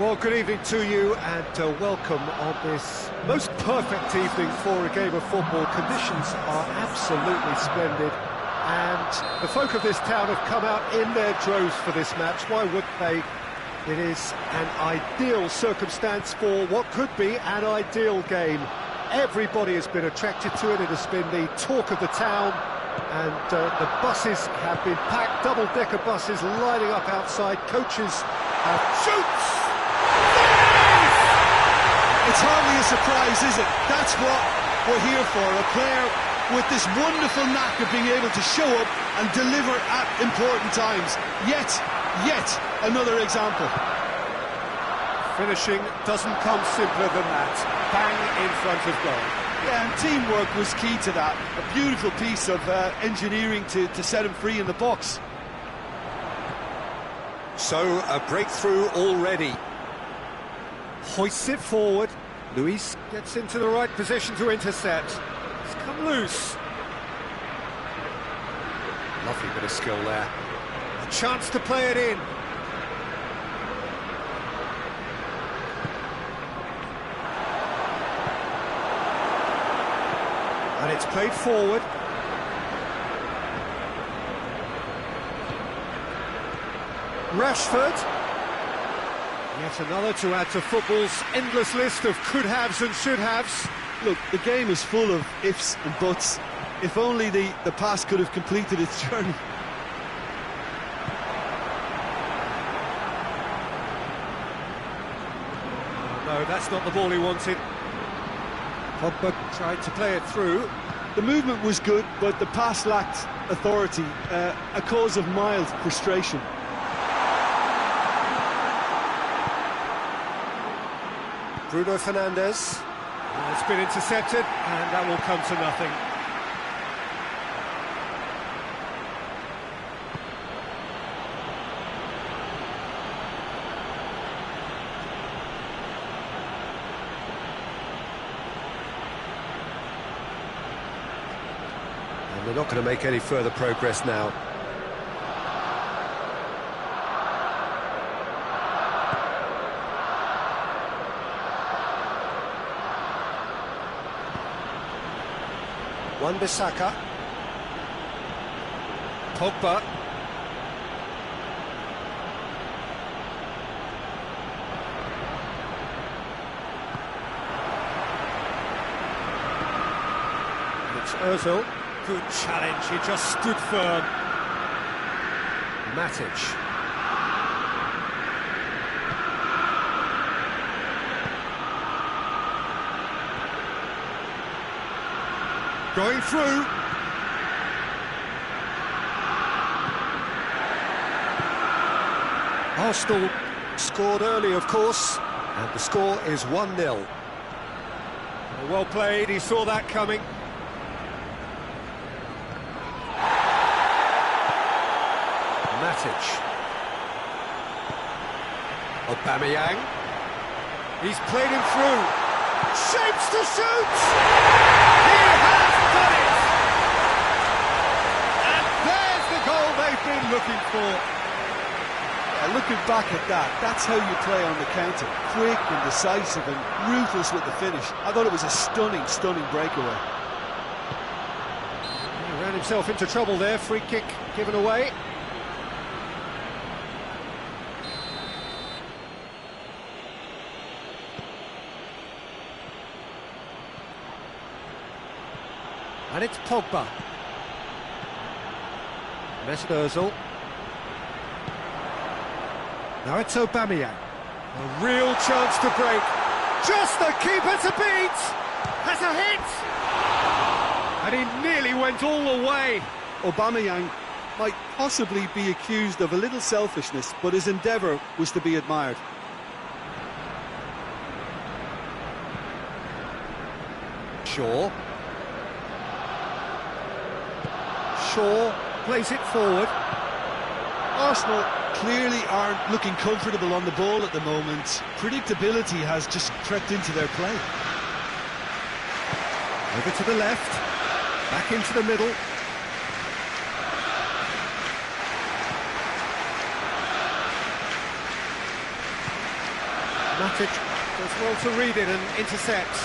Well, good evening to you and welcome on this most perfect evening for a game of football. Conditions are absolutely splendid and the folk of this town have come out in their droves for this match. Why would they? It is an ideal circumstance for what could be an ideal game. Everybody has been attracted to it. It has been the talk of the town, and the buses have been packed, double-decker buses lining up outside. Coaches have shoots! It's hardly a surprise, is it? That's what we're here for. A player with this wonderful knack of being able to show up and deliver at important times. Yet another example. Finishing doesn't come simpler than that. Bang in front of goal. Yeah, and teamwork was key to that. A beautiful piece of engineering to set him free in the box. So, a breakthrough already. Hoists it forward. Luis gets into the right position to intercept. It's come loose. Lovely bit of skill there. A chance to play it in. And it's played forward. Rashford. Yet another to add to football's endless list of could-haves and should-haves. Look, the game is full of ifs and buts. If only the pass could have completed its journey. No, that's not the ball he wanted. Pogba tried to play it through. The movement was good, but the pass lacked authority, a cause of mild frustration. Bruno Fernandes. It's been intercepted, and that will come to nothing. And they're not going to make any further progress now. Wan-Bissaka. Pogba. It's Ozil. Good challenge, he just stood firm. Matic. Going through. Arsenal scored early, of course, and the score is 1-0. Well played, he saw that coming. Matic. Aubameyang. He's played him through. Shapes to shoot! He has done it! And there's the goal they've been looking for. Yeah, looking back at that, that's how you play on the counter. Quick and decisive and ruthless with the finish. I thought it was a stunning breakaway. He ran himself into trouble there. Free kick given away. And it's Pogba. Mesut Ozil. Now it's Aubameyang. A real chance to break. Just the keeper to beat. Has a hit. And he nearly went all the way. Aubameyang might possibly be accused of a little selfishness, but his endeavour was to be admired. Shaw plays it forward. Arsenal clearly aren't looking comfortable on the ball at the moment. Predictability has just crept into their play. Over to the left, back into the middle. Matic does well to read it and intercepts.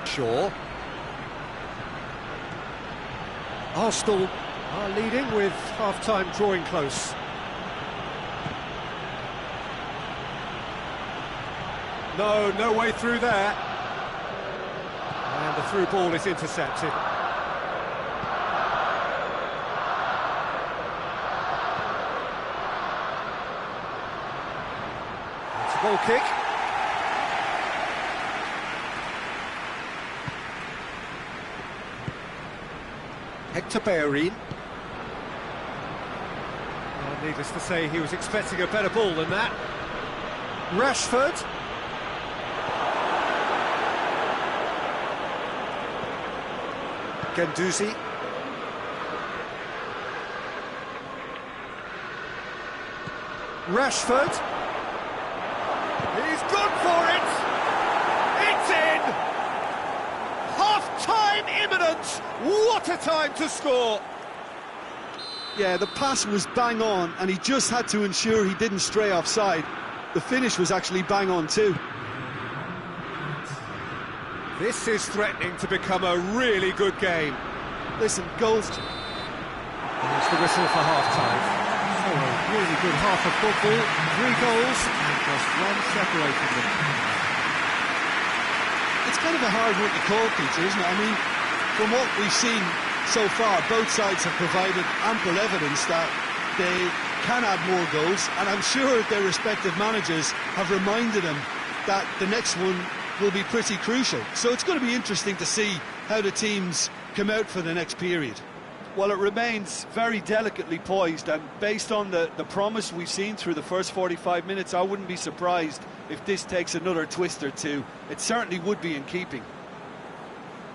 Shaw. Arsenal are leading with half-time drawing close. No way through there. And the through ball is intercepted. It's a goal kick. Hector Bellerin. Well, needless to say, he was expecting a better ball than that. Rashford. Guendouzi. Rashford. He's gone for it! It's in! Half-time imminent! What a time to score! Yeah, the pass was bang on, and he just had to ensure he didn't stray offside. The finish was actually bang on too. This is threatening to become a really good game. Listen, goals... There's the whistle for half-time. So a really good half of football, 3 goals, and just one separating them. It's kind of a hard one to call, Peter, isn't it? I mean, from what we've seen so far, both sides have provided ample evidence that they can add more goals, and I'm sure their respective managers have reminded them that the next one will be pretty crucial. So it's going to be interesting to see how the teams come out for the next period. Well, it remains very delicately poised, and based on the promise we've seen through the first 45 minutes, I wouldn't be surprised if this takes another twist or two. It certainly would be in keeping.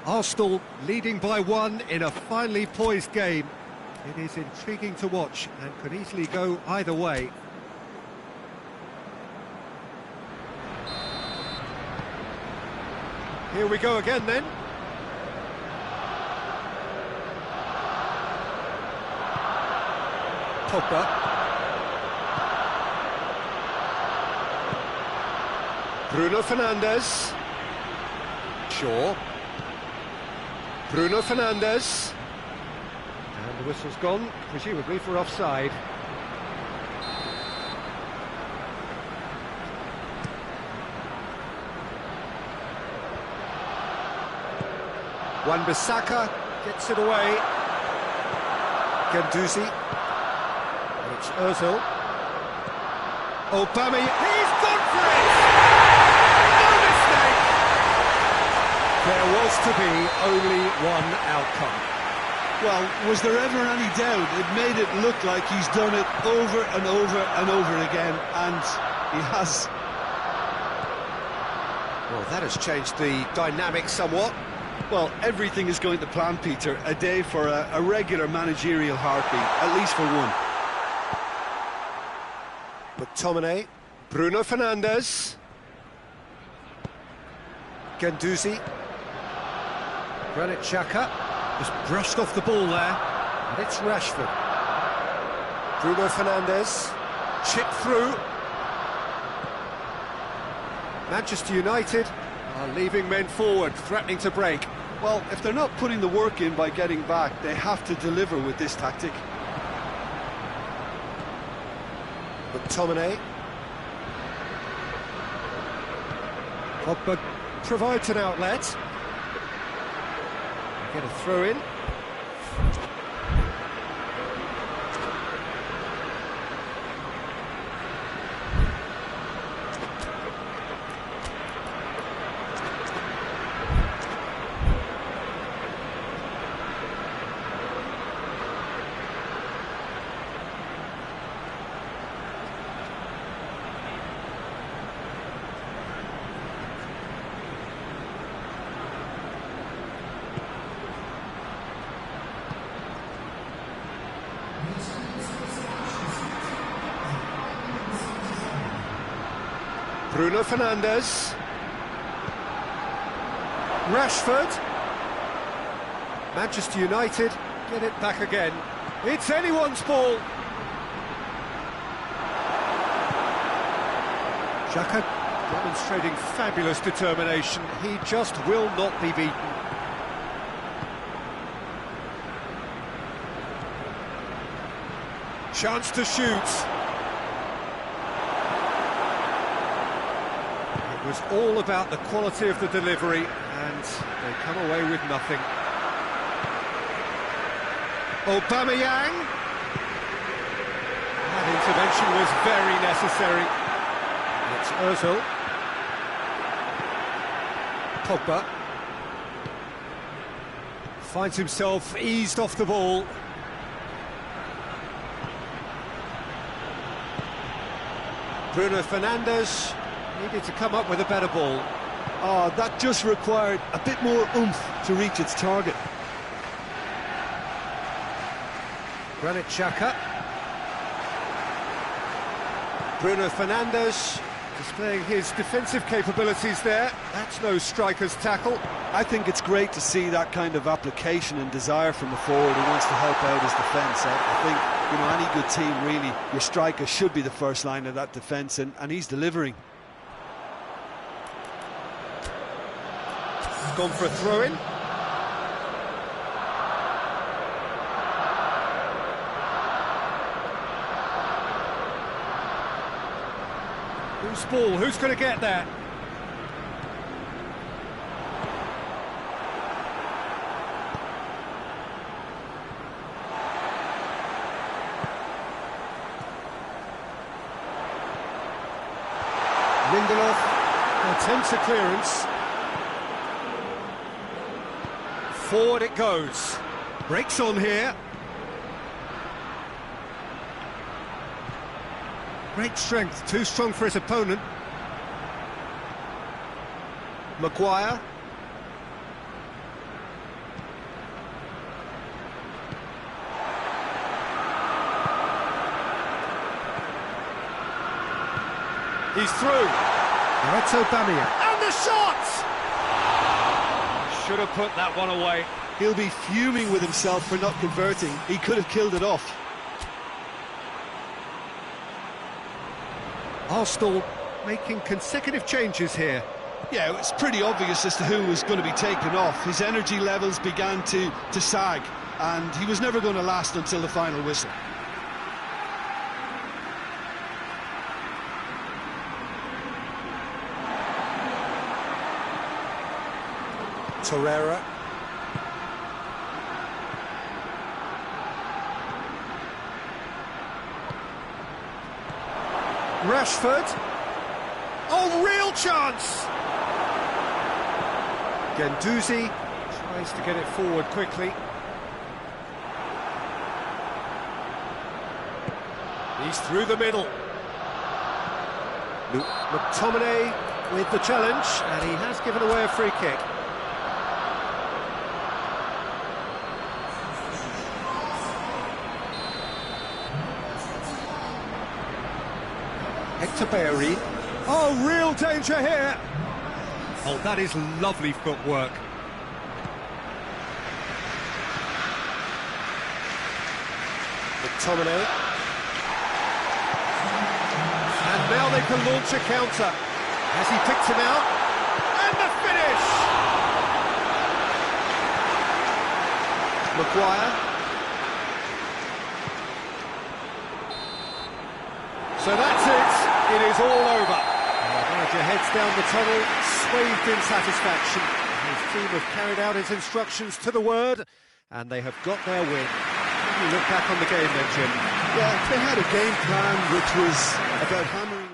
Arsenal leading by 1 in a finely poised game. It is intriguing to watch and could easily go either way. Here we go again then. Pogba. Bruno Fernandes. Shaw. Bruno Fernandes. And the whistle's gone, presumably for offside. Wan-Bissaka gets it away. Guendouzi. It's Ozil. Aubameyang. He's gone for it! No mistake! There was to be only one outcome. Well, was there ever any doubt? It made it look like he's done it over and over and over again, and he has. Well, that has changed the dynamic somewhat. Well, everything is going to plan, Peter. A day for a regular managerial heartbeat, at least for one. McTominay, Bruno Fernandes, Guendouzi, Granit Xhaka just brushed off the ball there, and it's Rashford. Bruno Fernandes, chipped through. Manchester United are leaving men forward, threatening to break. Well, if they're not putting the work in by getting back, they have to deliver with this tactic. McTominay. Pogba provides an outlet. Get a throw in. Bruno Fernandes. Rashford. Manchester United get it back again. It's anyone's ball. Xhaka demonstrating fabulous determination. He just will not be beaten. Chance to shoot. It was all about the quality of the delivery, and they come away with nothing. Aubameyang. That intervention was very necessary. It's Ozil. Pogba. Finds himself eased off the ball. Bruno Fernandes needed to come up with a better ball. Oh, that just required a bit more oomph to reach its target. Granit Xhaka. Bruno Fernandes displaying his defensive capabilities there. That's no striker's tackle. I think it's great to see that kind of application and desire from a forward who wants to help out his defence. I think, you know, any good team, really, your striker should be the first line of that defence, and he's delivering. Gone for a throw-in. Whose ball? Who's going to get that? Lindelof attempts a clearance. Forward it goes. Breaks on here. Great strength, too strong for his opponent. Maguire. He's through. Now it's Aubameyang. And the shot! Should have put that one away. He'll be fuming with himself for not converting. He could have killed it off. Arsenal making consecutive changes here. Yeah, it was pretty obvious as to who was going to be taken off. His energy levels began to sag, and he was never going to last until the final whistle. Torreira. Rashford. Oh, real chance! Guendouzi tries to get it forward quickly. He's through the middle. McTominay with the challenge, and he has given away a free kick. Hector Bellerin. Oh, real danger here. Oh, that is lovely footwork. McTominay. And now they can launch a counter. Has he picked him out? And the finish! Maguire. So that's it. It is all over. The manager heads down the tunnel, swathed in satisfaction. His team have carried out his instructions to the word, and they have got their win. When you look back on the game then, Jim. Yeah, they had a game plan which was about hammering.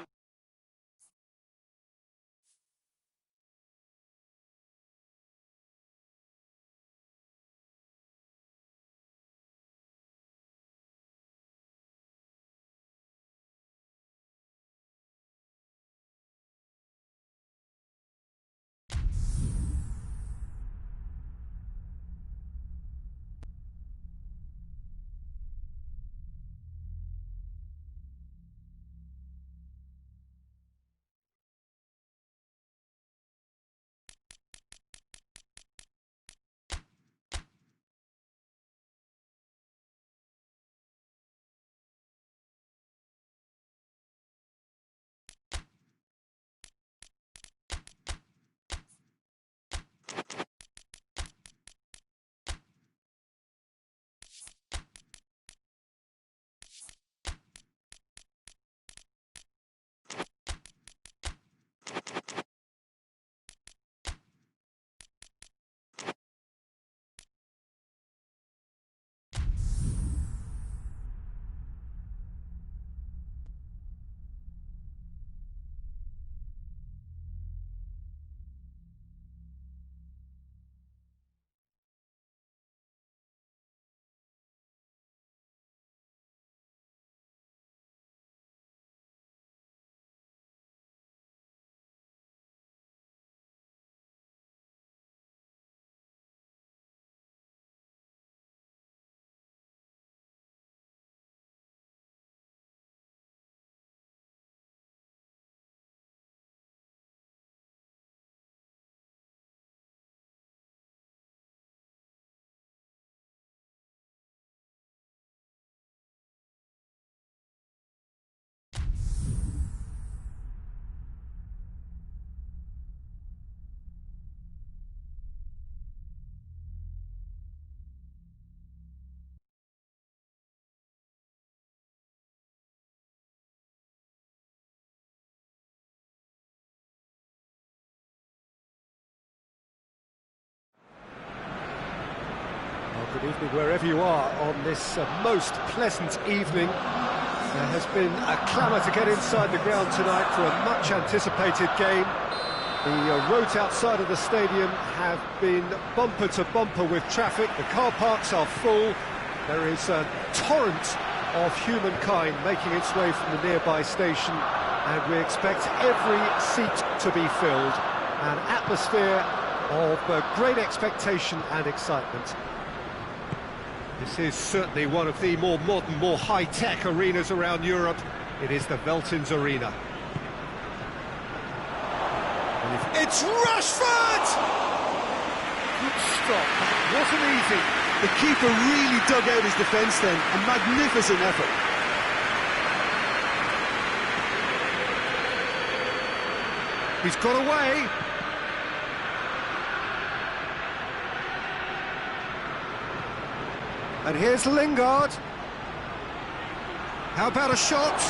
Well, good evening wherever you are on this most pleasant evening. There has been a clamour to get inside the ground tonight for a much-anticipated game. The roads outside of the stadium have been bumper to bumper with traffic. The car parks are full. There is a torrent of humankind making its way from the nearby station, and we expect every seat to be filled. An atmosphere of great expectation and excitement. This is certainly one of the more modern, more high-tech arenas around Europe. It is the Veltins Arena. It's Rashford! Good stop. Wasn't easy. The keeper really dug out his defence then. A magnificent effort. He's got away. And here's Lingard. How about a shot?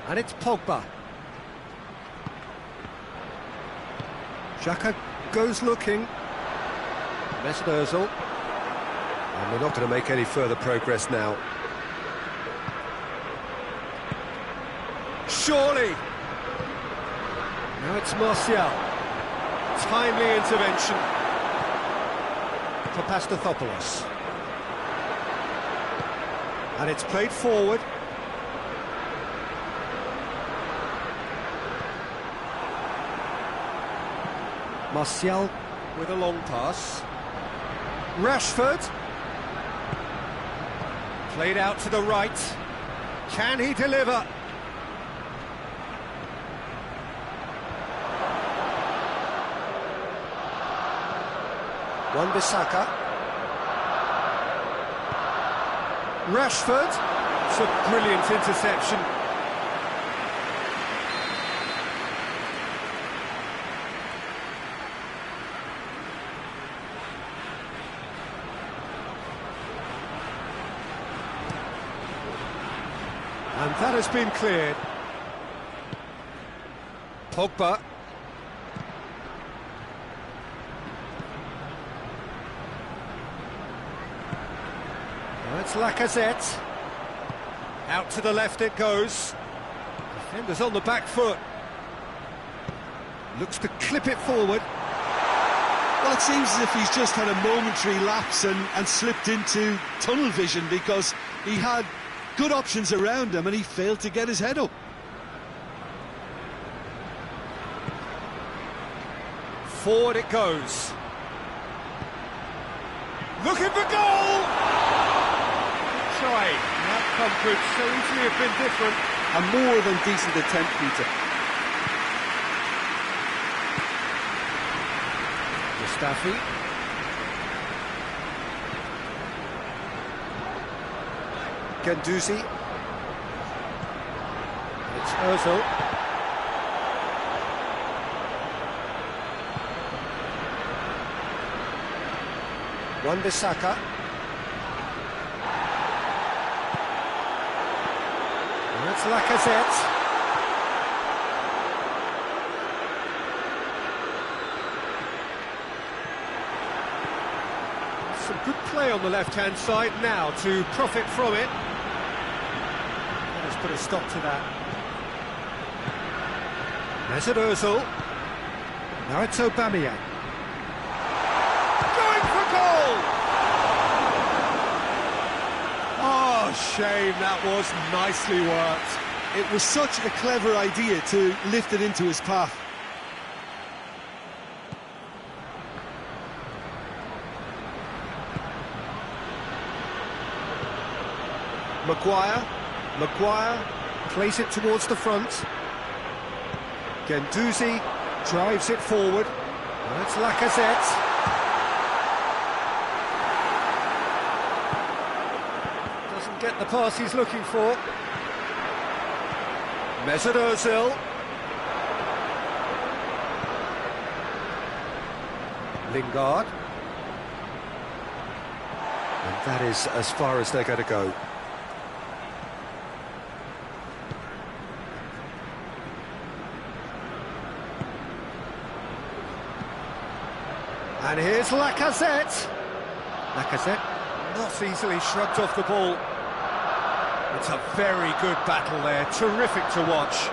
And it's Pogba. Xhaka goes looking. Mesut Ozil. And we're not going to make any further progress now. Surely. Now it's Martial. Timely intervention for Pastathopoulos. And it's played forward. Martial with a long pass. Rashford. Played out to the right. Can he deliver? Wan-Bissaka. Rashford. It's a brilliant interception. And that has been cleared. Pogba. Now it's Lacazette. Out to the left it goes. Defender's on the back foot. Looks to clip it forward. Well, it seems as if he's just had a momentary lapse and slipped into tunnel vision, because he had good options around him and he failed to get his head up. Forward it goes. Looking for goal! Try. The outcome could so easily have been different. A more than decent attempt, Peter. Mustafi. Guendouzi. It's Ozil. Wan-Bissaka. And that's Lacazette. Some good play on the left-hand side now to profit from it. Let's put a stop to that. Mesut Ozil. Now it's Aubameyang. Going for goal! Oh, shame, that was nicely worked. It was such a clever idea to lift it into his path. Maguire plays it towards the front. Guendouzi drives it forward. And it's Lacazette. Doesn't get the pass he's looking for. Mesut Ozil. Lingard. And that is as far as they're going to go. And here's Lacazette. Lacazette not easily shrugged off the ball. It's a very good battle there, terrific to watch.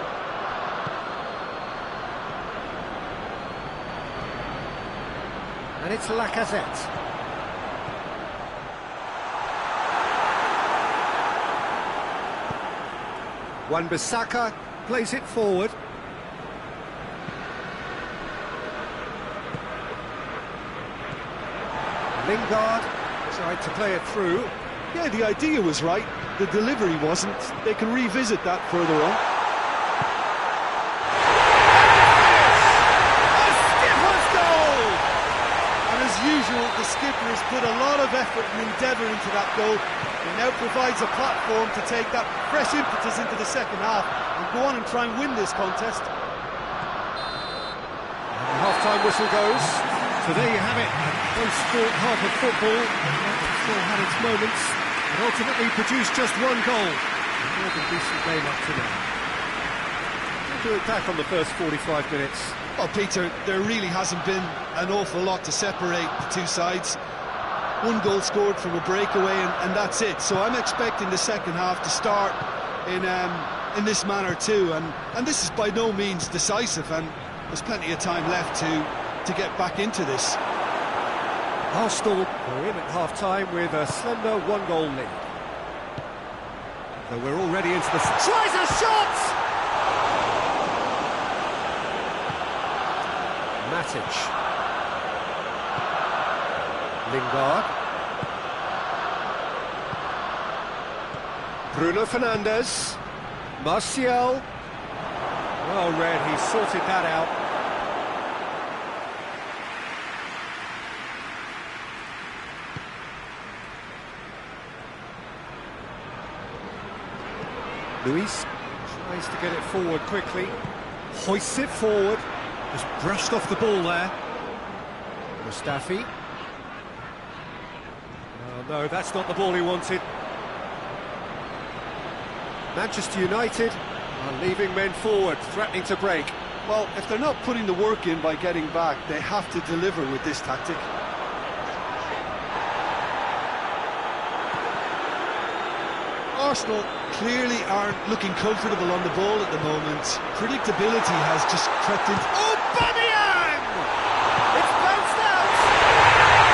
And it's Lacazette. Wan-Bissaka plays it forward. Lingard tried to play it through. Yeah, the idea was right, the delivery wasn't. They can revisit that further on. A skipper's goal! And as usual, the skipper has put a lot of effort and endeavour into that goal. It now provides a platform to take that fresh impetus into the second half and go on and try and win this contest. And the half-time whistle goes. So there you have it, a close-fought half of football. It still had its moments, and ultimately produced just one goal. A more than decent game up to now. We'll do it back on the first 45 minutes. Well, Peter, there really hasn't been an awful lot to separate the two sides. One goal scored from a breakaway, and that's it. So I'm expecting the second half to start in this manner too. And this is by no means decisive, and there's plenty of time left to get back into this. Arsenal are in at half-time with a slender one-goal lead. So we're already into the... Tries a shot! Matic. Lingard. Bruno Fernandes. Martial. Well read, he sorted that out. Luis tries to get it forward quickly, hoists it forward, just brushed off the ball there. Mustafi. Oh no, that's not the ball he wanted. Manchester United are leaving men forward, threatening to break. Well, if they're not putting the work in by getting back, they have to deliver with this tactic. Arsenal clearly aren't looking comfortable on the ball at the moment. Predictability has just crept in. Oh, Aubameyang! It's bounced out!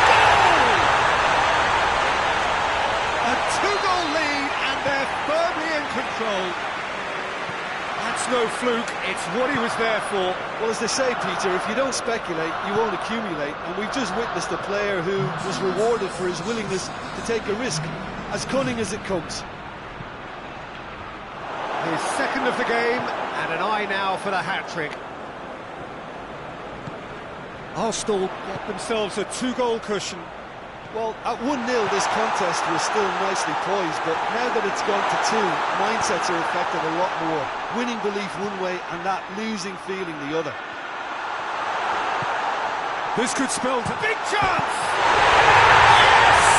Goal! A two-goal lead, and they're firmly in control. That's no fluke, it's what he was there for. Well, as they say, Peter, if you don't speculate, you won't accumulate. And we've just witnessed a player who was rewarded for his willingness to take a risk, as cunning as it comes. His second of the game, and an eye now for the hat-trick. Arsenal get themselves a two-goal cushion. Well, at 1-0 this contest was still nicely poised, but now that it's gone to 2, mindsets are affected a lot more. Winning belief one way and that losing feeling the other. This could spell a big chance! Yes!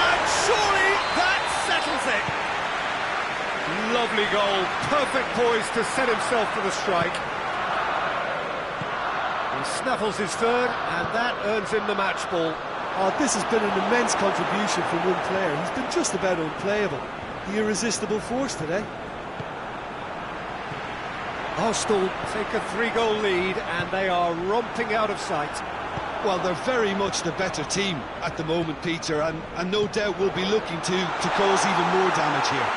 And surely that settles it. Lovely goal, perfect poise to set himself for the strike. He snaffles his third, and that earns him the match ball. Oh, this has been an immense contribution from one player. He's been just about unplayable. The irresistible force today. Arsenal take a 3-goal lead, and they are romping out of sight. Well, they're very much the better team at the moment, Peter, and no doubt will be looking to cause even more damage here.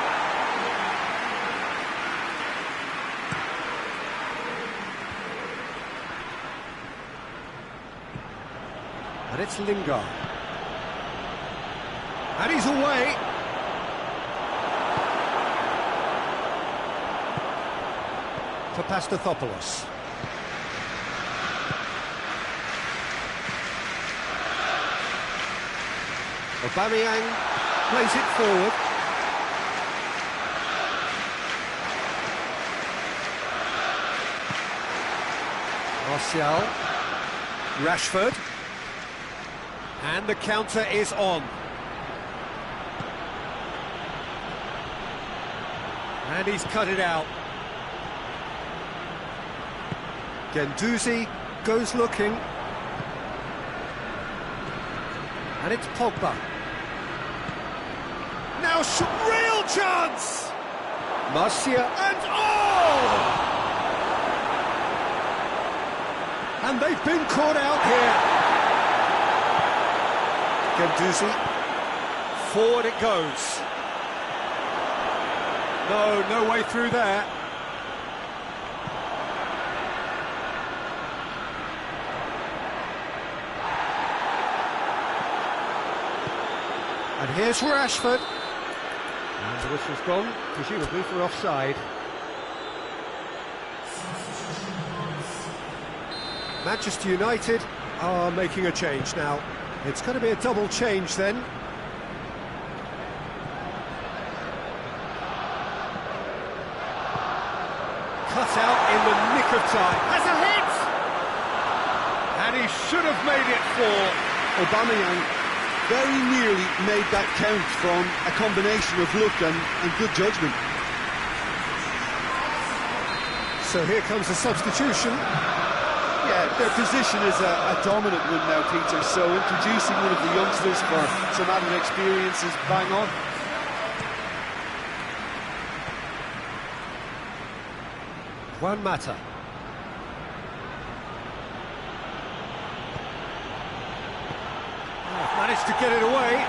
And it's Lingard. And he's away. For Pastathopoulos. Aubameyang plays it forward. Martial. Rashford. And the counter is on. And he's cut it out. Guendouzi goes looking. And it's Pogba. Now real chance! Marcia and And they've been caught out here. Gendouzi. Forward it goes. No way through there. And here's Rashford. And the whistle's gone, presumably for offside. Manchester United are making a change now. It's going to be a double change then. Cut out in the nick of time. Has a hit! And he should have made it for Aubameyang very nearly made that count from a combination of luck and good judgment. So here comes the substitution. Yeah, their position is a dominant one now, Peter, so introducing one of the youngsters for some added experience is bang on. Juan Mata. Oh, managed to get it away.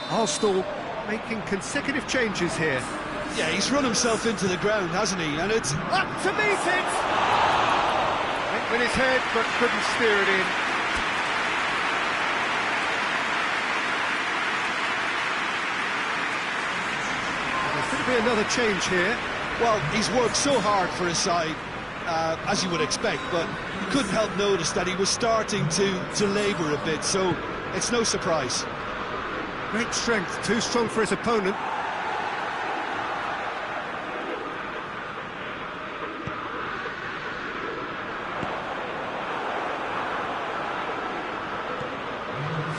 Arsenal making consecutive changes here. Yeah, he's run himself into the ground, hasn't he? And it's Up to meet it! Went with his head, but couldn't steer it in. There's going to be another change here. well, he's worked so hard for his side, as you would expect, but you couldn't help notice that he was starting to labour a bit, so it's no surprise. Great strength, too strong for his opponent.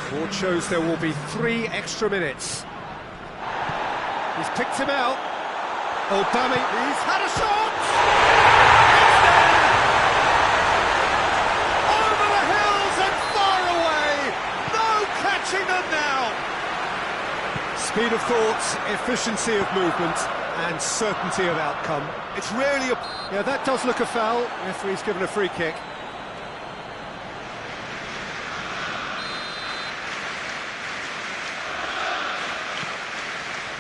Ford shows there will be 3 extra minutes. He's picked him out. Obama, he's had a shot! It's there! Over the hills and far away! No catching them now! Speed of thoughts, efficiency of movement, and certainty of outcome. It's rarely a... Yeah, that does look a foul. Referee's given a free kick.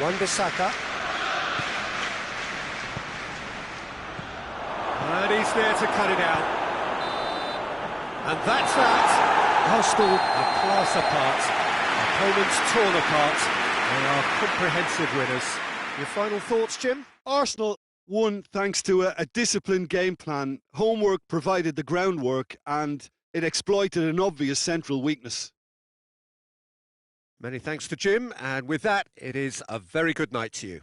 Wan-Bissaka. And he's there to cut it out. And that's that. Arsenal are class apart. Opponents torn apart. They are comprehensive winners. Your final thoughts, Jim? Arsenal won thanks to a disciplined game plan. Homework provided the groundwork and it exploited an obvious central weakness. Many thanks to Jim, and with that, it is a very good night to you.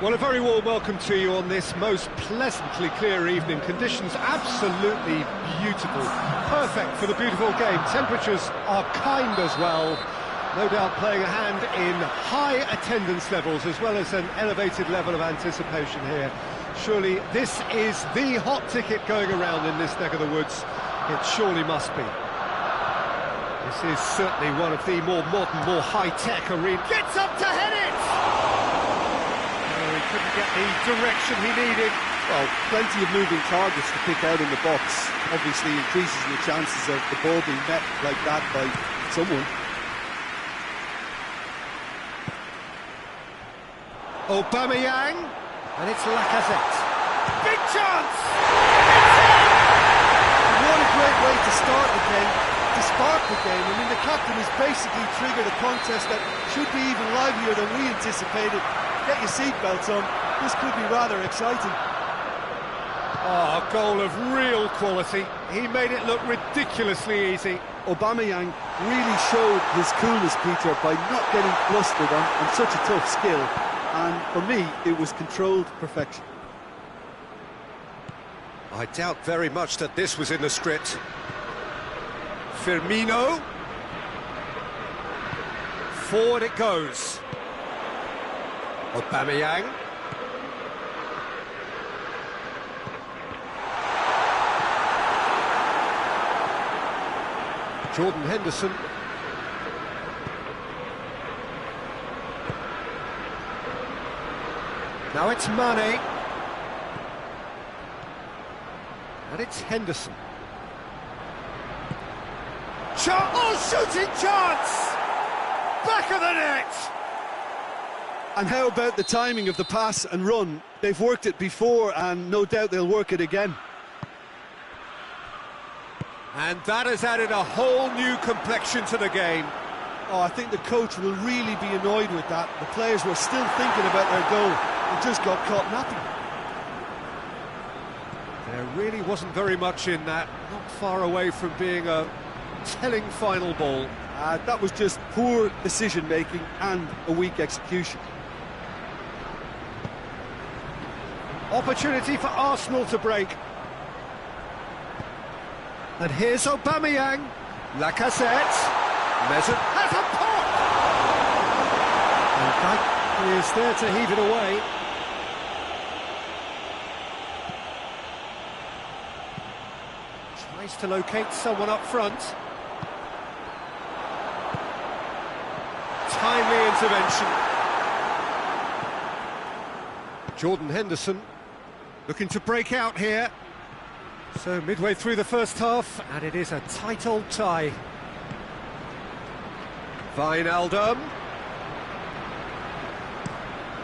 Well, a very warm welcome to you on this most pleasantly clear evening. Conditions absolutely beautiful. Perfect for the beautiful game. Temperatures are kind as well. No doubt playing a hand in high attendance levels as well as an elevated level of anticipation here. Surely this is the hot ticket going around in this neck of the woods. It surely must be. This is certainly one of the more modern, more high-tech arenas. Gets up to head it! He couldn't get the direction he needed. Well, plenty of moving targets to pick out in the box. Obviously increases the chances of the ball being met like that by someone. Aubameyang, and it's Lacazette. Big chance! What a great way to start the game, to spark the game. I mean, the captain has basically triggered a contest that should be even livelier than we anticipated. Get your seatbelts on, this could be rather exciting. Oh, a goal of real quality. He made it look ridiculously easy. Aubameyang really showed his coolness, Peter, by not getting flustered on such a tough skill. And for me, it was controlled perfection. I doubt very much that this was in the script. Firmino. Forward it goes. Aubameyang. Jordan Henderson. Now it's Mane. And it's Henderson. Shooting chance! Back of the net! And how about the timing of the pass and run? They've worked it before and no doubt they'll work it again. And that has added a whole new complexion to the game. Oh, I think the coach will really be annoyed with that. The players were still thinking about their goal and just got caught napping. There really wasn't very much in that, not far away from being a telling final ball. That was just poor decision-making and a weak execution. Opportunity for Arsenal to break. And here's Aubameyang. Lacazette. Mesut has a pop! And Dedy is there to heave it away. Tries to locate someone up front. Timely intervention. Jordan Henderson looking to break out here. So midway through the first half, and it is a tight old tie. Wijnaldum.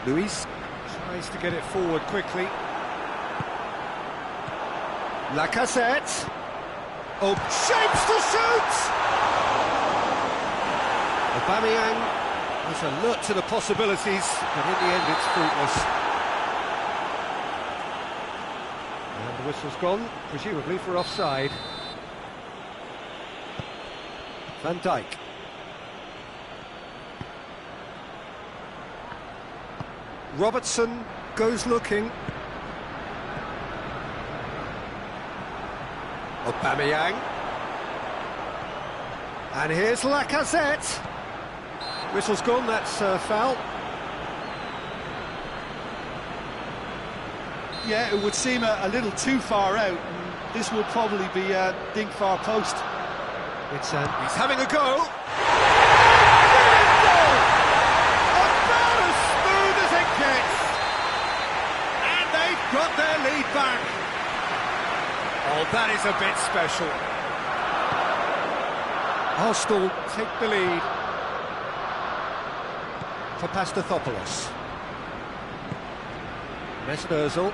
Luis tries to get it forward quickly. Lacazette. Oh, shapes to shoot! Aubameyang is alert to the possibilities, but in the end it's fruitless. And the whistle's gone, presumably for offside. Van Dijk. Robertson goes looking. Aubameyang. And here's Lacazette. Whistle's gone, that's foul. Yeah, it would seem a little too far out. This will probably be a dink far post. It's he's having a go. About as smooth as it gets. And they've got their lead back. Oh, that is a bit special. Arsenal take the lead. For Pastathopoulos. Mesut Ozil.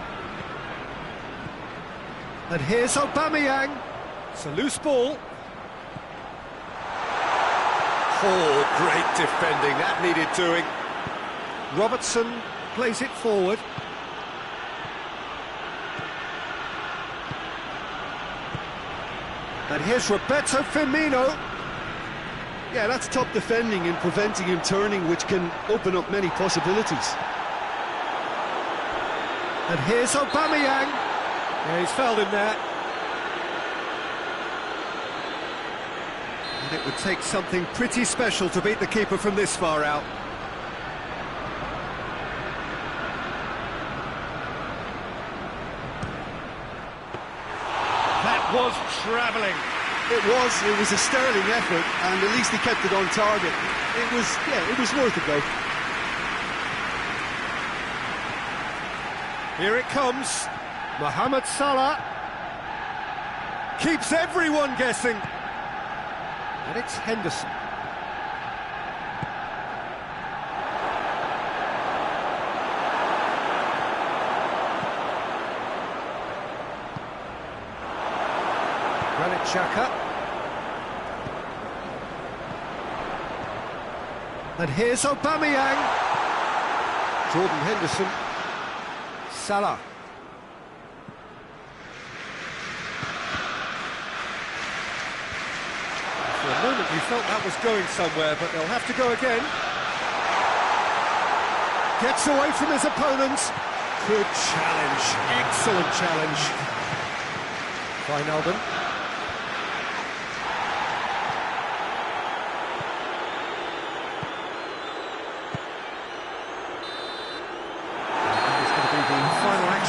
And here's Aubameyang. It's a loose ball. Oh, great defending. That needed doing. Robertson plays it forward. And here's Roberto Firmino. Yeah, that's top defending and preventing him turning, which can open up many possibilities. And here's Aubameyang. Yeah, he's fouled him there. And it would take something pretty special to beat the keeper from this far out. That was travelling. It was a sterling effort, and at least he kept it on target. It was worth a go. Here it comes. Mohamed Salah keeps everyone guessing. And it's Henderson. Granit Xhaka. And here's Aubameyang. Jordan Henderson. Salah. For a moment you felt that was going somewhere, but they'll have to go again. Gets away from his opponent. Good challenge. Excellent challenge. Wijnaldum.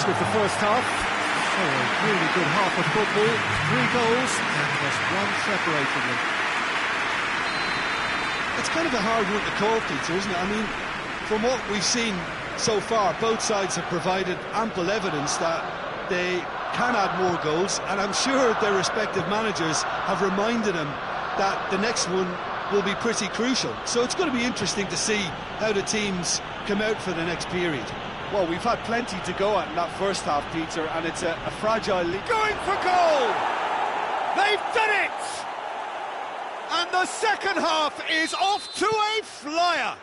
Of the first half. Oh, a really good half of football. 3 goals and just one separating them. It's kind of a hard one to call, Peter, isn't it? I mean, from what we've seen so far, both sides have provided ample evidence that they can add more goals, and I'm sure their respective managers have reminded them that the next one will be pretty crucial. So it's going to be interesting to see how the teams come out for the next period. Well, we've had plenty to go at in that first half, Peter, and it's a fragile league. Going for goal! They've done it! And the second half is off to a flyer!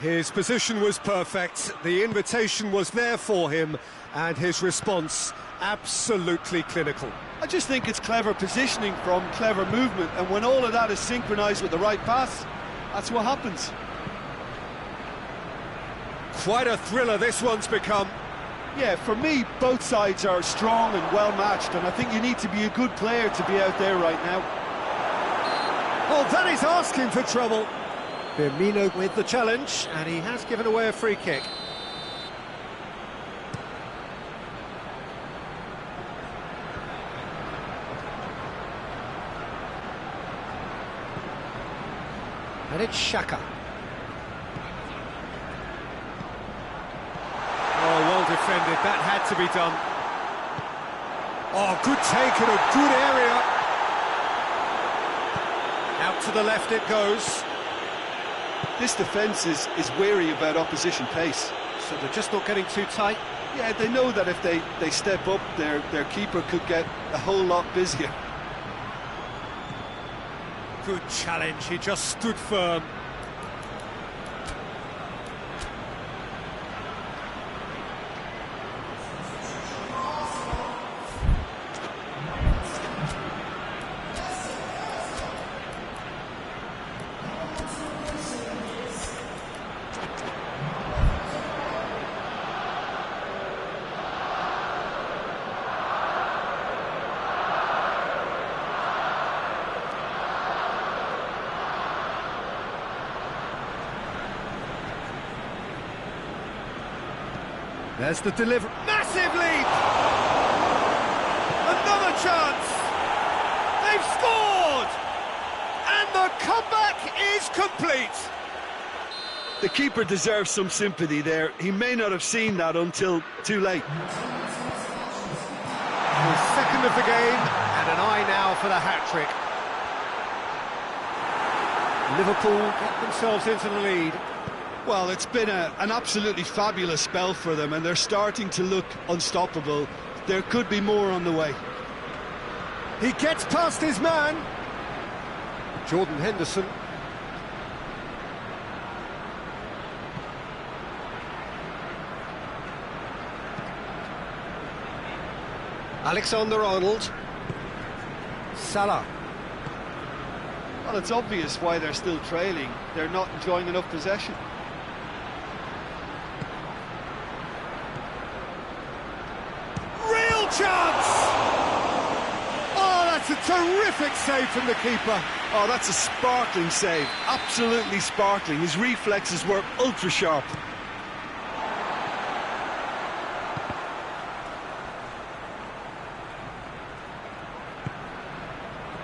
His position was perfect, the invitation was there for him, and his response absolutely clinical. I just think it's clever positioning from clever movement, and when all of that is synchronised with the right pass, that's what happens. Quite a thriller this one's become. Yeah, for me, both sides are strong and well matched, and I think you need to be a good player to be out there right now. Well, that is asking for trouble. Firmino with the challenge, and he has given away a free kick. And it's Xhaka. Oh, well defended, that had to be done. Oh, good take in a good area. Out to the left it goes. This defence is wary about opposition pace. So they're just not getting too tight? Yeah, they know that if they step up, their keeper could get a whole lot busier. Good challenge, he just stood firm. There's the delivery. Massive lead! Another chance! They've scored! And the comeback is complete! The keeper deserves some sympathy there. He may not have seen that until too late. The second of the game, and an eye now for the hat-trick. Liverpool get themselves into the lead. Well, it's been an absolutely fabulous spell for them, and they're starting to look unstoppable. There could be more on the way. He gets past his man. Jordan Henderson. Alexander-Arnold. Salah. Well, it's obvious why they're still trailing. They're not enjoying enough possession. Goal chance! Oh, that's a terrific save from the keeper. Oh, that's a sparkling save. Absolutely sparkling. His reflexes were ultra sharp.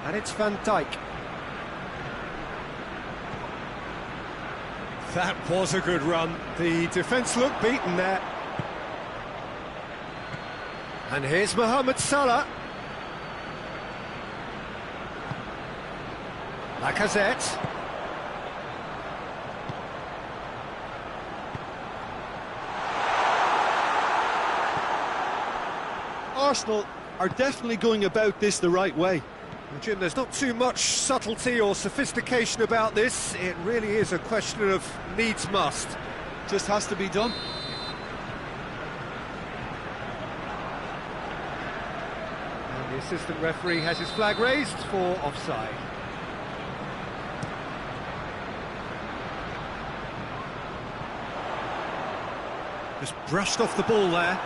And it's Van Dijk. That was a good run. The defence looked beaten there. And here's Mohamed Salah. Lacazette. Arsenal are definitely going about this the right way. Well, Jim, there's not too much subtlety or sophistication about this. It really is a question of needs must. Just has to be done. And the assistant referee has his flag raised for offside. Just brushed off the ball there.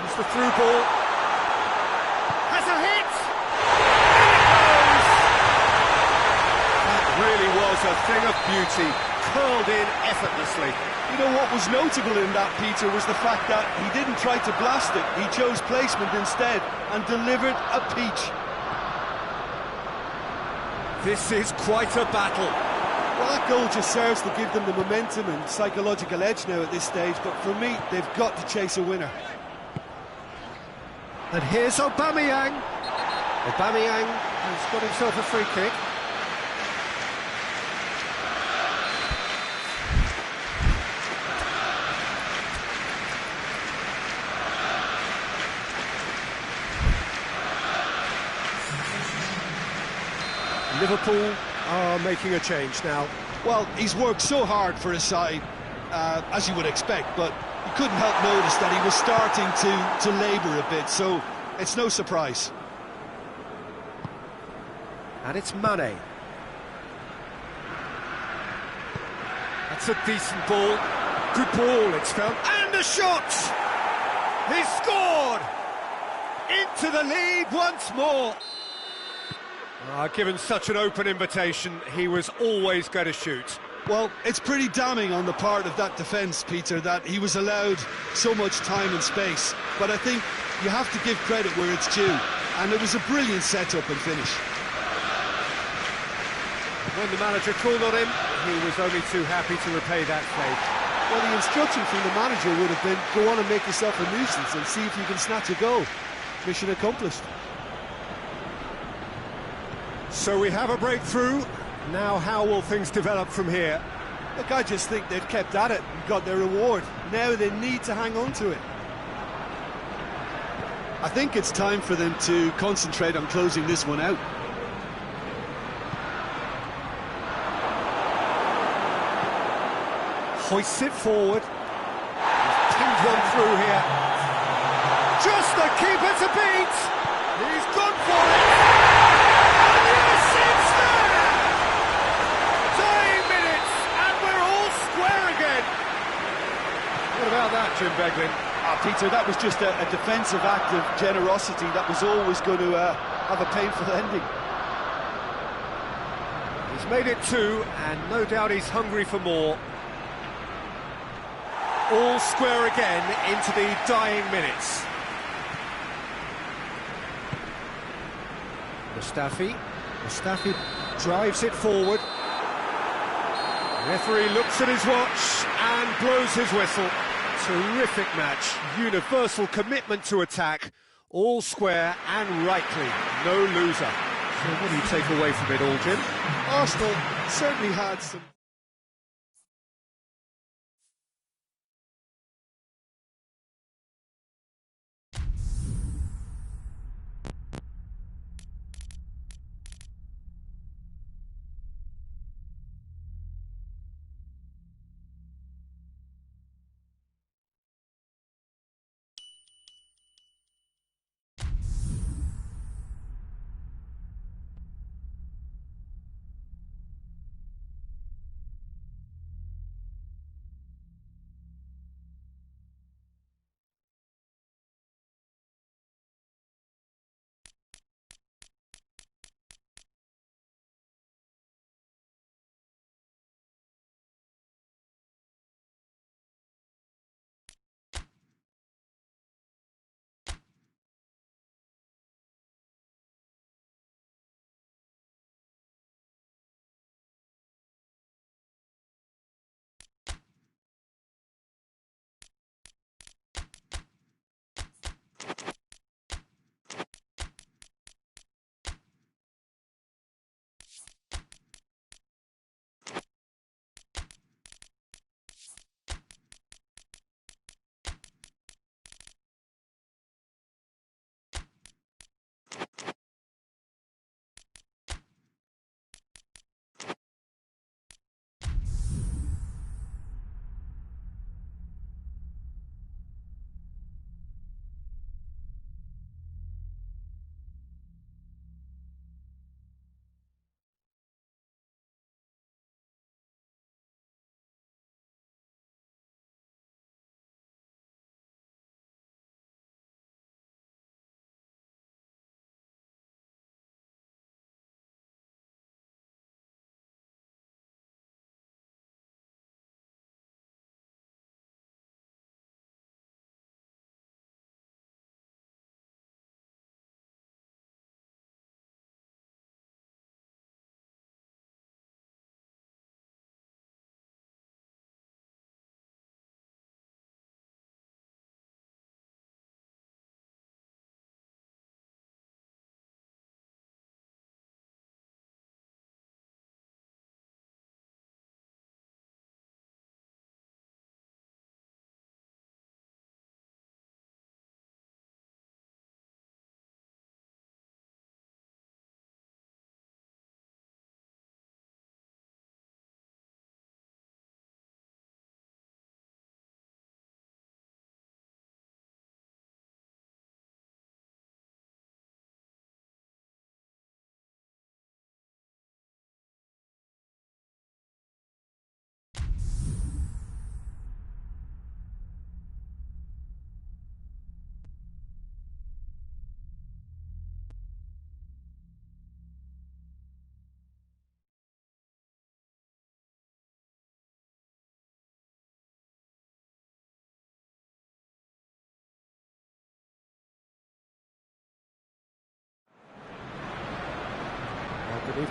It's the through ball. Has a hit! And it goes! That really was a thing of beauty, curled in effortlessly. You know what was notable in that, Peter, was the fact that he didn't try to blast it. He chose placement instead and delivered a peach. This is quite a battle. Well, that goal just serves to give them the momentum and psychological edge now at this stage, but for me, they've got to chase a winner. And here's Aubameyang. Aubameyang has got himself a free kick. Liverpool are making a change now. Well, he's worked so hard for his side, as you would expect, but you couldn't help notice that he was starting to labour a bit, so it's no surprise. And it's Mane. That's a decent ball. Good ball, it's found. And a shot! He scored! Into the lead once more. Given such an open invitation, he was always going to shoot. Well, it's pretty damning on the part of that defence, Peter, that he was allowed so much time and space. But I think you have to give credit where it's due, and it was a brilliant setup and finish. When the manager called on him, he was only too happy to repay that favour. Well, the instruction from the manager would have been, go on and make yourself a nuisance and see if you can snatch a goal. Mission accomplished. So we have a breakthrough. Now how will things develop from here? Look, I just think they've kept at it and got their reward. Now they need to hang on to it. I think it's time for them to concentrate on closing this one out. Hoists it forward. He's pinged one through here. Just the keeper to beat. He's gone for it. And yes, it's there. 9 minutes, and we're all square again. What about that, Jim Beglin? Peter, that was just a defensive act of generosity that was always going to have a painful ending. He's made it 2, and no doubt he's hungry for more. All square again into the dying minutes. Mustafi drives it forward. The referee looks at his watch and blows his whistle. Terrific match, universal commitment to attack, all square and rightly, no loser. So what do you take away from it all, Jim? Arsenal certainly had some...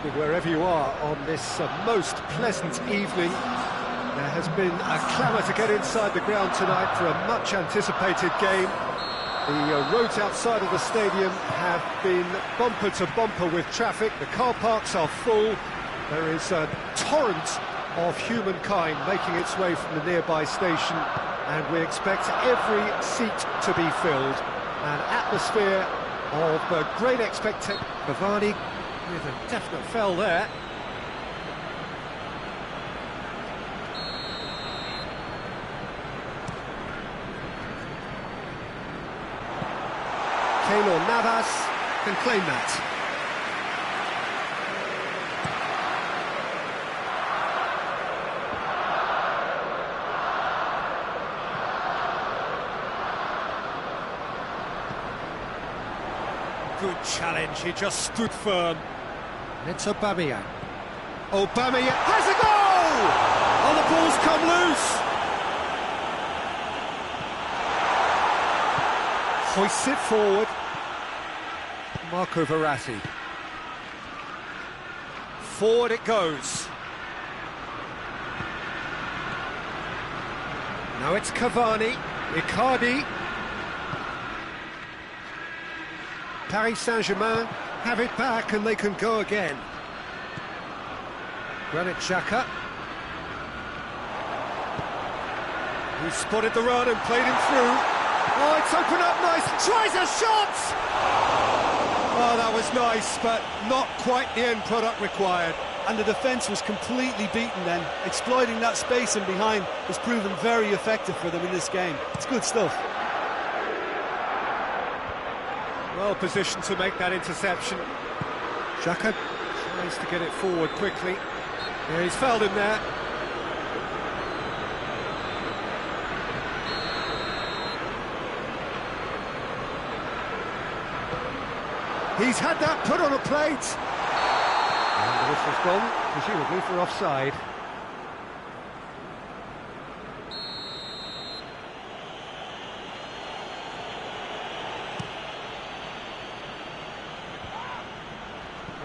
with me wherever you are on this most pleasant evening. There has been a clamour to get inside the ground tonight for a much-anticipated game. The roads outside of the stadium have been bumper to bumper with traffic. The car parks are full. There is a torrent of humankind making its way from the nearby station, and we expect every seat to be filled. An atmosphere of great expectation. Cavani with a definite foul there. Keylor Navas can claim that. Good challenge, he just stood firm. It's Aubameyang. Aubameyang has a goal! Oh, the ball's come loose! Hoists it forward. Marco Verratti. Forward it goes. Now it's Cavani. Icardi. Paris Saint-Germain have it back and they can go again. Granit Xhaka. He spotted the run and played him through. Oh, it's opened up nice. Tries a shot! Oh, that was nice, but not quite the end product required. And the defence was completely beaten then. Exploiting that space in behind has proven very effective for them in this game. It's good stuff. Well positioned to make that interception. Xhaka tries to get it forward quickly. Yeah, he's fouled him there. He's had that put on a plate. And the whistle's gone, presumably for offside.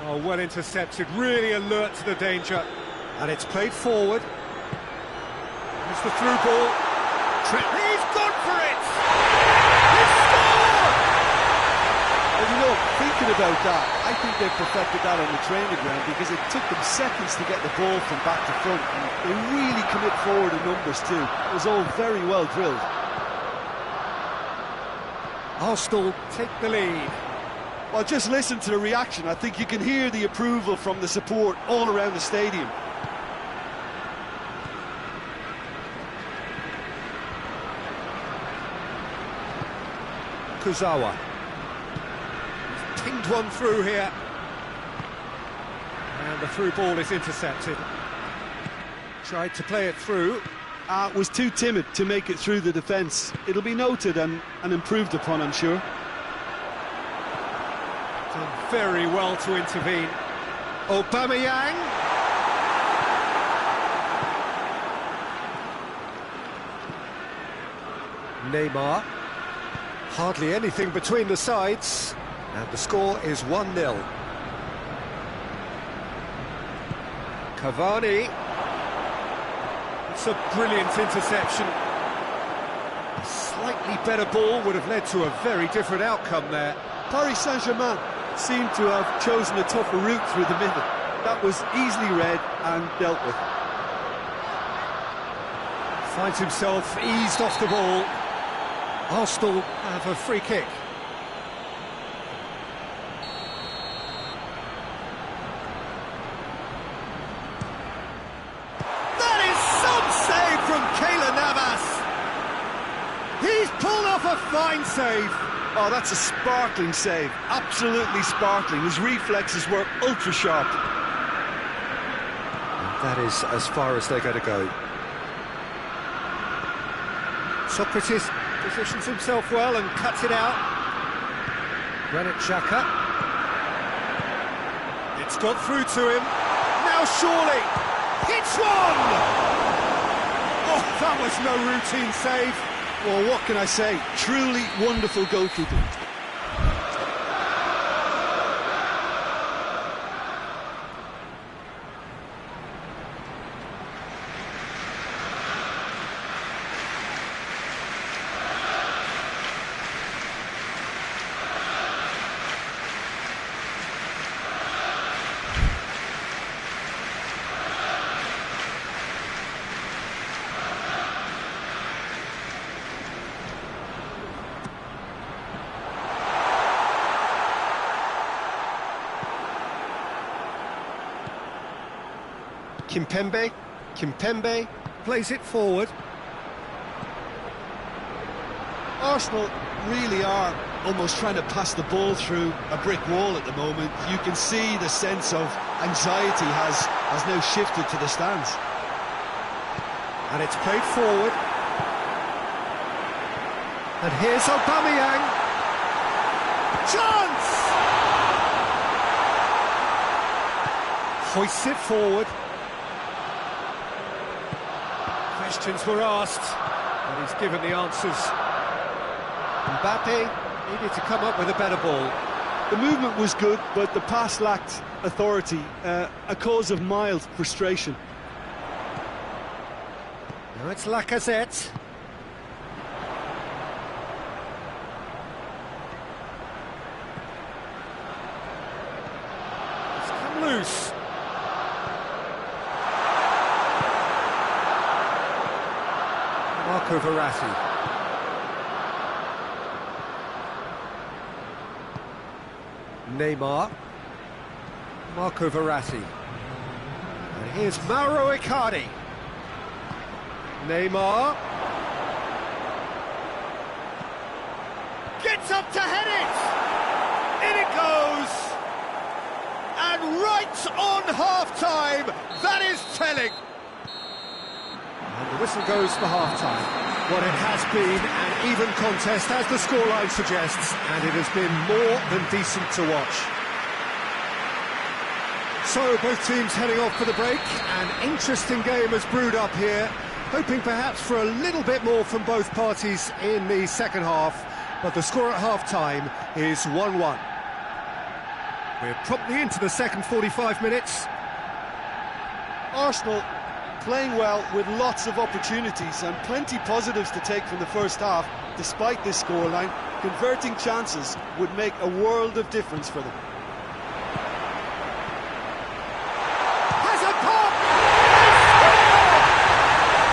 Oh, well intercepted, really alert to the danger. And it's played forward. It's the through ball. He's gone for it! He's scored! Well, you know, thinking about that, I think they've perfected that on the training ground because it took them seconds to get the ball from back to front. And they really commit forward in numbers too. It was all very well drilled. Arsenal take the lead. Well, just listen to the reaction. I think you can hear the approval from the support all around the stadium. Kurzawa. He's pinged one through here. And the through ball is intercepted. Tried to play it through. Was too timid to make it through the defence. It'll be noted and improved upon, I'm sure. Done very well to intervene. Aubameyang. Neymar. Hardly anything between the sides. And the score is 1-0. Cavani. It's a brilliant interception. A slightly better ball would have led to a very different outcome there. Paris Saint-Germain seemed to have chosen a tougher route through the middle. That was easily read and dealt with. Finds himself eased off the ball. Arsenal have a free kick. That is some save from Keylor Navas. He's pulled off a fine save. Oh, that's a sparkling save. Absolutely sparkling. His reflexes were ultra sharp. And that is as far as they're going to go. Socrates positions himself well and cuts it out. Granit Xhaka. It's got through to him. Now surely. Hits one! Oh, that was no routine save. Well, what can I say? Truly wonderful goalkeeping. Kimpembe plays it forward. Arsenal really are almost trying to pass the ball through a brick wall at the moment. You can see the sense of anxiety has now shifted to the stands. And it's played forward. And here's Aubameyang. Chance! Hoists it forward. Questions were asked, and he's given the answers. Mbappe needed to come up with a better ball. The movement was good, but the pass lacked authority, a cause of mild frustration. Now it's Lacazette. It's come loose. Marco Verratti. Neymar. Marco Verratti. And here's Mauro Icardi. Neymar. Gets up to head it! In it goes! And right on half-time, that is telling! And the whistle goes for half-time. What it has been an even contest, as the scoreline suggests, and it has been more than decent to watch. So, both teams heading off for the break. An interesting game has brewed up here, hoping perhaps for a little bit more from both parties in the second half, but the score at half-time is 1-1. We're promptly into the second 45 minutes. Arsenal playing well with lots of opportunities and plenty positives to take from the first half. Despite this scoreline, converting chances would make a world of difference for them. Has a pop!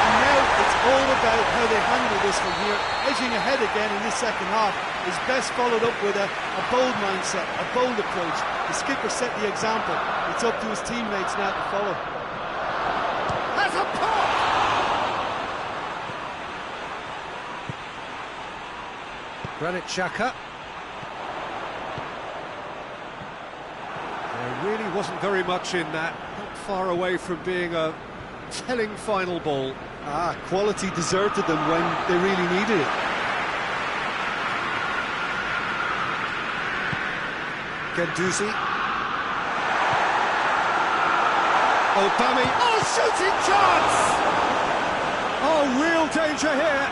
And now it's all about how they handle this from here. Edging ahead again in this second half is best followed up with a bold mindset, a bold approach. The skipper set the example. It's up to his teammates now to follow. Has a pop! Granit Xhaka. There really wasn't very much in that, not far away from being a telling final ball. Quality deserted them when they really needed it. Guendouzi. Aubameyang. Oh, shooting chance! Oh, real danger here.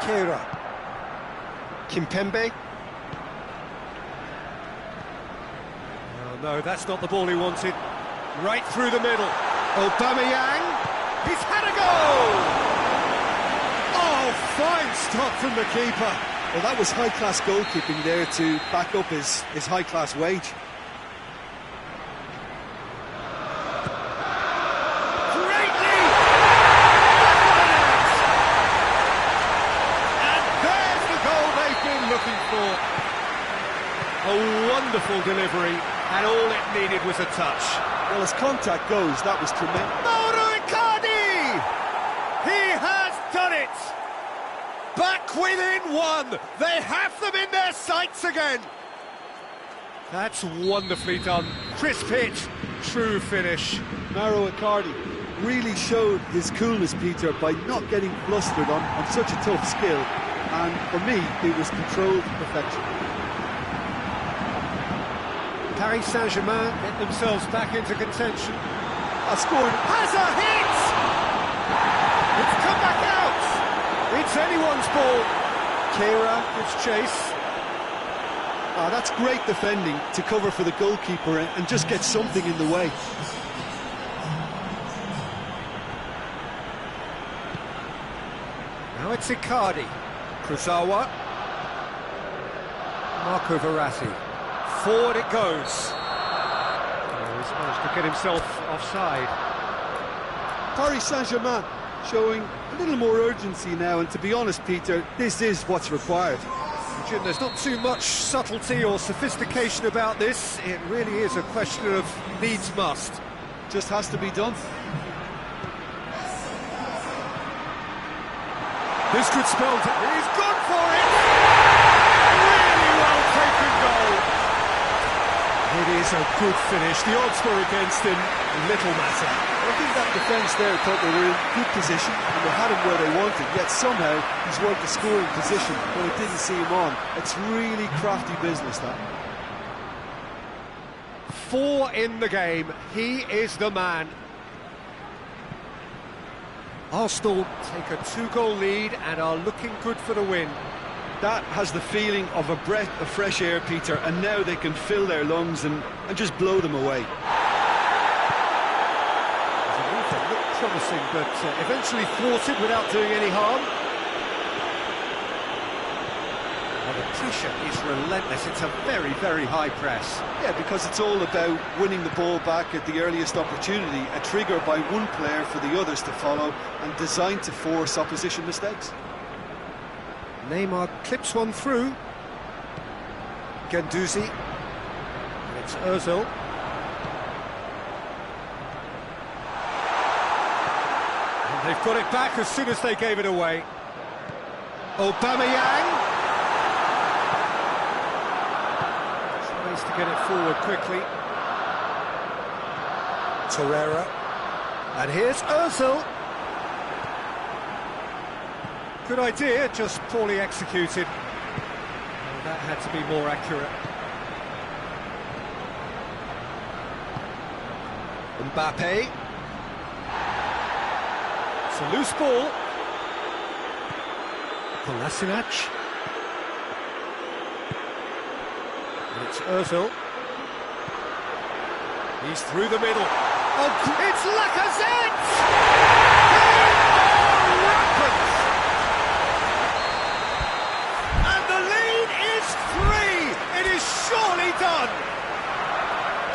Kehrer. Kimpembe. Oh, no, that's not the ball he wanted. Right through the middle. Aubameyang. He's had a goal! Oh, fine stop from the keeper. Well, that was high-class goalkeeping there to back up his high-class wage. Greatly! And there's the goal they've been looking for. A wonderful delivery, and all it needed was a touch. Well, as contact goes, that was tremendous. Mauro Icardi! He has done it! Back within one! They have them in their sights again! That's wonderfully done. Crisp hit, true finish. Mauro Icardi really showed his coolness, Peter, by not getting flustered on such a tough skill. And for me, it was controlled perfection. Paris Saint-Germain get themselves back into contention. Scored. Has a hit! It's come back out! It's anyone's ball. Kehrer gives chase. That's great defending to cover for the goalkeeper and just get something in the way. Now it's Icardi. Kurzawa. Marco Verratti. Forward it goes. Oh, he's managed to get himself offside. Paris Saint-Germain showing a little more urgency now, and to be honest, Peter, this is what's required. Jim, there's not too much subtlety or sophistication about this. It really is a question of needs must. Just has to be done. This could spell... He's gone for it! Really well taken goal. It is a good finish. The odds were against him. Little matter. I think that defence there thought they were in good position and they had him where they wanted, yet somehow he's worked the scoring position when it didn't see him on. It's really crafty business, that. 4 in the game. He is the man. Arsenal take a 2-goal lead and are looking good for the win. That has the feeling of a breath of fresh air, Peter, and now they can fill their lungs and just blow them away. The move that looked promising, but eventually thwarted without doing any harm. Well, the pressure is relentless. It's a very, very high press. Yeah, because it's all about winning the ball back at the earliest opportunity, a trigger by one player for the others to follow, and designed to force opposition mistakes. Neymar clips one through. Guendouzi. And it's Ozil. And they've got it back as soon as they gave it away. Aubameyang. Tries to get it forward quickly. Torreira. And here's Ozil. Good idea, just poorly executed. Well, that had to be more accurate. Mbappe. It's a loose ball. Kolasinac. And it's Ozil. He's through the middle. Oh, it's Lacazette! Surely done!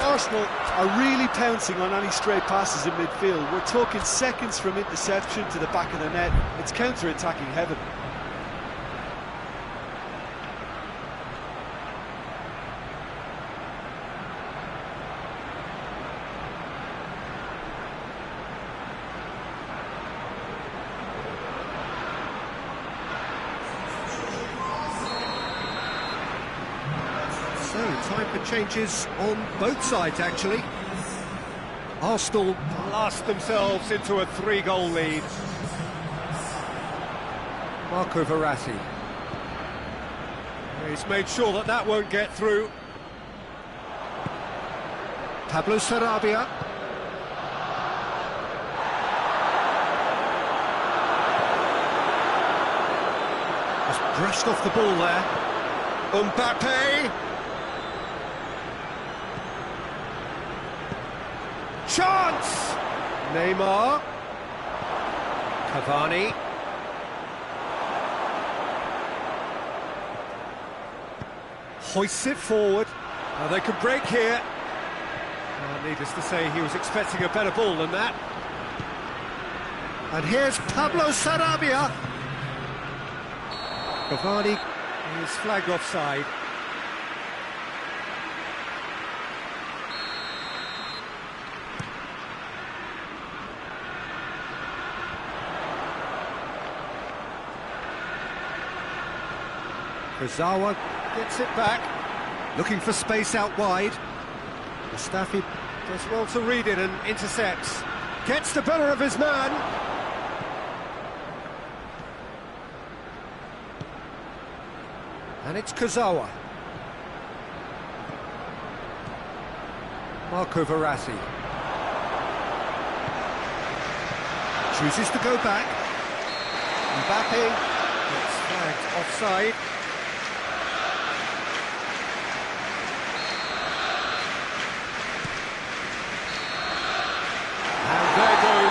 Arsenal are really pouncing on any stray passes in midfield. We're talking seconds from interception to the back of the net. It's counter-attacking heaven. So, time for changes on both sides, actually. Arsenal blast themselves into a 3-goal lead. Marco Verratti. He's made sure that that won't get through. Pablo Sarabia. Just brushed off the ball there. Mbappe. Chance! Neymar. Cavani. Hoists it forward. Now they could break here. Needless to say, he was expecting a better ball than that. And here's Pablo Sarabia. Cavani is flagged offside. Kurzawa gets it back, looking for space out wide. Mustafi does well to read it and intercepts. Gets the better of his man. And it's Kurzawa. Marco Verratti. Chooses to go back. Mbappe gets flagged offside.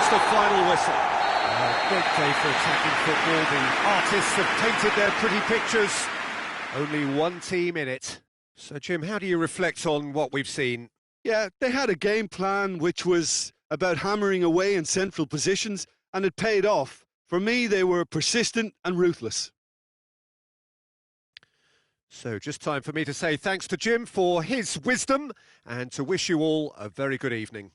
The final whistle. A great day for attacking football. The artists have painted their pretty pictures. Only one team in it. So, Jim, how do you reflect on what we've seen? Yeah, they had a game plan which was about hammering away in central positions, and it paid off. For me, they were persistent and ruthless. So just time for me to say thanks to Jim for his wisdom and to wish you all a very good evening.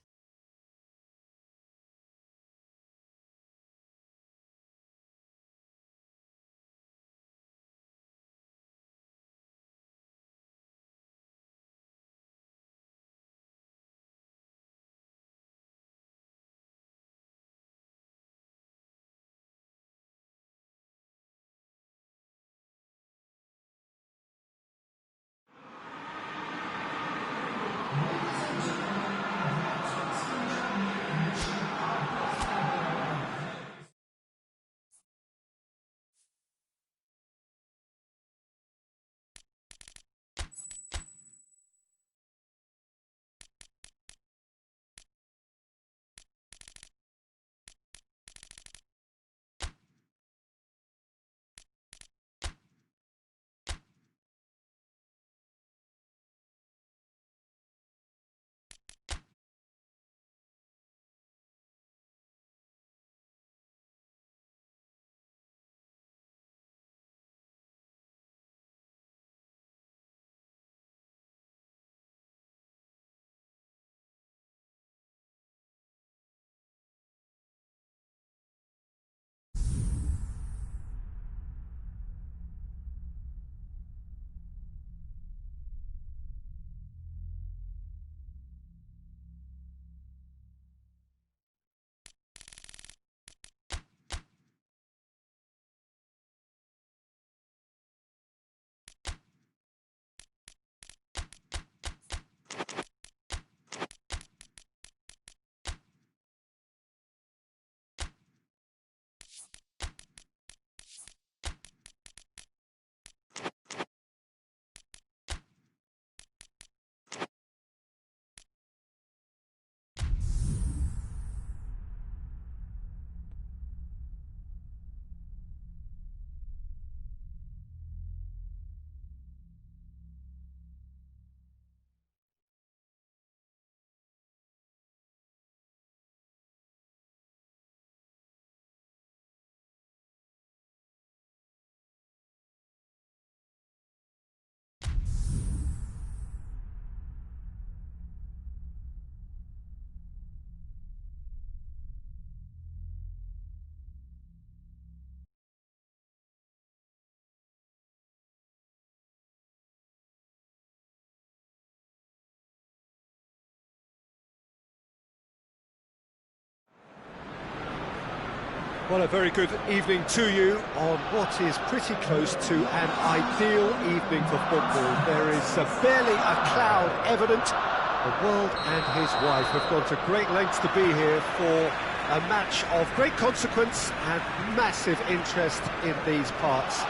Well, a very good evening to you on what is pretty close to an ideal evening for football. There is barely a cloud evident. The world and his wife have gone to great lengths to be here for a match of great consequence and massive interest in these parts.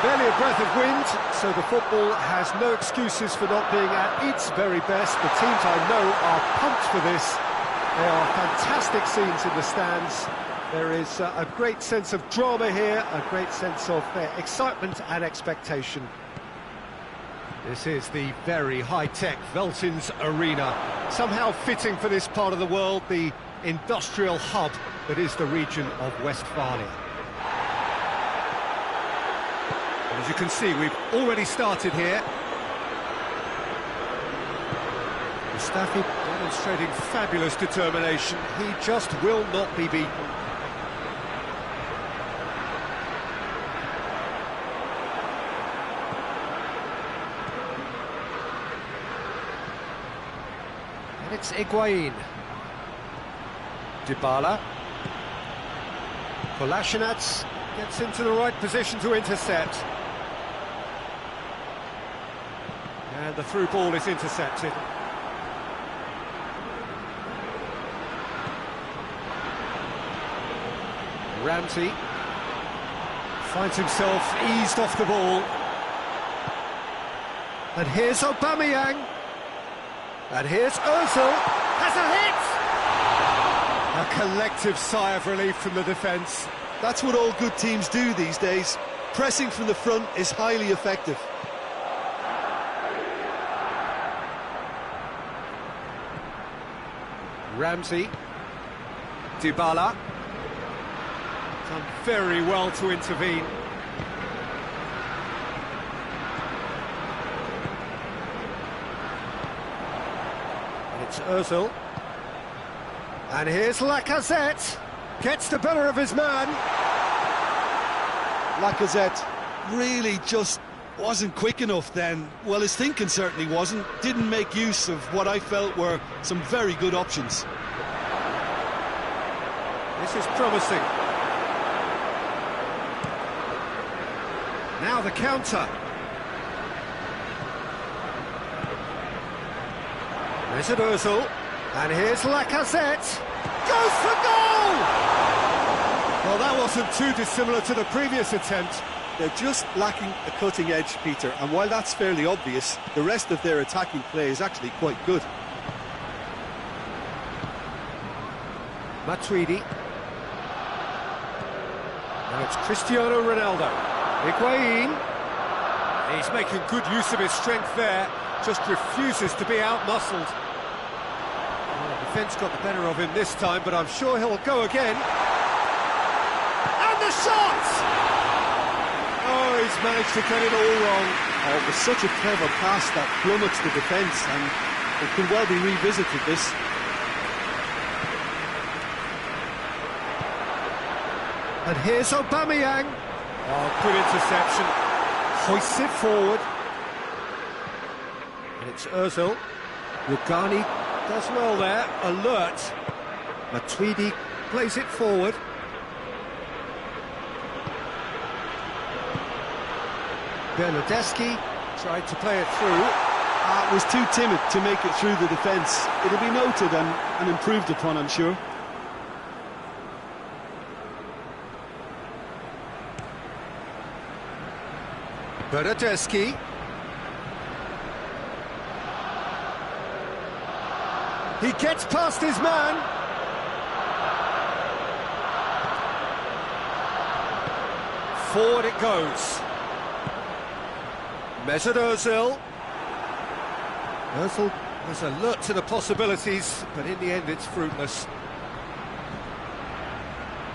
Barely a breath of wind, so the football has no excuses for not being at its very best. The teams I know are pumped for this. There are fantastic scenes in the stands. There is a great sense of drama here, a great sense of excitement and expectation. This is the very high-tech Veltins Arena, somehow fitting for this part of the world, the industrial hub that is the region of Westphalia. And as you can see, we've already started here. Mustafi demonstrating fabulous determination. He just will not be beaten. And it's Higuain. Dybala. Kolasinac gets into the right position to intercept. And the through ball is intercepted. Ramsey finds himself eased off the ball. And here's Aubameyang. And here's Ozil. Has a hit! A collective sigh of relief from the defence. That's what all good teams do these days. Pressing from the front is highly effective. Ramsey. Dybala. Done very well to intervene. And it's Ozil. And here's Lacazette. Gets the better of his man. Lacazette really just wasn't quick enough then. Well, his thinking certainly wasn't. Didn't make use of what I felt were some very good options. This is promising. Now the counter. There's Ozil. And here's Lacazette. Goes for goal! Well, that wasn't too dissimilar to the previous attempt. They're just lacking a cutting edge, Peter, and while that's fairly obvious, the rest of their attacking play is actually quite good. Matuidi. Now it's Cristiano Ronaldo. Higuain. He's making good use of his strength there, just refuses to be out-muscled. Well, the defence got the better of him this time, but I'm sure he'll go again. And the shot! Oh, he's managed to get it all wrong. Oh, it was such a clever pass that plummets the defence, and it could well be revisited, this. And here's Aubameyang. Oh, good interception. Hoists it forward. And it's Ozil. Rugani does well there. Alert. Matuidi plays it forward. Bernardeschi tried to play it through. It was too timid to make it through the defence. It'll be noted and improved upon, I'm sure. Bernardeschi. He gets past his man. Forward it goes. Mesut Ozil. Ozil was alert to the possibilities, but in the end it's fruitless.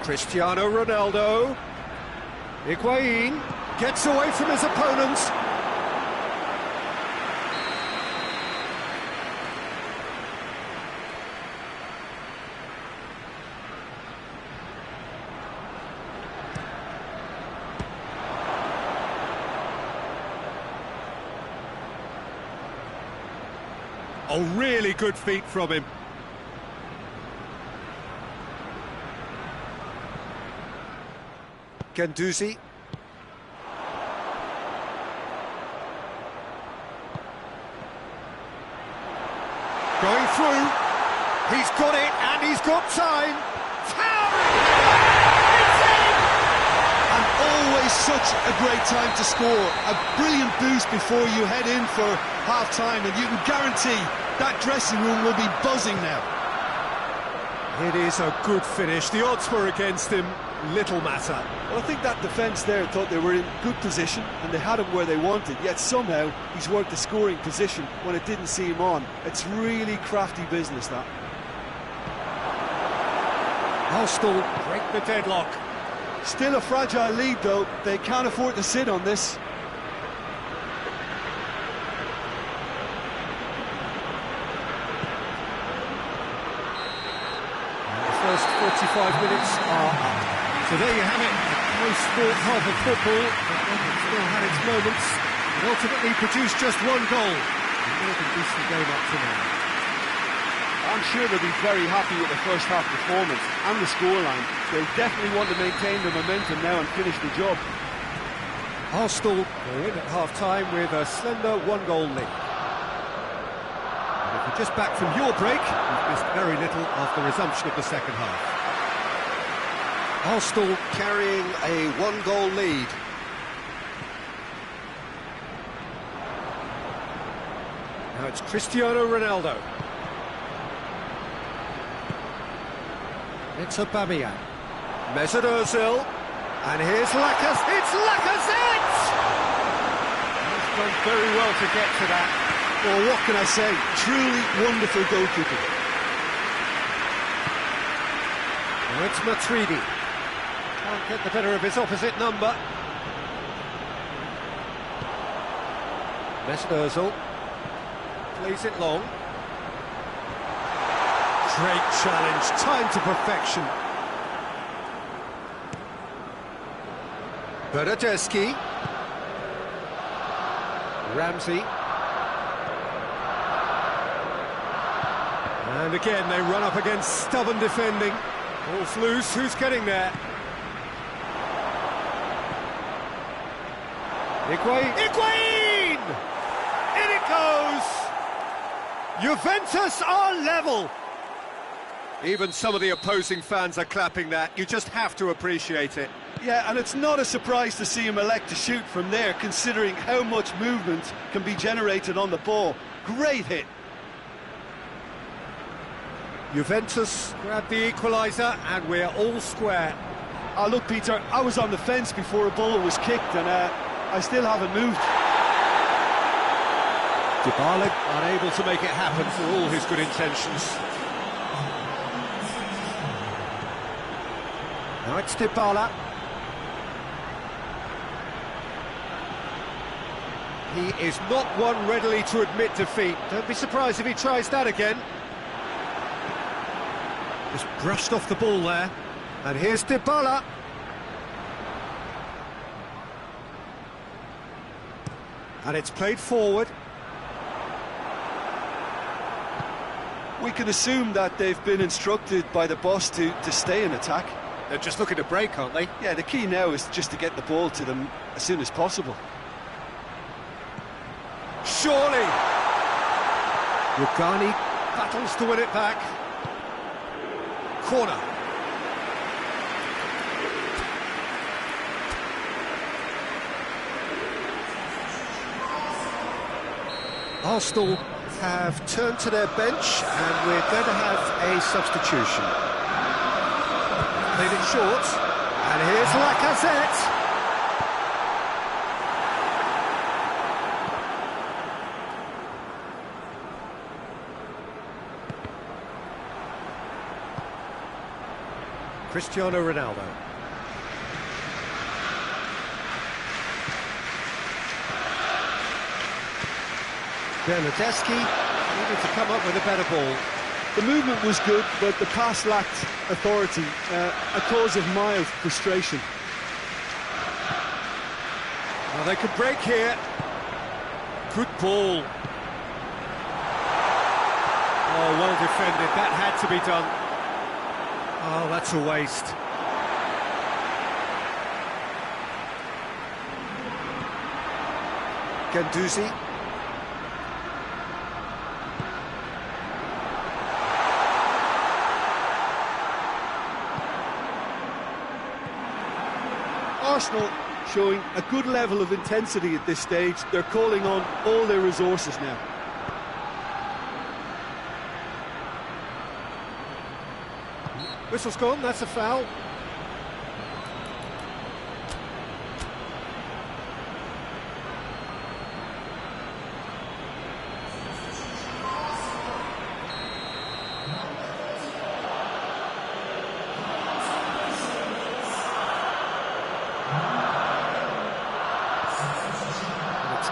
Cristiano Ronaldo. Higuain gets away from his opponents. Oh, really good feet from him. Guendouzi. Going through. He's got it, and he's got time. It's in! And always such a great time to score. A brilliant boost before you head in for half-time, and you can guarantee that dressing room will be buzzing now. It is a good finish. The odds were against him. Little matter. Well, I think that defence there thought they were in good position and they had him where they wanted, yet somehow he's worked the scoring position when it didn't see him on. It's really crafty business, that. Arsenal break the deadlock. Still a fragile lead, though. They can't afford to sit on this. The first 45 minutes are up. So there you have it, no sport half of football, but one that still had its moments, and ultimately produced just one goal. A more than decent game up to now. I'm sure they'll be very happy with the first half performance and the scoreline. They'll definitely want to maintain the momentum now and finish the job. Arsenal are in at half-time with a slender one-goal lead. And if you're just back from your break, you've missed very little after the resumption of the second half. Arsenal carrying a one-goal lead. Now it's Cristiano Ronaldo. It's Aubameyang. Mesut Ozil. And here's Lacazette. It's Lacazette! He's done very well to get to that. Well, what can I say? Truly wonderful goalkeeping. It's Matuidi. Can't get the better of his opposite number. Mesut Ozil plays it long. Great challenge, timed to perfection. Dedy. Ramsey. And again they run up against stubborn defending. Ball's loose, who's getting there? Higuain! In it goes! Juventus are level! Even some of the opposing fans are clapping that. You just have to appreciate it. Yeah, and it's not a surprise to see him elect to shoot from there, considering how much movement can be generated on the ball. Great hit. Juventus grab the equaliser, and we're all square. Oh, look, Peter, I was on the fence before a ball was kicked, and I still haven't moved. Dybala unable to make it happen for all his good intentions. Now it's Dybala. He is not one readily to admit defeat. Don't be surprised if he tries that again. Just brushed off the ball there. And here's Dybala. And it's played forward. We can assume that they've been instructed by the boss to stay in attack. They're just looking to break, aren't they? Yeah, the key now is just to get the ball to them as soon as possible. Surely! Rugani battles to win it back. Corner. Arsenal have turned to their bench, and we're going to have a substitution. Played it short, and here's Lacazette. Cristiano Ronaldo. Dedy needed to come up with a better ball. The movement was good, but the pass lacked authority, a cause of mild frustration. Well, they could break here. Good ball. Oh, well defended. That had to be done. Oh, that's a waste. Guendouzi. Arsenal showing a good level of intensity at this stage. They're calling on all their resources now. Whistle's gone, that's a foul.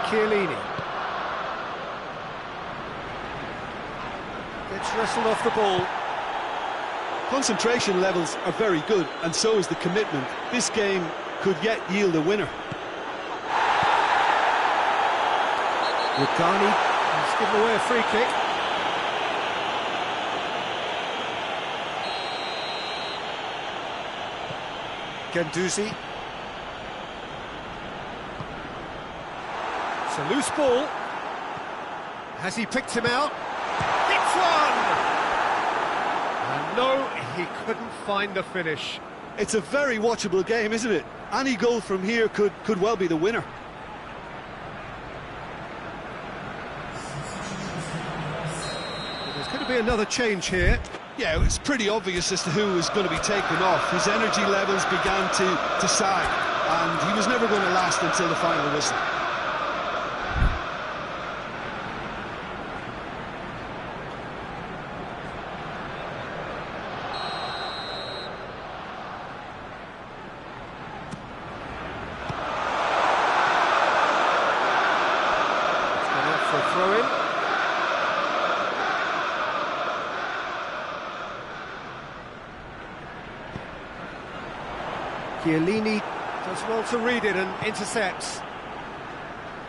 Chiellini gets wrestled off the ball. Concentration levels are very good, and so is the commitment. This game could yet yield a winner. Rugani has given away a free kick. Guendouzi. It's a loose ball. Has he picked him out? It's one! And no, he couldn't find the finish. It's a very watchable game, isn't it? Any goal from here could well be the winner. There's going to be another change here. Yeah, it was pretty obvious as to who was going to be taken off. His energy levels began to sag, and he was never going to last until the final whistle. Chiellini does well to read it and intercepts.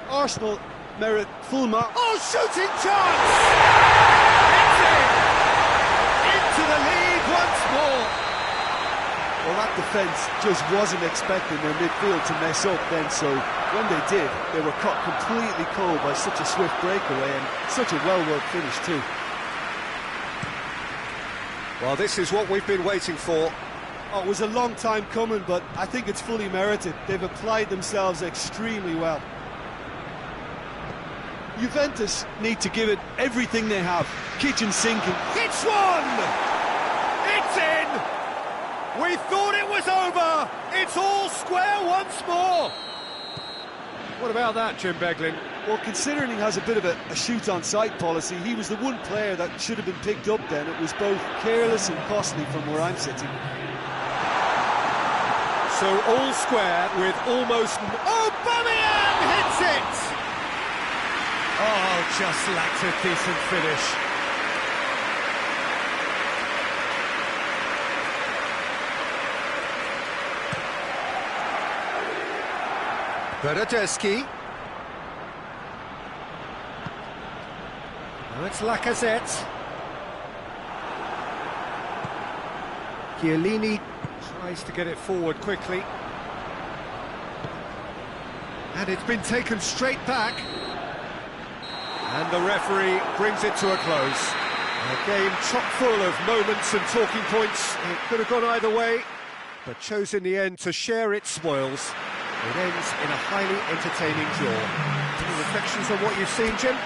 Arsenal merit full mark. Oh, shooting chance! It's in! Into the lead once more! Well, that defence just wasn't expecting their midfield to mess up then, so when they did, they were caught completely cold by such a swift breakaway and such a well-worked finish too. Well, this is what we've been waiting for. Oh, it was a long time coming, but I think it's fully merited. They've applied themselves extremely well. Juventus need to give it everything they have. Kitchen sinking. It's one! It's in! We thought it was over! It's all square once more! What about that, Jim Beglin? Well, considering he has a bit of a shoot-on-sight policy, he was the one player that should have been picked up then. It was both careless and costly from where I'm sitting. So all square with almost... Aubameyang hits it! Oh, just lacked a decent finish. Dedy. Now it's Lacazette. Chiellini tries to get it forward quickly. And it's been taken straight back. And the referee brings it to a close. A game chock full of moments and talking points. It could have gone either way, but chose in the end to share its spoils. It ends in a highly entertaining draw. Any reflections on what you've seen, Jim?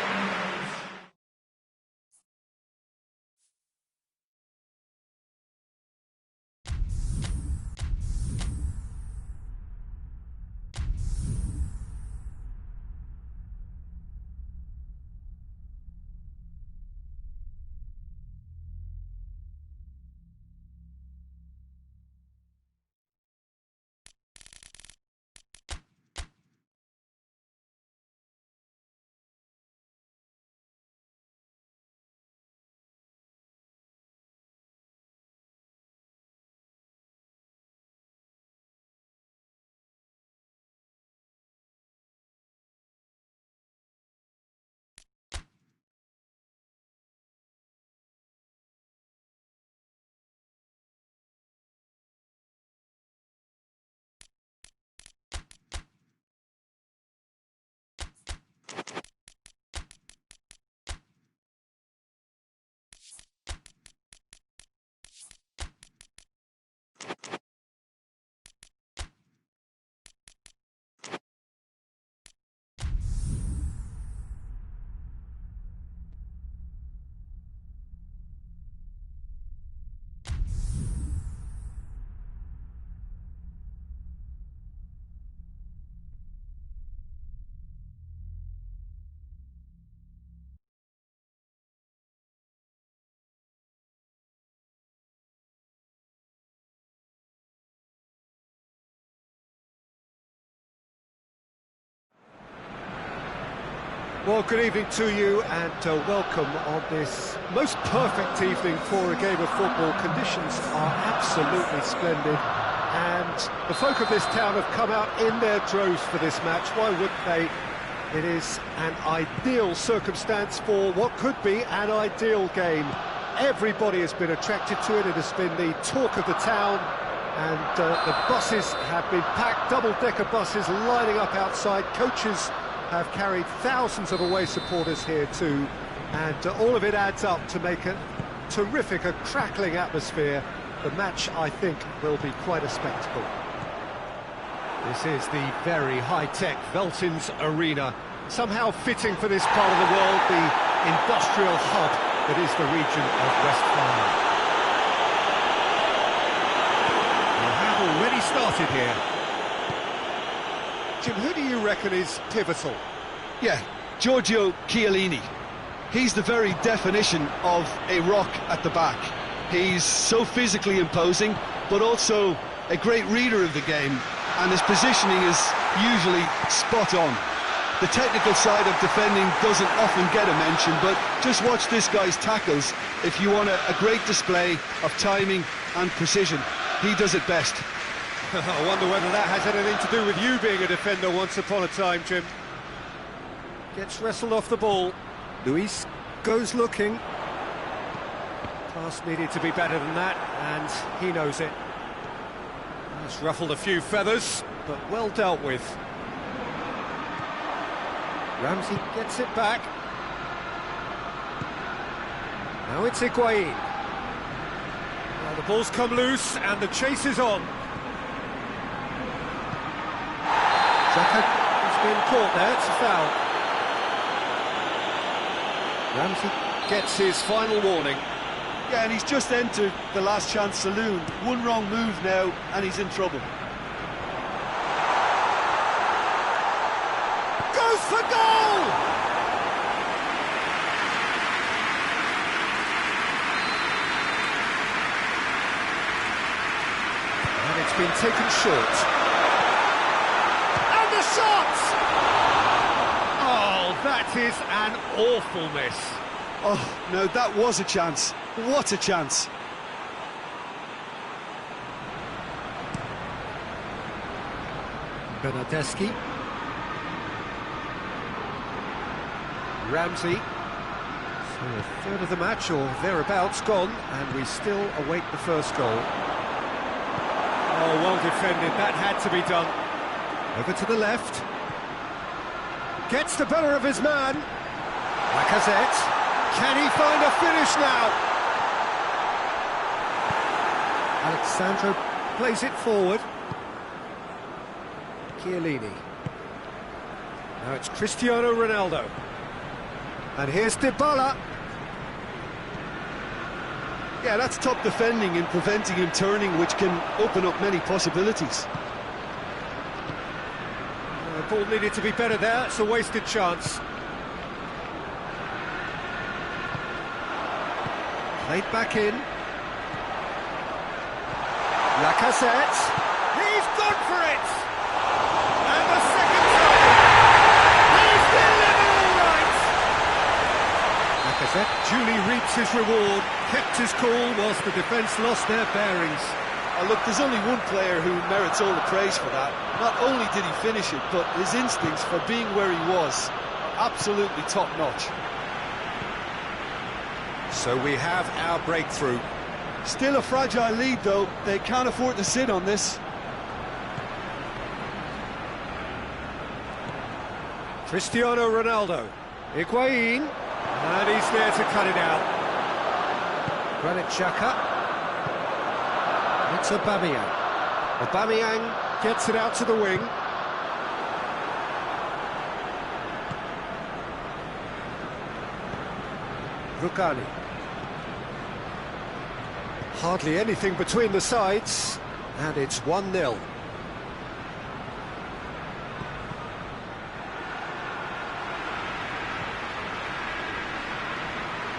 Well, good evening to you and welcome on this most perfect evening for a game of football. Conditions are absolutely splendid and the folk of this town have come out in their droves for this match. Why wouldn't they? It is an ideal circumstance for what could be an ideal game. Everybody has been attracted to it. It has been the talk of the town and the buses have been packed, double-decker buses lining up outside. Coaches have carried thousands of away supporters here too, and all of it adds up to make a terrific, a crackling atmosphere. The match, I think, will be quite a spectacle. This is the very high-tech Veltins Arena, somehow fitting for this part of the world, the industrial hub that is the region of Westphalia. We have already started here. Jim, who do you reckon is pivotal? Yeah, Giorgio Chiellini. He's the very definition of a rock at the back. He's so physically imposing, but also a great reader of the game, and his positioning is usually spot on. The technical side of defending doesn't often get a mention, but just watch this guy's tackles if you want a great display of timing and precision. He does it best. I wonder whether that has anything to do with you being a defender once upon a time, Jim. Gets wrestled off the ball. Luis goes looking. Pass needed to be better than that, and he knows it. It's ruffled a few feathers, but well dealt with. Ramsey gets it back. Now it's Higuain. Now the ball's come loose, and the chase is on. Xhaka has been caught there, it's a foul. Ramsey gets his final warning. Yeah, and he's just entered the last chance saloon. One wrong move now, and he's in trouble. Goes for goal! And it's been taken short. And the shot! Oh, that is an awful miss. Oh, no, that was a chance. What a chance. Bernardeschi. Ramsey. So a third of the match, or thereabouts, gone, and we still await the first goal. Oh, well defended, that had to be done. Over to the left. Gets the better of his man. Lacazette. Can he find a finish now? Alexandro plays it forward. Chiellini. Now it's Cristiano Ronaldo. And here's Dybala. Yeah, that's top defending and preventing him turning, which can open up many possibilities. The ball needed to be better there, it's a wasted chance. Played back in. Lacazette. He's gone for it! And the second time! He's delivered all right! Lacazette duly reaps his reward, kept his cool whilst the defence lost their bearings. Oh, look, there's only one player who merits all the praise for that. Not only did he finish it, but his instincts for being where he was are absolutely top-notch. So we have our breakthrough. Still a fragile lead, though. They can't afford to sit on this. Cristiano Ronaldo. Higuain. And he's there to cut it out. Granit Xhaka. It's Aubameyang. Aubameyang gets it out to the wing. Rugani. Hardly anything between the sides, and it's 1-0.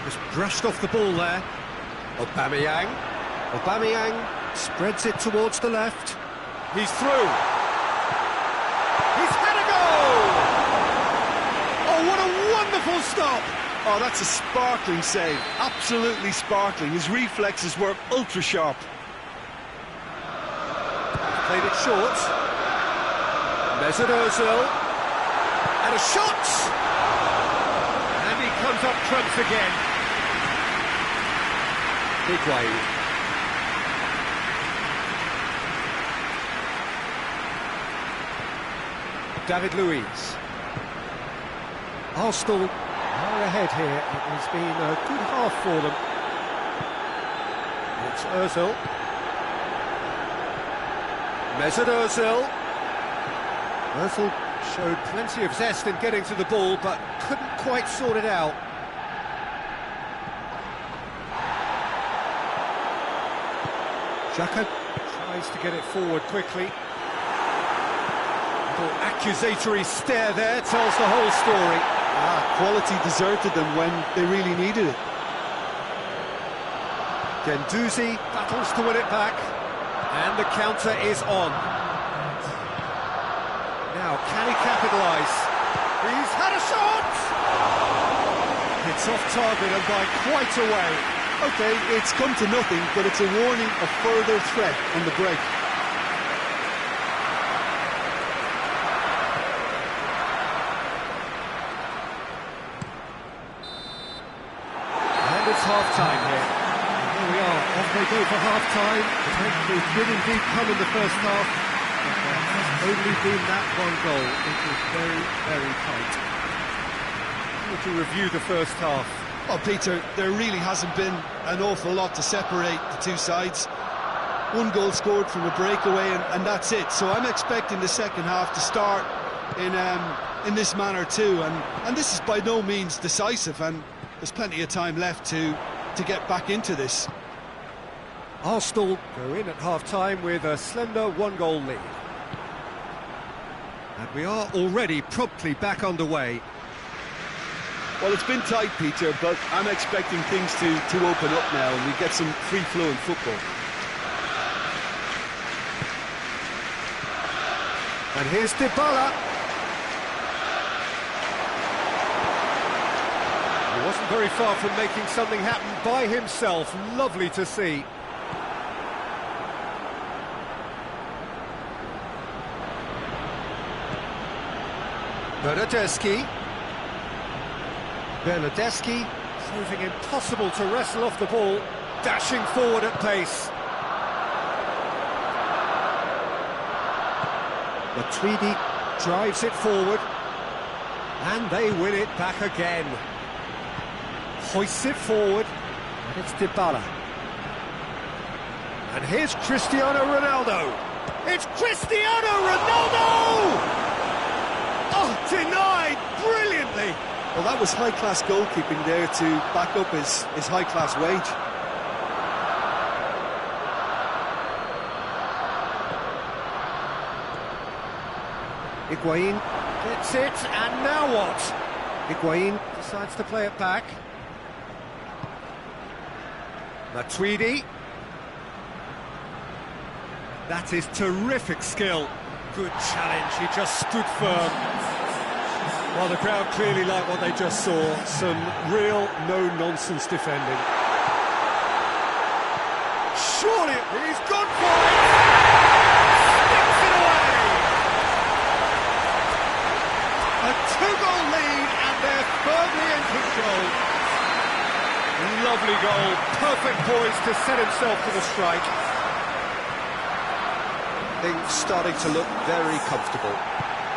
Just brushed off the ball there. Aubameyang. Aubameyang spreads it towards the left. He's through. He's had a goal! Oh, what a wonderful stop! Oh, that's a sparkling save. Absolutely sparkling. His reflexes were ultra sharp. Played it short. Mesut Ozil. And a shot! And he comes up trumps again. Higuain. David Luiz. Arsenal are ahead here. It has been a good half for them. It's Ozil. Mesut Ozil. Ozil showed plenty of zest in getting to the ball, but couldn't quite sort it out. Xhaka tries to get it forward quickly. Little accusatory stare there tells the whole story. Quality deserted them when they really needed it. Guendouzi battles to win it back, and the counter is on. Now, can he capitalise? He's had a shot! It's off target and by quite a way. Okay, it's come to nothing, but it's a warning of further threat on the break. half-time here. And here we are, off they go for half-time. The breakthrough did indeed come in the first half, but there has only been that one goal. It was very, very tight. To review the first half. Well, Peter, there really hasn't been an awful lot to separate the two sides. One goal scored from a breakaway, and that's it. So I'm expecting the second half to start in this manner too. And this is by no means decisive, and there's plenty of time left to get back into this. Arsenal go in at half-time with a slender one-goal lead. And we are already promptly back underway. Well, it's been tight, Peter, but I'm expecting things to open up now and we get some free-flowing football. And here's Dybala. He wasn't very far from making something happen by himself. Lovely to see. Bernardeschi proving impossible to wrestle off the ball, dashing forward at pace. Dedy drives it forward, and they win it back again. Hoists it forward, and it's Dybala. And here's Cristiano Ronaldo. It's Cristiano Ronaldo! Oh, denied brilliantly. Well, that was high-class goalkeeping there to back up his high-class wage. Higuain gets it, and now what? Higuain decides to play it back. Matuidi. That is terrific skill. Good challenge, he just stood firm. Well, the crowd clearly liked what they just saw. Some real no-nonsense defending. Surely he's gone for it! Sticks it away! A two-goal lead, and they're firmly in control. Lovely goal, perfect poise to set himself to the strike. Things starting to look very comfortable.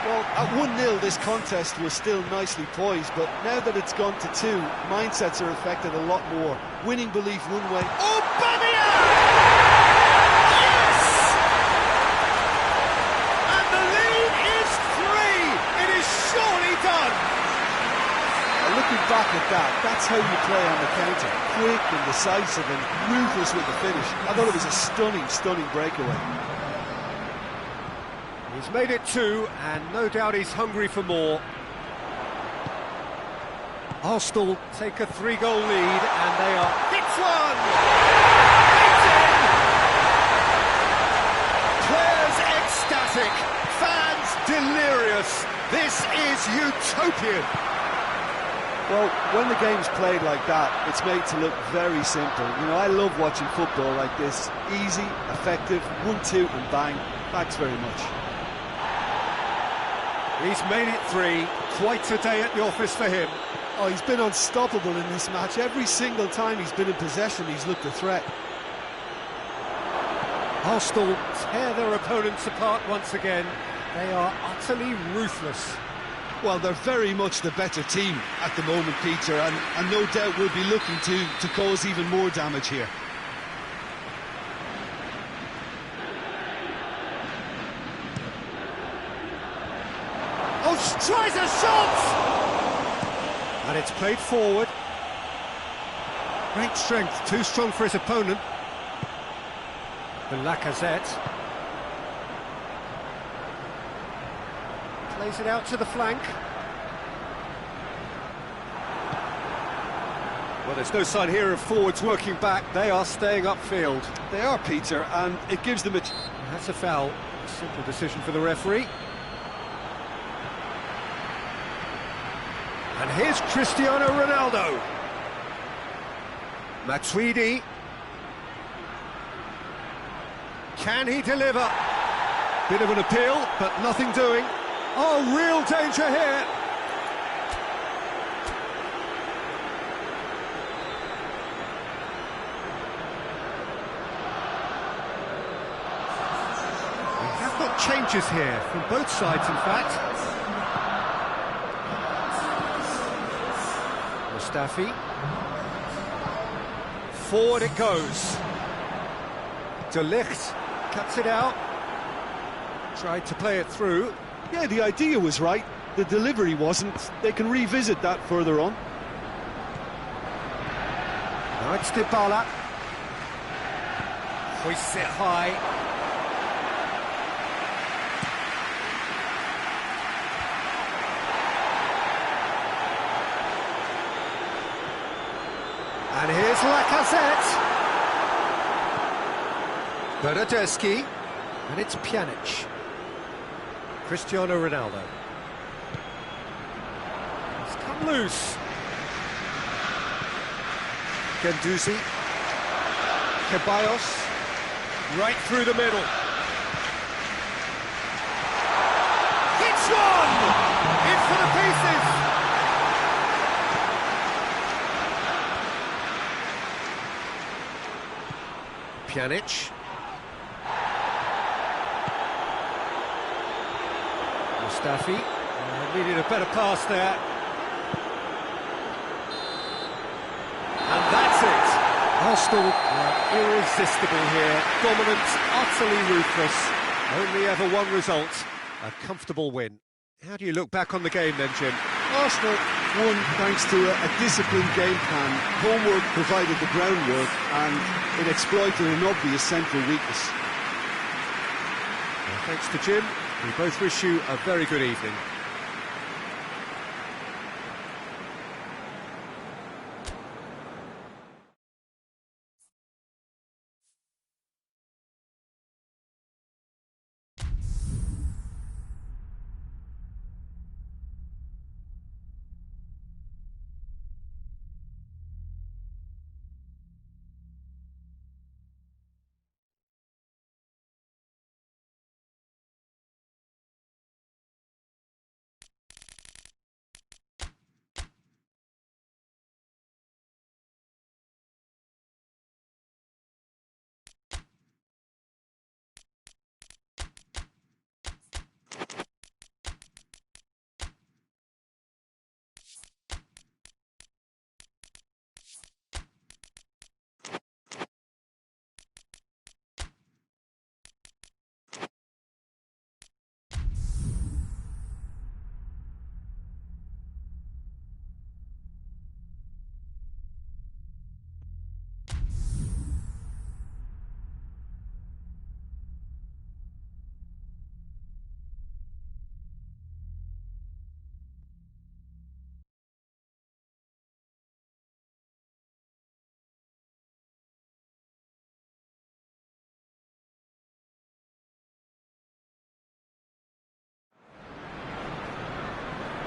Well, at 1-0 this contest was still nicely poised, but now that it's gone to 2, mindsets are affected a lot more. Winning belief one way. Oh, yes! And the lead is 3! It is surely done! Looking back at that, that's how you play on the counter. Quick and decisive and ruthless with the finish. I thought it was a stunning, stunning breakaway. He's made it 2, and no doubt he's hungry for more. Arsenal take a 3-goal lead, and they are... Hits one! It's in! Players ecstatic, fans delirious. This is utopian. Well, when the game's played like that, it's made to look very simple. You know, I love watching football like this. Easy, effective, 1-2 and bang. Thanks very much. He's made it 3. Quite a day at the office for him. Oh, he's been unstoppable in this match. Every single time he's been in possession, he's looked a threat. Arsenal tear their opponents apart once again. They are utterly ruthless. Well, they're very much the better team at the moment, Peter, and no doubt will be looking to cause even more damage here. Oh, tries a shot! And it's played forward. Great strength, too strong for his opponent. The Lacazette. Plays it out to the flank. Well, there's no sign here of forwards working back. They are staying upfield. They are, Peter, and it gives them a... That's a foul. A simple decision for the referee. And here's Cristiano Ronaldo. Matuidi. Can he deliver? Bit of an appeal, but nothing doing. Oh, real danger here. got changes here from both sides, in fact. Mustafi. Forward it goes. De Ligt cuts it out. Tried to play it through. Yeah, the idea was right. The delivery wasn't. They can revisit that further on. Now it's Dybala. Hoists it high. And here's Lacazette. Bernardeschi. And it's Pjanic. Cristiano Ronaldo. It's come loose. Guendouzi. Ceballos. Right through the middle. It's one! In for the pieces! Pjanic. Mustafi. Needed a better pass there. And that's it. Arsenal are irresistible here. Dominant, utterly ruthless. Only ever one result. A comfortable win. How do you look back on the game then, Jim? Arsenal won thanks to a disciplined game plan. Homework provided the groundwork and it exploited an obvious central weakness. Well, thanks to Jim. We both wish you a very good evening.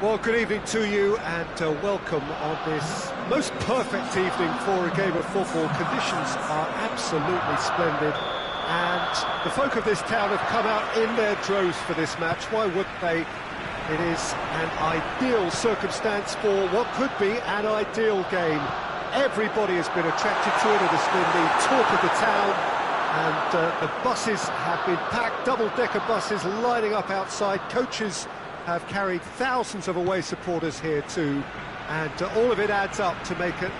Well, good evening to you and welcome on this most perfect evening for a game of football. Conditions are absolutely splendid and the folk of this town have come out in their droves for this match. Why wouldn't they? It is an ideal circumstance for what could be an ideal game. Everybody has been attracted to it. It has been the talk of the town and the buses have been packed, double-decker buses lining up outside. Coaches have carried thousands of away supporters here too, and all of it adds up to make a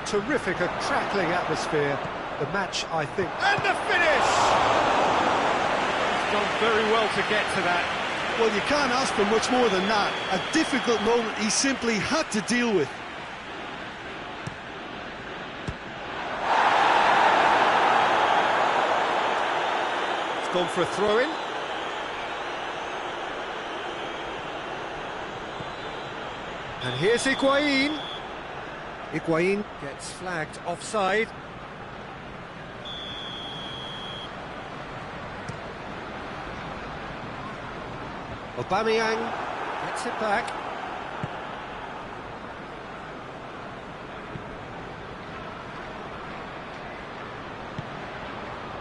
terrific, a crackling atmosphere. The match, I think, and the finish! He's done very well to get to that. Well, you can't ask for much more than that. A difficult moment he simply had to deal with. It's gone for a throw-in. And here's Higuain. Higuain gets flagged offside. Aubameyang gets it back.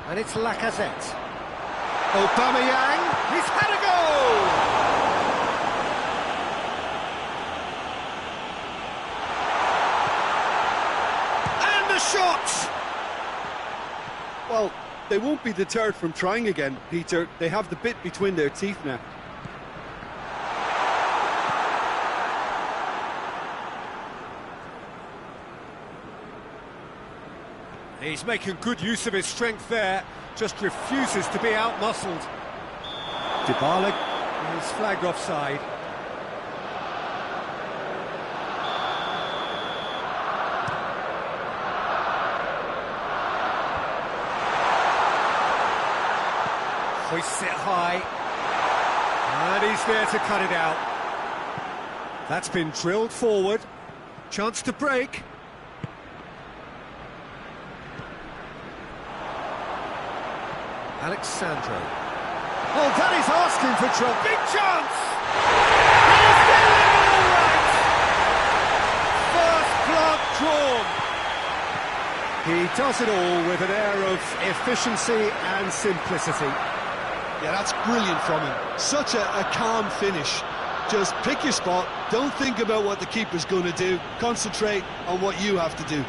And it's Lacazette. Aubameyang, he's had a goal! Shot! Well, They won't be deterred from trying again, Peter. They have the bit between their teeth now. He's making good use of his strength there, just refuses to be out-muscled. Dybala is flagged offside. Hoists it high, and he's there to cut it out. That's been drilled forward. Chance to break. Alexandro. Oh, Daddy's asking for trouble. Big chance! He's getting it all right! First blood drawn. He does it all with an air of efficiency and simplicity. Yeah, that's brilliant from him. Such a calm finish. Just pick your spot, don't think about what the keeper's going to do, concentrate on what you have to do.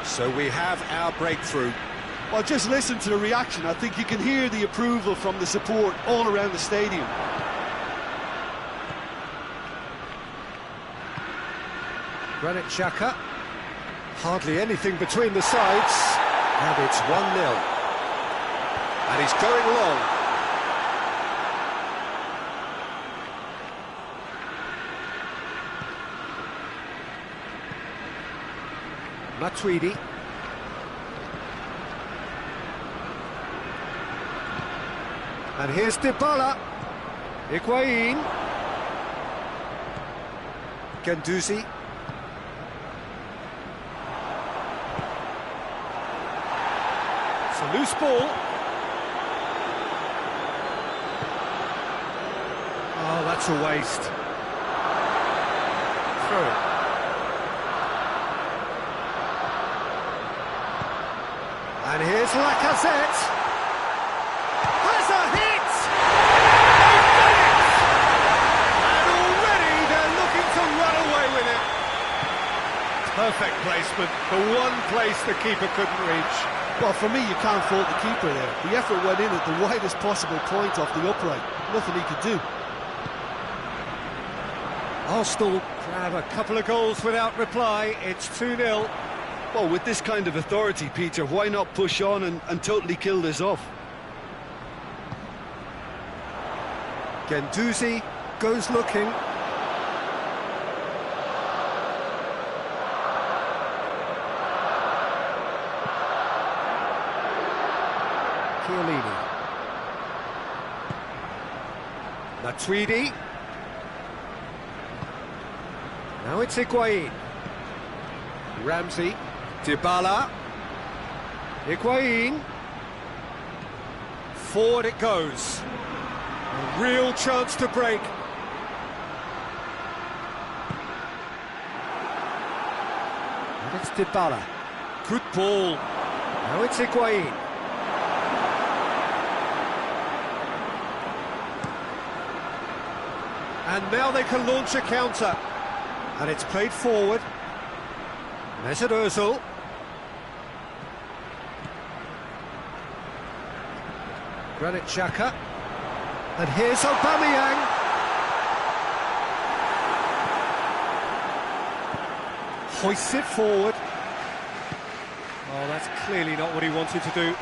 So we have our breakthrough. Well, just listen to the reaction. I think you can hear the approval from the support all around the stadium. Granit Xhaka. Hardly anything between the sides. And it's 1-0. And he's going long. Matuidi. And here's Dybala. Higuain. Guendouzi. It's a loose ball. Oh, that's a waste. Throw it. And here's Lacazette. Has a hit! They've done it! And already they're looking to run away with it. Perfect placement, the one place the keeper couldn't reach. Well, for me, you can't fault the keeper there. The effort went in at the widest possible point off the upright. Nothing he could do. Arsenal grab a couple of goals without reply. It's 2-0. Well, with this kind of authority, Peter, why not push on and totally kill this off? Guendouzi goes looking. Chiellini. Matuidi. Now it's Higuain. Ramsey. Dybala. Higuain. Forward it goes. A real chance to break. And it's Dybala. Good ball. Now it's Higuain. And now they can launch a counter. And it's played forward. Mesut Ozil. Granit Xhaka. And here's Aubameyang. Hoists it forward. Oh, that's clearly not what he wanted to do.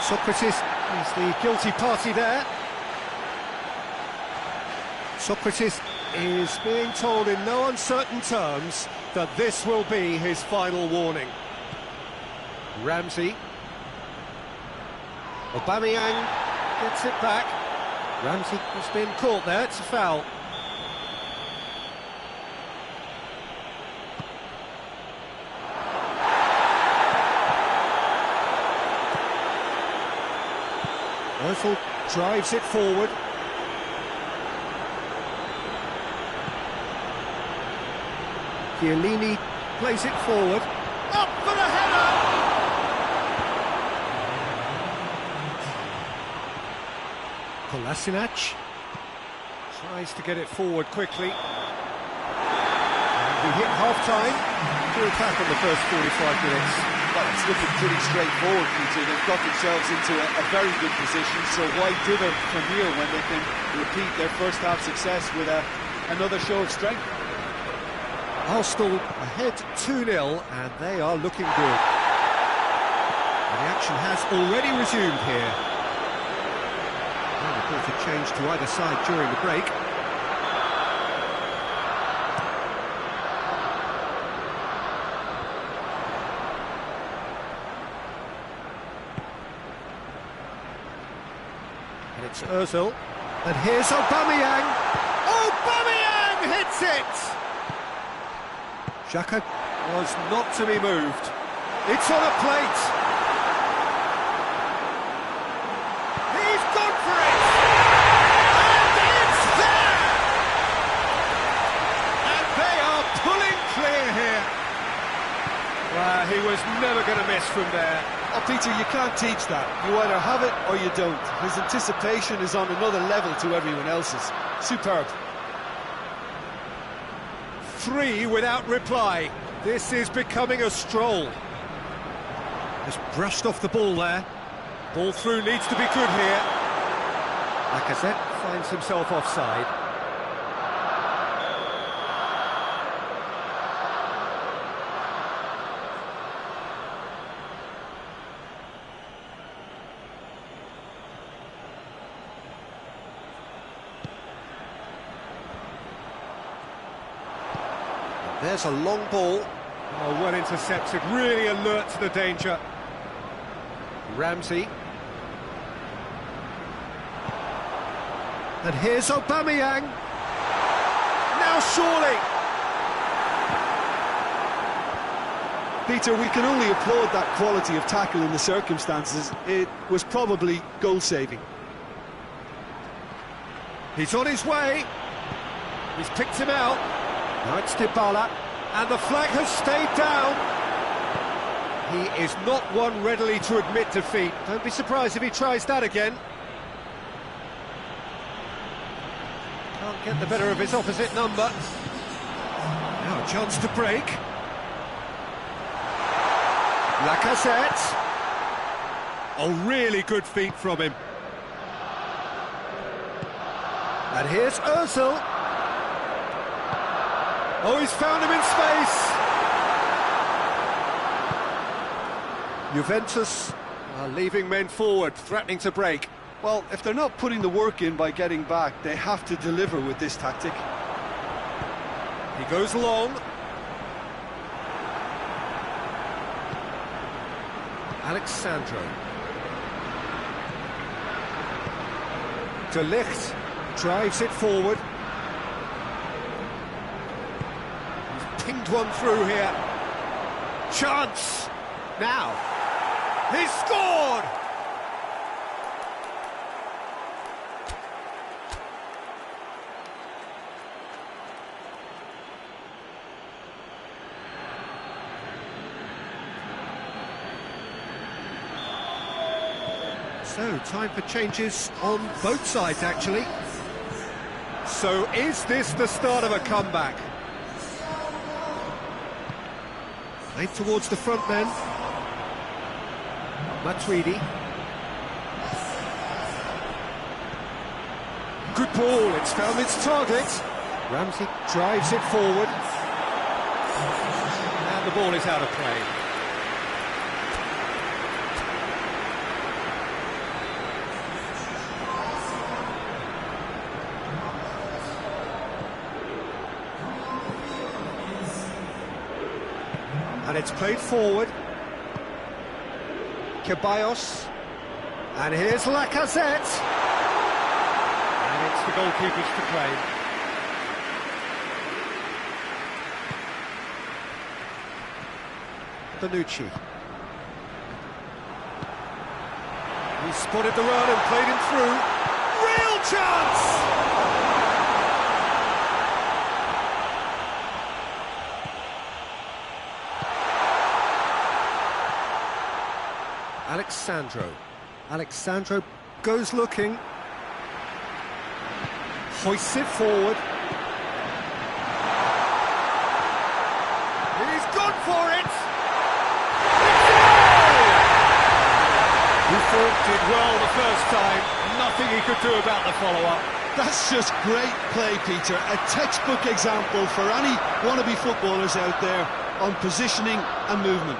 Socrates is the guilty party there. Socrates is being told in no uncertain terms that this will be his final warning. Ramsey. Aubameyang gets it back. Ramsey has been caught there, it's a foul. Ozil drives it forward. Chiellini plays it forward. Up for the header! Kolasinac tries to get it forward quickly. And we hit half-time to attack in the first 45 minutes. Well, it's looking pretty straightforward, Peter. They've got themselves into a very good position, so why dither from here when they can repeat their first half success with another show of strength? Arsenal ahead 2-0, and they are looking good. And the action has already resumed here. And a bit of change to either side during the break. And it's Ozil. And here's Aubameyang. Aubameyang hits it! Xhaka was not to be moved. It's on a plate. He's gone for it! And it's there! And they are pulling clear here. Well, he was never going to miss from there. Oh, Peter, you can't teach that. You either have it or you don't. His anticipation is on another level to everyone else's. Superb. 3 without reply. This is becoming a stroll. Just brushed off the ball there. Ball through needs to be good here. Lacazette finds himself offside. There's a long ball. Oh, well intercepted, really alert to the danger. Ramsey. And here's Aubameyang. Now surely. Peter, we can only applaud that quality of tackle in the circumstances. It was probably goal-saving. He's on his way. He's picked him out. Now it's Dybala, and the flag has stayed down. He is not one readily to admit defeat. Don't be surprised if he tries that again. Can't get the better of his opposite number. Now a chance to break. Lacazette. Oh, really good feet from him. And here's Ozil. Oh, he's found him in space. Juventus are leaving men forward, threatening to break. Well, if they're not putting the work in by getting back, they have to deliver with this tactic. He goes long. Alexandro. De Ligt drives it forward. Pinged one through here. Chance! Now! He's scored! So, time for changes on both sides, actually. So, is this the start of a comeback? Played towards the front men. Matuidi. Good ball, it's found its target. Ramsey drives it forward. And the ball is out of play. And it's played forward. Ceballos. And here's Lacazette. And it's the goalkeepers to claim. Bonucci. He spotted the run and played him through. Real chance! Alexandro goes looking, hoists it forward. He's gone for it! did well the first time, nothing he could do about the follow-up. That's just great play, Peter. A textbook example for any wannabe footballers out there on positioning and movement.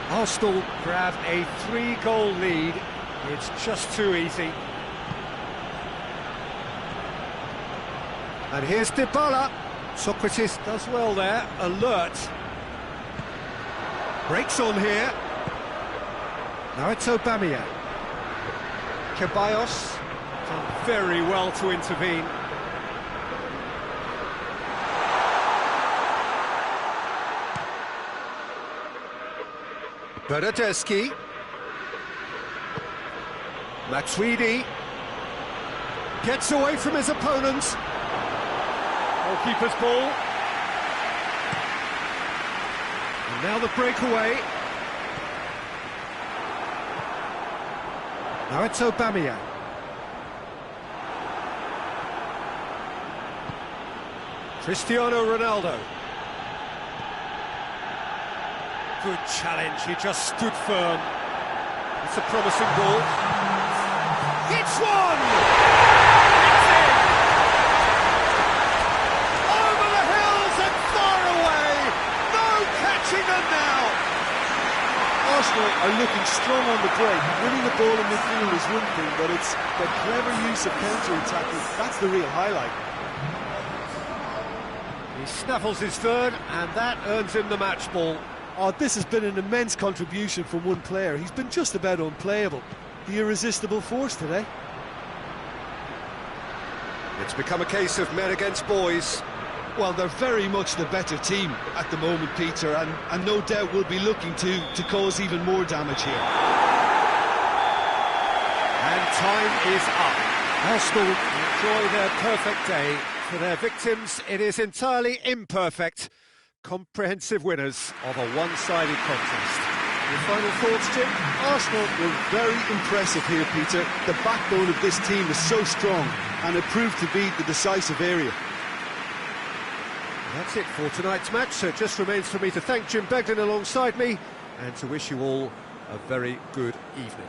Arsenal grab a 3-goal lead. It's just too easy. And here's Dybala. Socrates does well there, alert. Breaks on here. Now it's Aubameyang. Ceballos done very well to intervene. Bernardeschi. Matuidi gets away from his opponents. Goalkeeper's ball. And now the breakaway. Now it's Aubameyang. Cristiano Ronaldo. Good challenge, he just stood firm. It's a promising ball. It's one! It's in! Over the hills and far away! No catching them now! Arsenal are looking strong on the break. Winning the ball in midfield is one thing, but it's the clever use of counter-attacking. That's the real highlight. He snaffles his third, and that earns him the match ball. Oh, this has been an immense contribution from one player. He's been just about unplayable. The irresistible force today. It's become a case of men against boys. Well, they're very much the better team at the moment, Peter, and no doubt will be looking to cause even more damage here. And time is up. Arsenal enjoy their perfect day. For their victims, it is entirely imperfect. Comprehensive winners of a one-sided contest. Your final thoughts, Jim? Arsenal were very impressive here, Peter. The backbone of this team is so strong, and it proved to be the decisive area. That's it for tonight's match, so it just remains for me to thank Jim Begden alongside me and to wish you all a very good evening.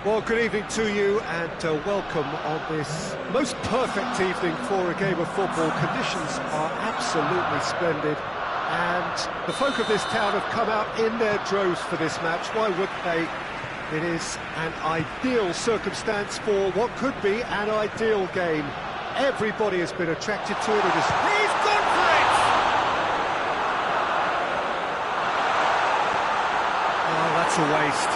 Well, good evening to you and welcome on this most perfect evening for a game of football. Conditions are absolutely splendid and the folk of this town have come out in their droves for this match. Why would they? It is an ideal circumstance for what could be an ideal game. everybody has been attracted to it. He's gone for it! Oh, that's a waste.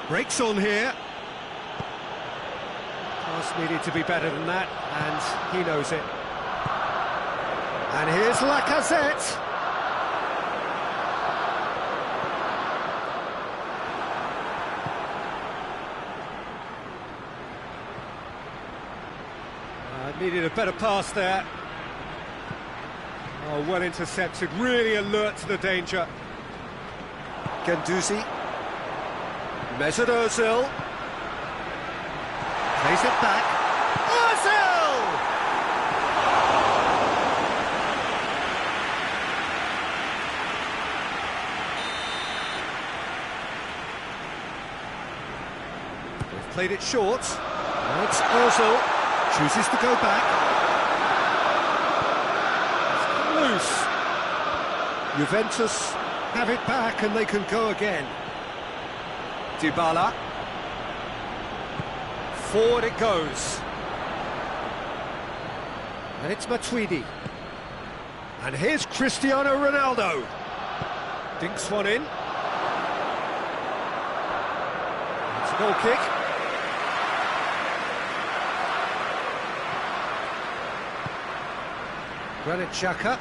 Breaks on here. Pass needed to be better than that, and he knows it. And here's Lacazette. Needed a better pass there. Oh, well intercepted, really alert to the danger. Guendouzi. Mesut Ozil. Plays it back. Ozil! They've played it short. Now it's Ozil. Chooses to go back. It's loose. Juventus have it back and they can go again. Dybala. Forward it goes. And it's Matuidi. And here's Cristiano Ronaldo. Dinks one in. It's a goal kick. Granit Xhaka.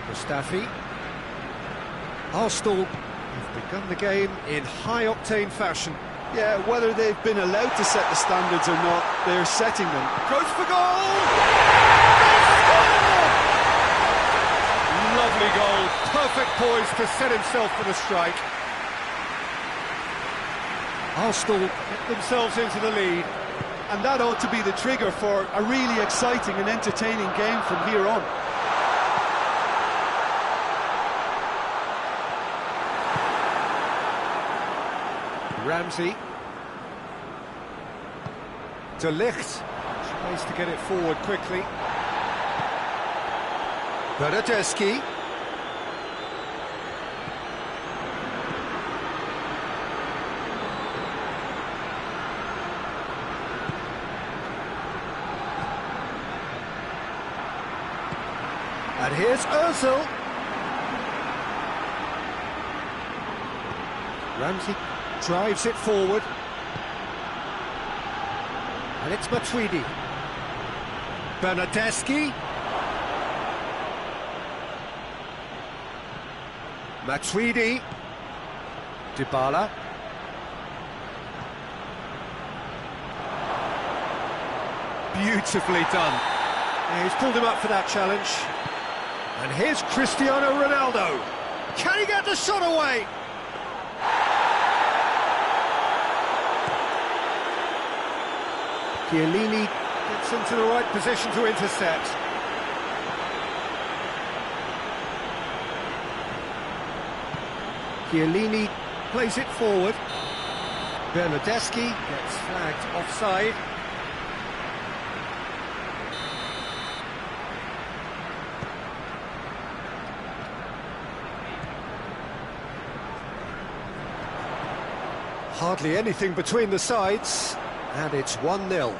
Mustafi. Arsenal have begun the game in high-octane fashion. Yeah, whether they've been allowed to set the standards or not, they're setting them. Goes for goal! Lovely goal, perfect poise to set himself for the strike. Arsenal get themselves into the lead. And that ought to be the trigger for a really exciting and entertaining game from here on. Ramsey. De Ligt tries to get it forward quickly. Bernardeschi. And here's Ozil. Ramsey drives it forward. And it's Matuidi. Bernardeschi. Matuidi. Dybala. Beautifully done. Yeah, he's pulled him up for that challenge. And here's Cristiano Ronaldo. Can he get the shot away? Chiellini gets into the right position to intercept. Chiellini plays it forward. Bernardeschi gets flagged offside. Hardly anything between the sides, and it's 1-0.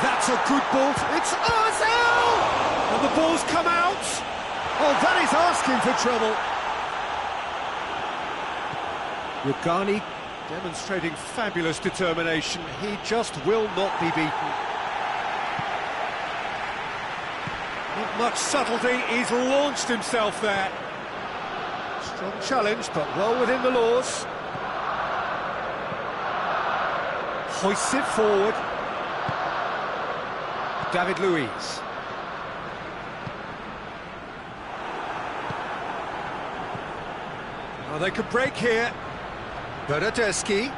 That's a good ball. It's Ozil! And the ball's come out. Oh, that is asking for trouble. Rugani demonstrating fabulous determination. He just will not be beaten. Not much subtlety, he's launched himself there. Strong challenge, but well within the laws. Hoists it forward. David Luiz. Oh, they could break here. Bernardeschi.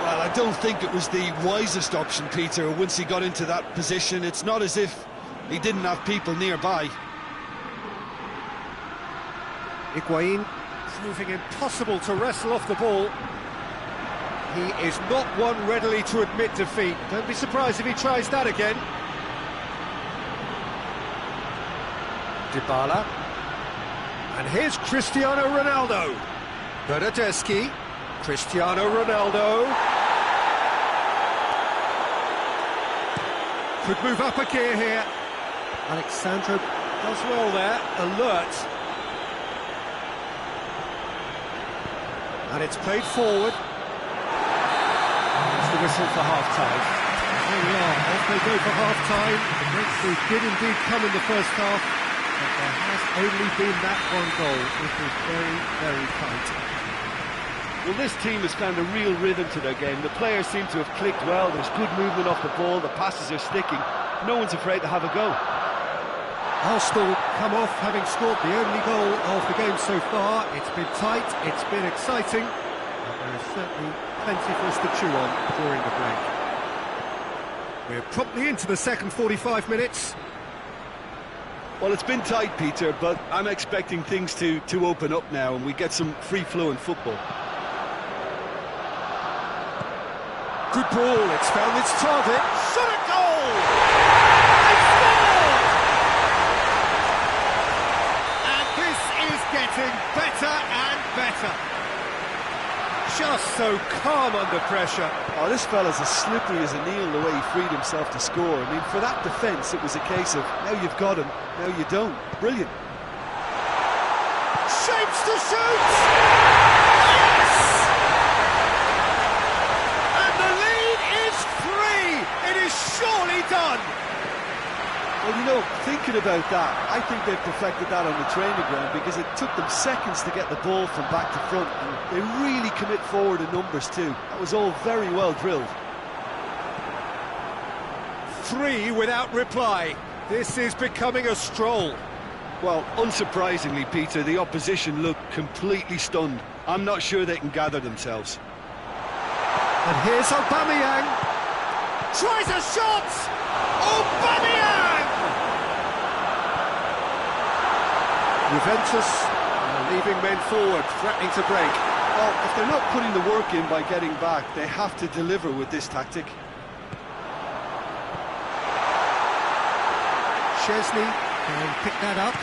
Well, I don't think it was the wisest option, Peter, once he got into that position. It's not as if he didn't have people nearby. Higuain proving impossible to wrestle off the ball. He is not one readily to admit defeat. Don't be surprised if he tries that again. Dybala. And here's Cristiano Ronaldo. Bernardeschi. Cristiano Ronaldo. Could move up a gear here. Alexandro does well there, alert. And it's played forward. It's the whistle for half-time. Here we are, off they go for half-time. The breakthrough did indeed come in the first half, but there has only been that one goal, which was very, very tight. Well, this team has found a real rhythm to their game. The players seem to have clicked well. There's good movement off the ball. The passes are sticking. No one's afraid to have a go. Arsenal come off having scored the only goal of the game so far. It's been tight, it's been exciting, but there is certainly plenty for us to chew on during the break. We're promptly into the second 45 minutes. Well, it's been tight, Peter, but I'm expecting things to open up now and we get some free-flowing football. Good ball, it's found its target. Shot at goal! Getting better and better. Just so calm under pressure. Oh, this fella's as slippery as a needle the way he freed himself to score. I mean, for that defence, it was a case of, now you've got him, now you don't. Brilliant. Shapes to shoot! Yes! And the lead is 3! It is surely done! Well, you know, thinking about that, I think they've perfected that on the training ground because it took them seconds to get the ball from back to front, and they really commit forward in numbers too. That was all very well drilled. 3 without reply. This is becoming a stroll. Well, unsurprisingly, Peter, the opposition look completely stunned. I'm not sure they can gather themselves. And here's Aubameyang. Tries a shot! Aubameyang! Juventus are leaving men forward, threatening to break. Well, if they're not putting the work in by getting back, they have to deliver with this tactic. Chesney can pick that up.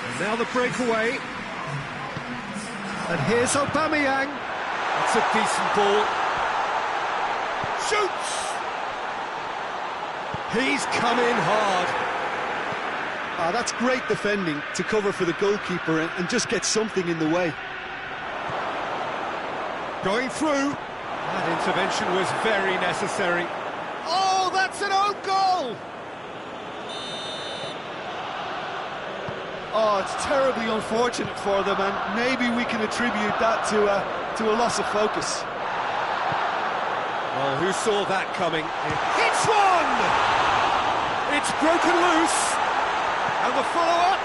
And now the breakaway. And here's Aubameyang. That's a decent ball. Shoots! He's come in hard. That's great defending to cover for the goalkeeper and just get something in the way. Going through. That intervention was very necessary. Oh, that's an own goal! Oh, it's terribly unfortunate for them, and maybe we can attribute that to a loss of focus. Well, who saw that coming? It's one! It's broken loose. And the follow-up?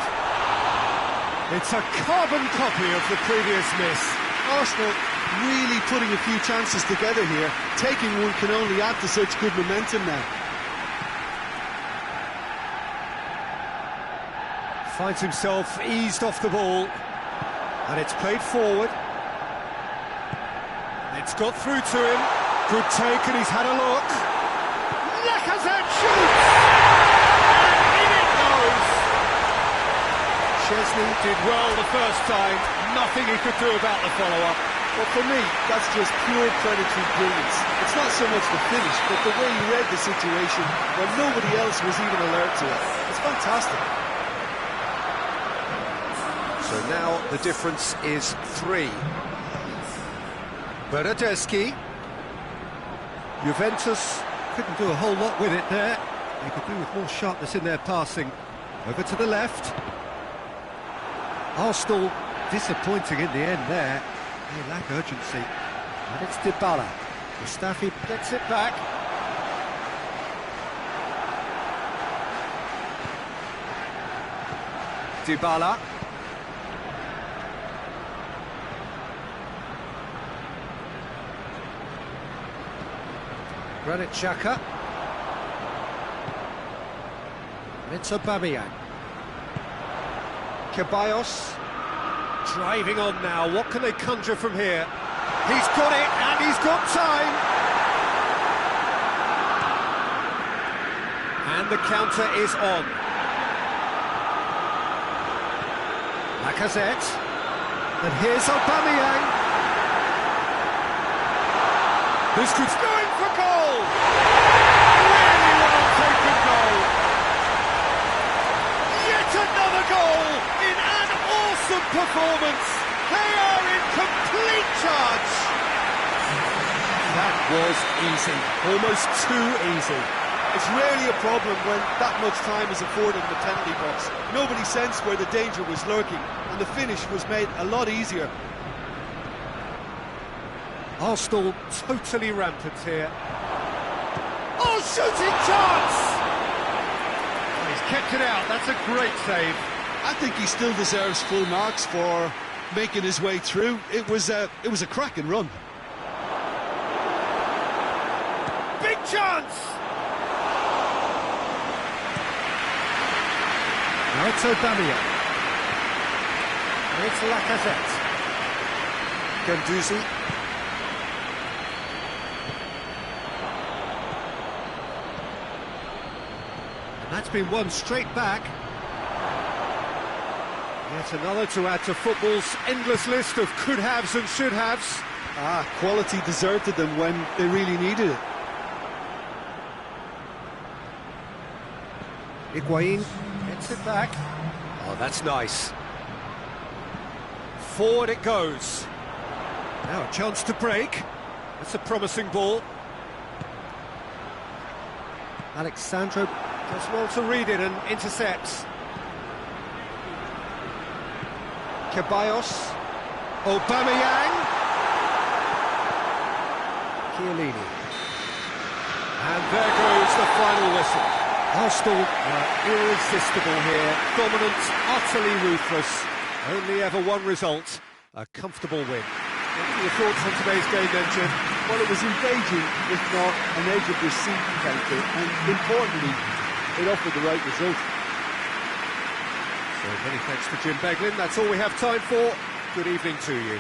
It's a carbon copy of the previous miss. Arsenal really putting a few chances together here. Taking one can only add to such good momentum now. Finds himself eased off the ball. And it's played forward. It's got through to him. Good take, and he's had a look. Lacazette shoots! And in it goes! Chesney did well the first time. Nothing he could do about the follow-up. Well, for me, that's just pure predatory brilliance. It's not so much the finish, but the way he read the situation when nobody else was even alert to it. It's fantastic. So now the difference is 3. Bernardeschi. Juventus couldn't do a whole lot with it there. They could do with more sharpness in their passing. Over to the left. Arsenal disappointing in the end there. They lack urgency. And it's Dybala. Mustafi gets it back. Dybala. Granit Xhaka. And it's Aubameyang. Ceballos driving on now. What can they conjure from here? He's got it, and he's got time. And the counter is on. Lacazette. And here's Aubameyang. This could going for goal. Really well taken goal. Yet another goal in an awesome performance. They are in complete charge. That was easy, almost too easy. It's rarely a problem when that much time is afforded in the penalty box. Nobody sensed where the danger was lurking, and the finish was made a lot easier. Arsenal totally rampant here. Oh, shooting chance! Oh, he's kept it out, that's a great save. I think he still deserves full marks for making his way through. It was a cracking run. Big chance! Now it's Aubameyang. And it's Lacazette. Guendouzi. And that's been won straight back. Yet another to add to football's endless list of could-haves and should-haves. Quality deserted them when they really needed it. Higuain gets it back. Oh, that's nice. Forward it goes. Now a chance to break. That's a promising ball. Alexandro does well to read it and intercepts. Ceballos. Aubameyang. Chiellini. And there goes the final whistle. Arsenal are irresistible here, dominant, utterly ruthless. Only ever one result, a comfortable win. What are your thoughts on today's game then, Jim? Well, it was engaging, if not an edge of your seat counter, and importantly, it offered the right result. So many thanks to Jim Beglin. That's all we have time for. Good evening to you.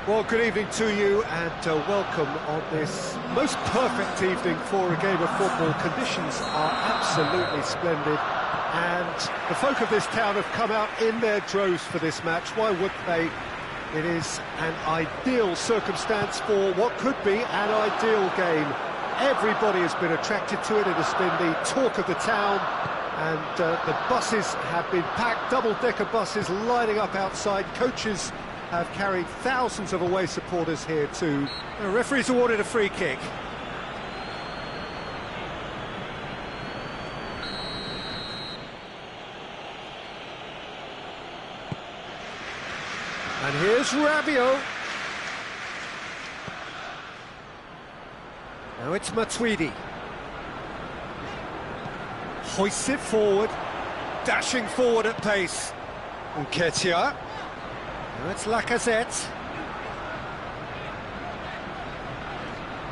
Well, good evening to you and welcome on this most perfect evening for a game of football. Conditions are absolutely splendid and the folk of this town have come out in their droves for this match. Why would they? It is an ideal circumstance for what could be an ideal game. Everybody has been attracted to it. It has been the talk of the town, and the buses have been packed, double-decker buses lining up outside. Coaches have carried thousands of away supporters here too. The referee's awarded a free kick. And here's Rabiot. Now it's Matuidi. Hoists it forward, dashing forward at pace. Nketiah. Now it's Lacazette.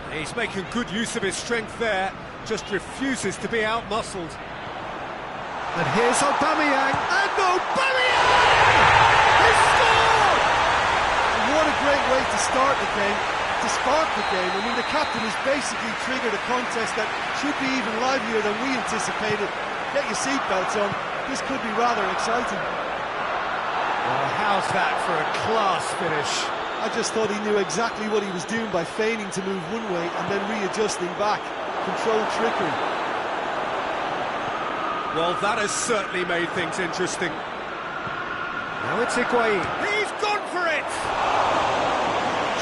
He's making good use of his strength there, just refuses to be out-muscled. And here's Aubameyang, and Aubameyang! He scored! And what a great way to start the game, to spark the game. I mean, the captain has basically triggered a contest that should be even livelier than we anticipated. Get your seatbelts on, this could be rather exciting. Well, how's that for a class finish? I just thought he knew exactly what he was doing by feigning to move one way and then readjusting back. Controlled trickery. Well, that has certainly made things interesting. Now it's Higuain. He's gone for it!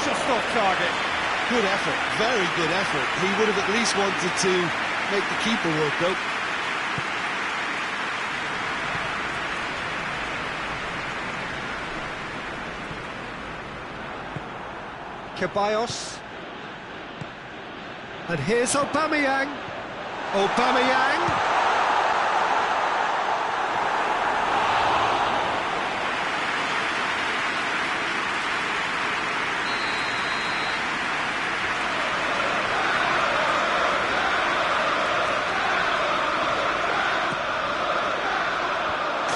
Just off target. Good effort, very good effort. He would have at least wanted to make the keeper work though. Ceballos. And here's Aubameyang. Aubameyang.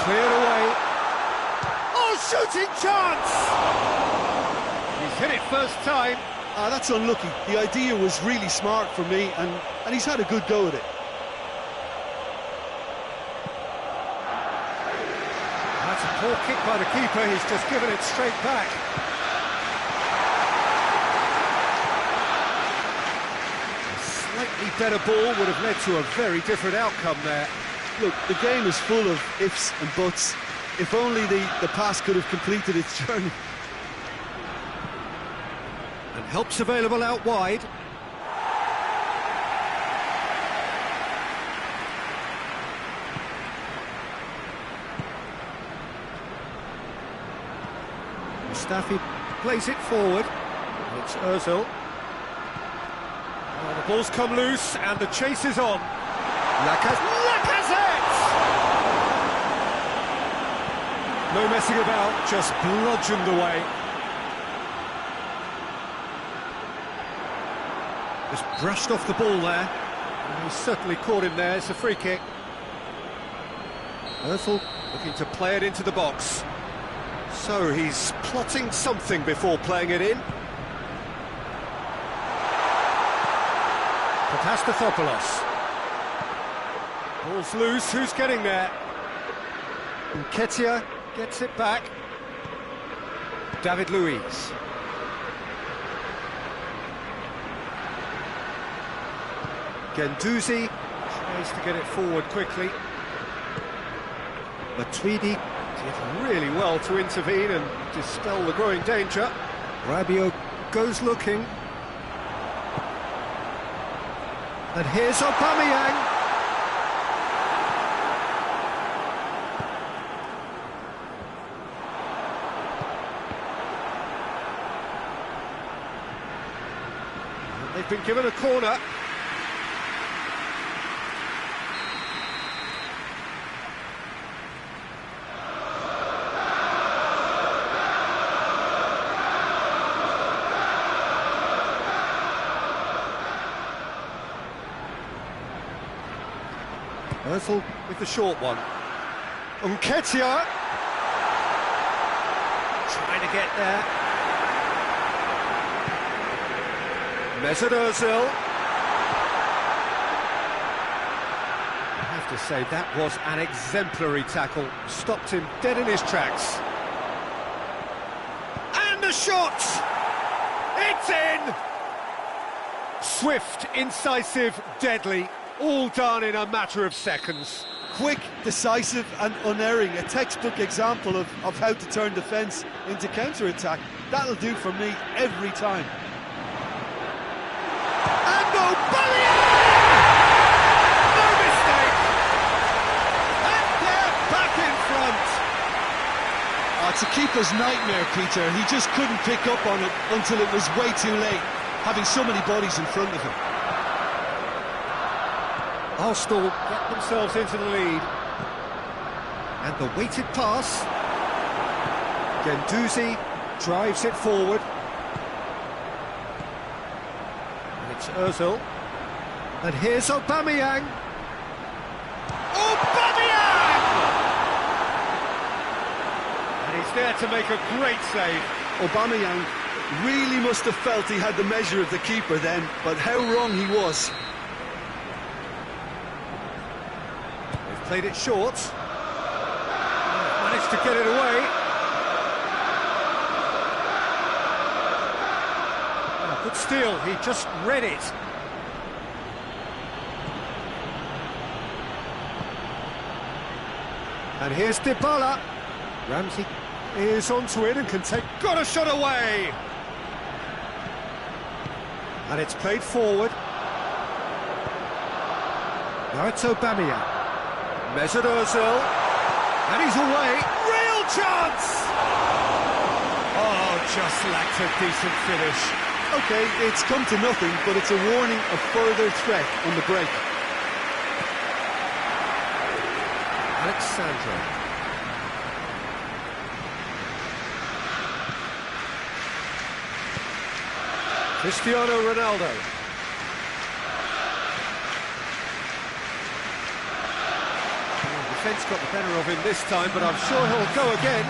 Cleared away. Oh, shooting chance! He's hit it first time. That's unlucky. The idea was really smart for me, and he's had a good go at it. That's a poor kick by the keeper. He's just given it straight back. A slightly better ball would have led to a very different outcome there. Look, the game is full of ifs and buts. If only the pass could have completed its journey. And help's available out wide. Mustafi plays it forward. It's Ozil. Oh, the ball's come loose and the chase is on. Lacazette! No messing about, just bludgeoned away. Just brushed off the ball there. And he's certainly caught him there. It's a free kick. Ozil looking to play it into the box. So he's plotting something before playing it in. Papastathopoulos. Ball's loose, who's getting there? Nketiah gets it back. David Luiz. Guendouzi tries to get it forward quickly. Matuidi did really well to intervene and dispel the growing danger. Rabiot goes looking. And here's Aubameyang. They've been given a corner. Ozil with the short one. Nketiah trying to get there. Mesut Ozil. I have to say, that was an exemplary tackle. Stopped him dead in his tracks. And the shot! It's in! Swift, incisive, deadly, all done in a matter of seconds. Quick, decisive and unerring, a textbook example of how to turn defence into counter-attack. That'll do for me every time. And Aubameyang! No mistake! And they're back in front! Oh, it's a keeper's nightmare, Peter. He just couldn't pick up on it until it was way too late, having so many bodies in front of him. Arsenal get themselves into the lead. And the weighted pass. Dedy drives it forward. And it's Ozil. And here's Aubameyang. Aubameyang! And he's there to make a great save. Aubameyang really must have felt he had the measure of the keeper then, but how wrong he was. They've played it short. Managed to get it away. Oh, good steal, he just read it. And here's Dybala. Ramsey is onto it and can take... Got a shot away! And it's played forward. Now it's Aubameyang. Mesut Ozil. And he's away. Real chance! Oh, just lacked a decent finish. OK, it's come to nothing, but it's a warning of further threat on the break. Alexandro. Cristiano Ronaldo. The defence got the better of him this time, but I'm sure he'll go again.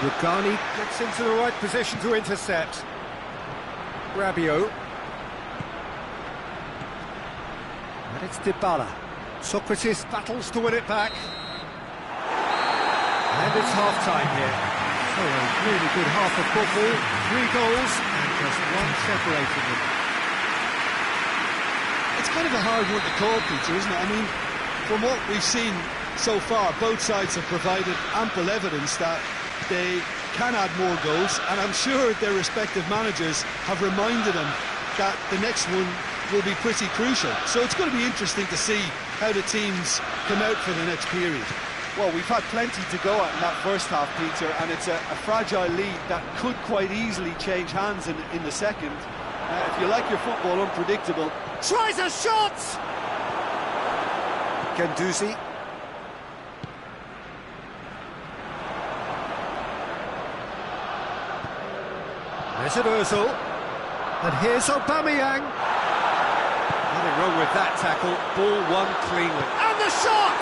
Rugani gets into the right position to intercept. Rabiot. And it's Dybala. Socrates battles to win it back. And it's half-time here. So a really good half of football. 3 goals and just one separating them. It's kind of a hard one to call, Peter, isn't it? I mean, from what we've seen so far, both sides have provided ample evidence that they can add more goals, and I'm sure their respective managers have reminded them that the next one will be pretty crucial. So it's going to be interesting to see how the teams come out for the next period. Well, we've had plenty to go at in that first half, Peter, and it's a fragile lead that could quite easily change hands in the second. If you like your football unpredictable... Tries a shot! Dedy. Mesut Ozil. And here's Aubameyang. Nothing wrong with that tackle. Ball won cleanly. And the shot!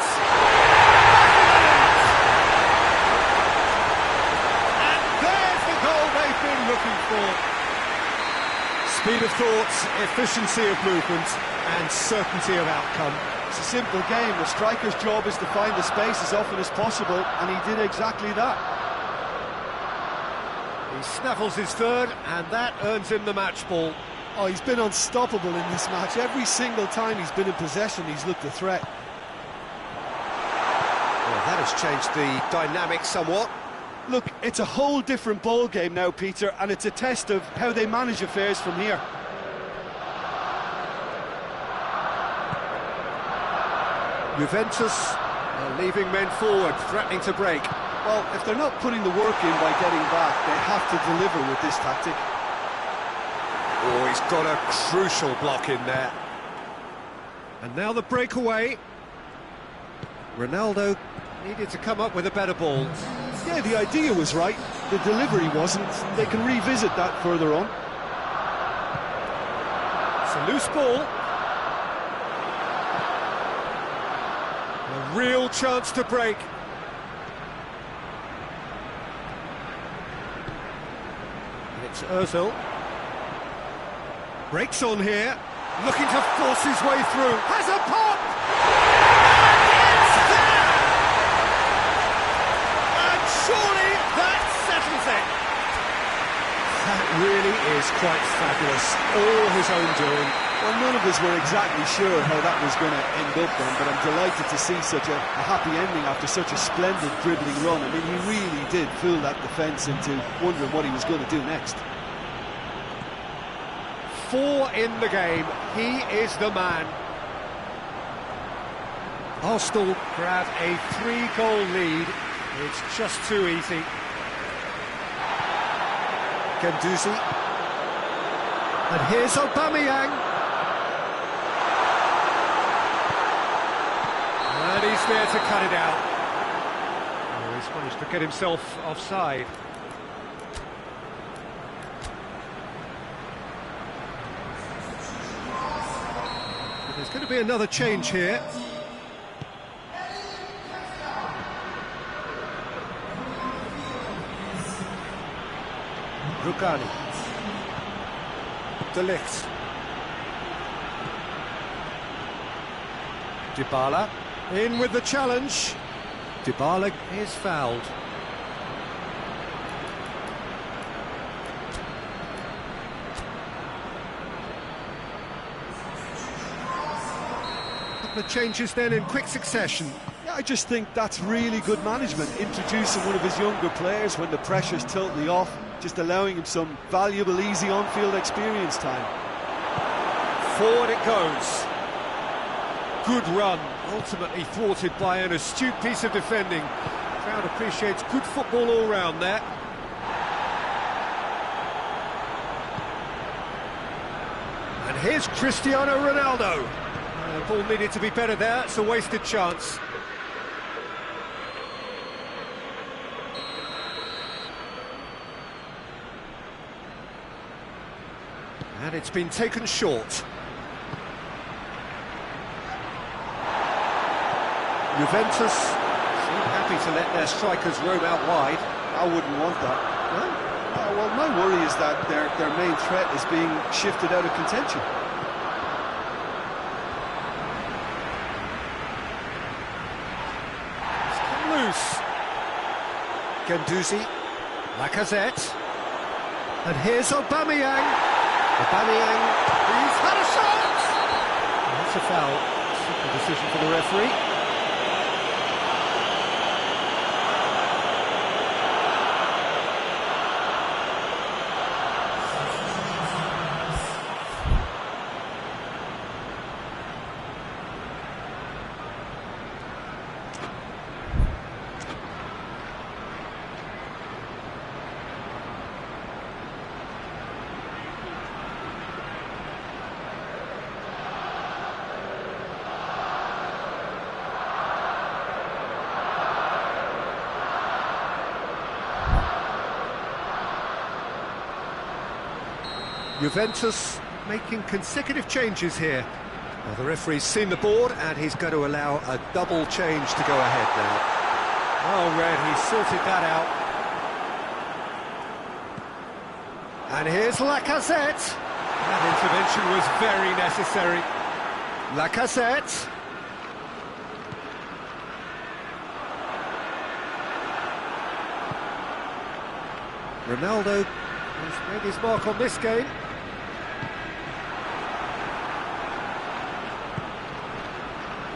And there's the goal they've been looking for. Speed of thought, efficiency of movement, and certainty of outcome. It's a simple game. The striker's job is to find the space as often as possible, and he did exactly that. He snaffles his third, and that earns him the match ball. Oh, he's been unstoppable in this match. Every single time he's been in possession, he's looked a threat. Well, that has changed the dynamic somewhat. Look, it's a whole different ball game now, Peter, and it's a test of how they manage affairs from here. Juventus are leaving men forward, threatening to break. Well, if they're not putting the work in by getting back, they have to deliver with this tactic. Oh, he's got a crucial block in there. And now the breakaway. Ronaldo needed to come up with a better ball. Yeah, the idea was right, the delivery wasn't. They can revisit that further on. It's a loose ball. A real chance to break. And it's Ozil. Breaks on here, looking to force his way through. Has a pop! And it's there! And surely that settles it. That really is quite fabulous. All his own doing. Well, none of us were exactly sure how that was going to end up then, but I'm delighted to see such a happy ending after such a splendid dribbling run. I mean, he really did fool that defence into wondering what he was going to do next. 4 in the game, he is the man. Arsenal grab a 3-goal lead. It's just too easy. Guendouzi. And here's Aubameyang. And he's there to cut it out. Oh, he's managed to get himself offside. There's going to be another change here. Rugani. De Ligt. Dybala in with the challenge. Dybala is fouled. The changes then in quick succession. Yeah, I just think that's really good management, introducing one of his younger players when the pressure's totally off, just allowing him some valuable, easy on-field experience time. Forward it goes. Good run, ultimately thwarted by an astute piece of defending. Crowd appreciates good football all round there. And here's Cristiano Ronaldo. The ball needed to be better there, it's a wasted chance. And it's been taken short. Juventus seem happy to let their strikers roam out wide. I wouldn't want that. No? Well, my worry is that their main threat is being shifted out of contention. Loose. Guendouzi, Lacazette, and here's Aubameyang. Aubameyang, he's had a shot! And that's a foul. Simple decision for the referee. Juventus making consecutive changes here. Well, the referee's seen the board and he's going to allow a double change to go ahead now. Oh, Red, he sorted that out. And here's Lacazette. That intervention was very necessary. Lacazette. Ronaldo has made his mark on this game.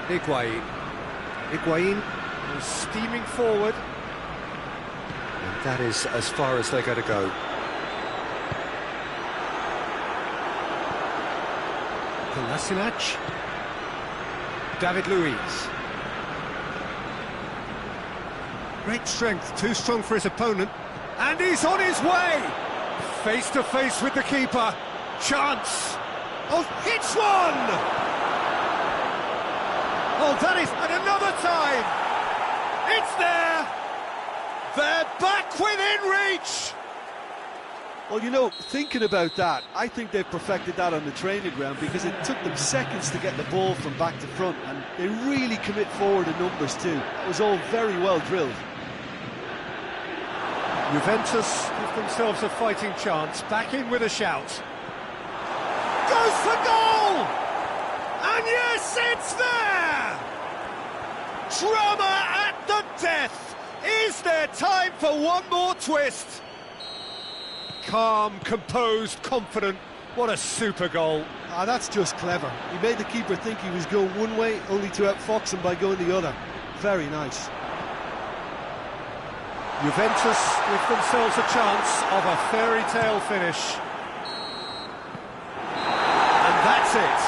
Higuain is steaming forward. And that is as far as they're going to go. Kolasinac. David Luiz. Great strength, too strong for his opponent. And he's on his way! Face to face with the keeper. Chance. Oh, hits one! Oh, that is at another time! It's there! They're back within reach! Well, you know, thinking about that, I think they've perfected that on the training ground because it took them seconds to get the ball from back to front, and they really commit forward in numbers too. That was all very well drilled. Juventus give themselves a fighting chance, back in with a shout. Here's the goal! And yes, it's there! Drama at the death! Is there time for one more twist? Calm, composed, confident. What a super goal. Ah, that's just clever. He made the keeper think he was going one way, only to outfox him by going the other. Very nice. Juventus give themselves a chance of a fairy tale finish. And that's it.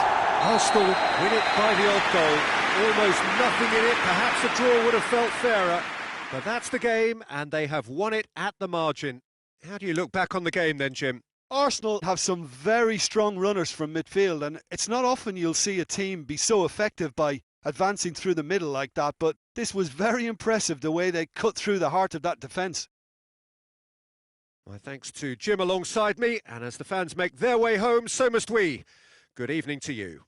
Arsenal win it by the odd goal. Almost nothing in it. Perhaps a draw would have felt fairer. But that's the game, and they have won it at the margin. How do you look back on the game then, Jim? Arsenal have some very strong runners from midfield, and it's not often you'll see a team be so effective by advancing through the middle like that, but this was very impressive the way they cut through the heart of that defence. My thanks to Jim alongside me, and as the fans make their way home, so must we. Good evening to you.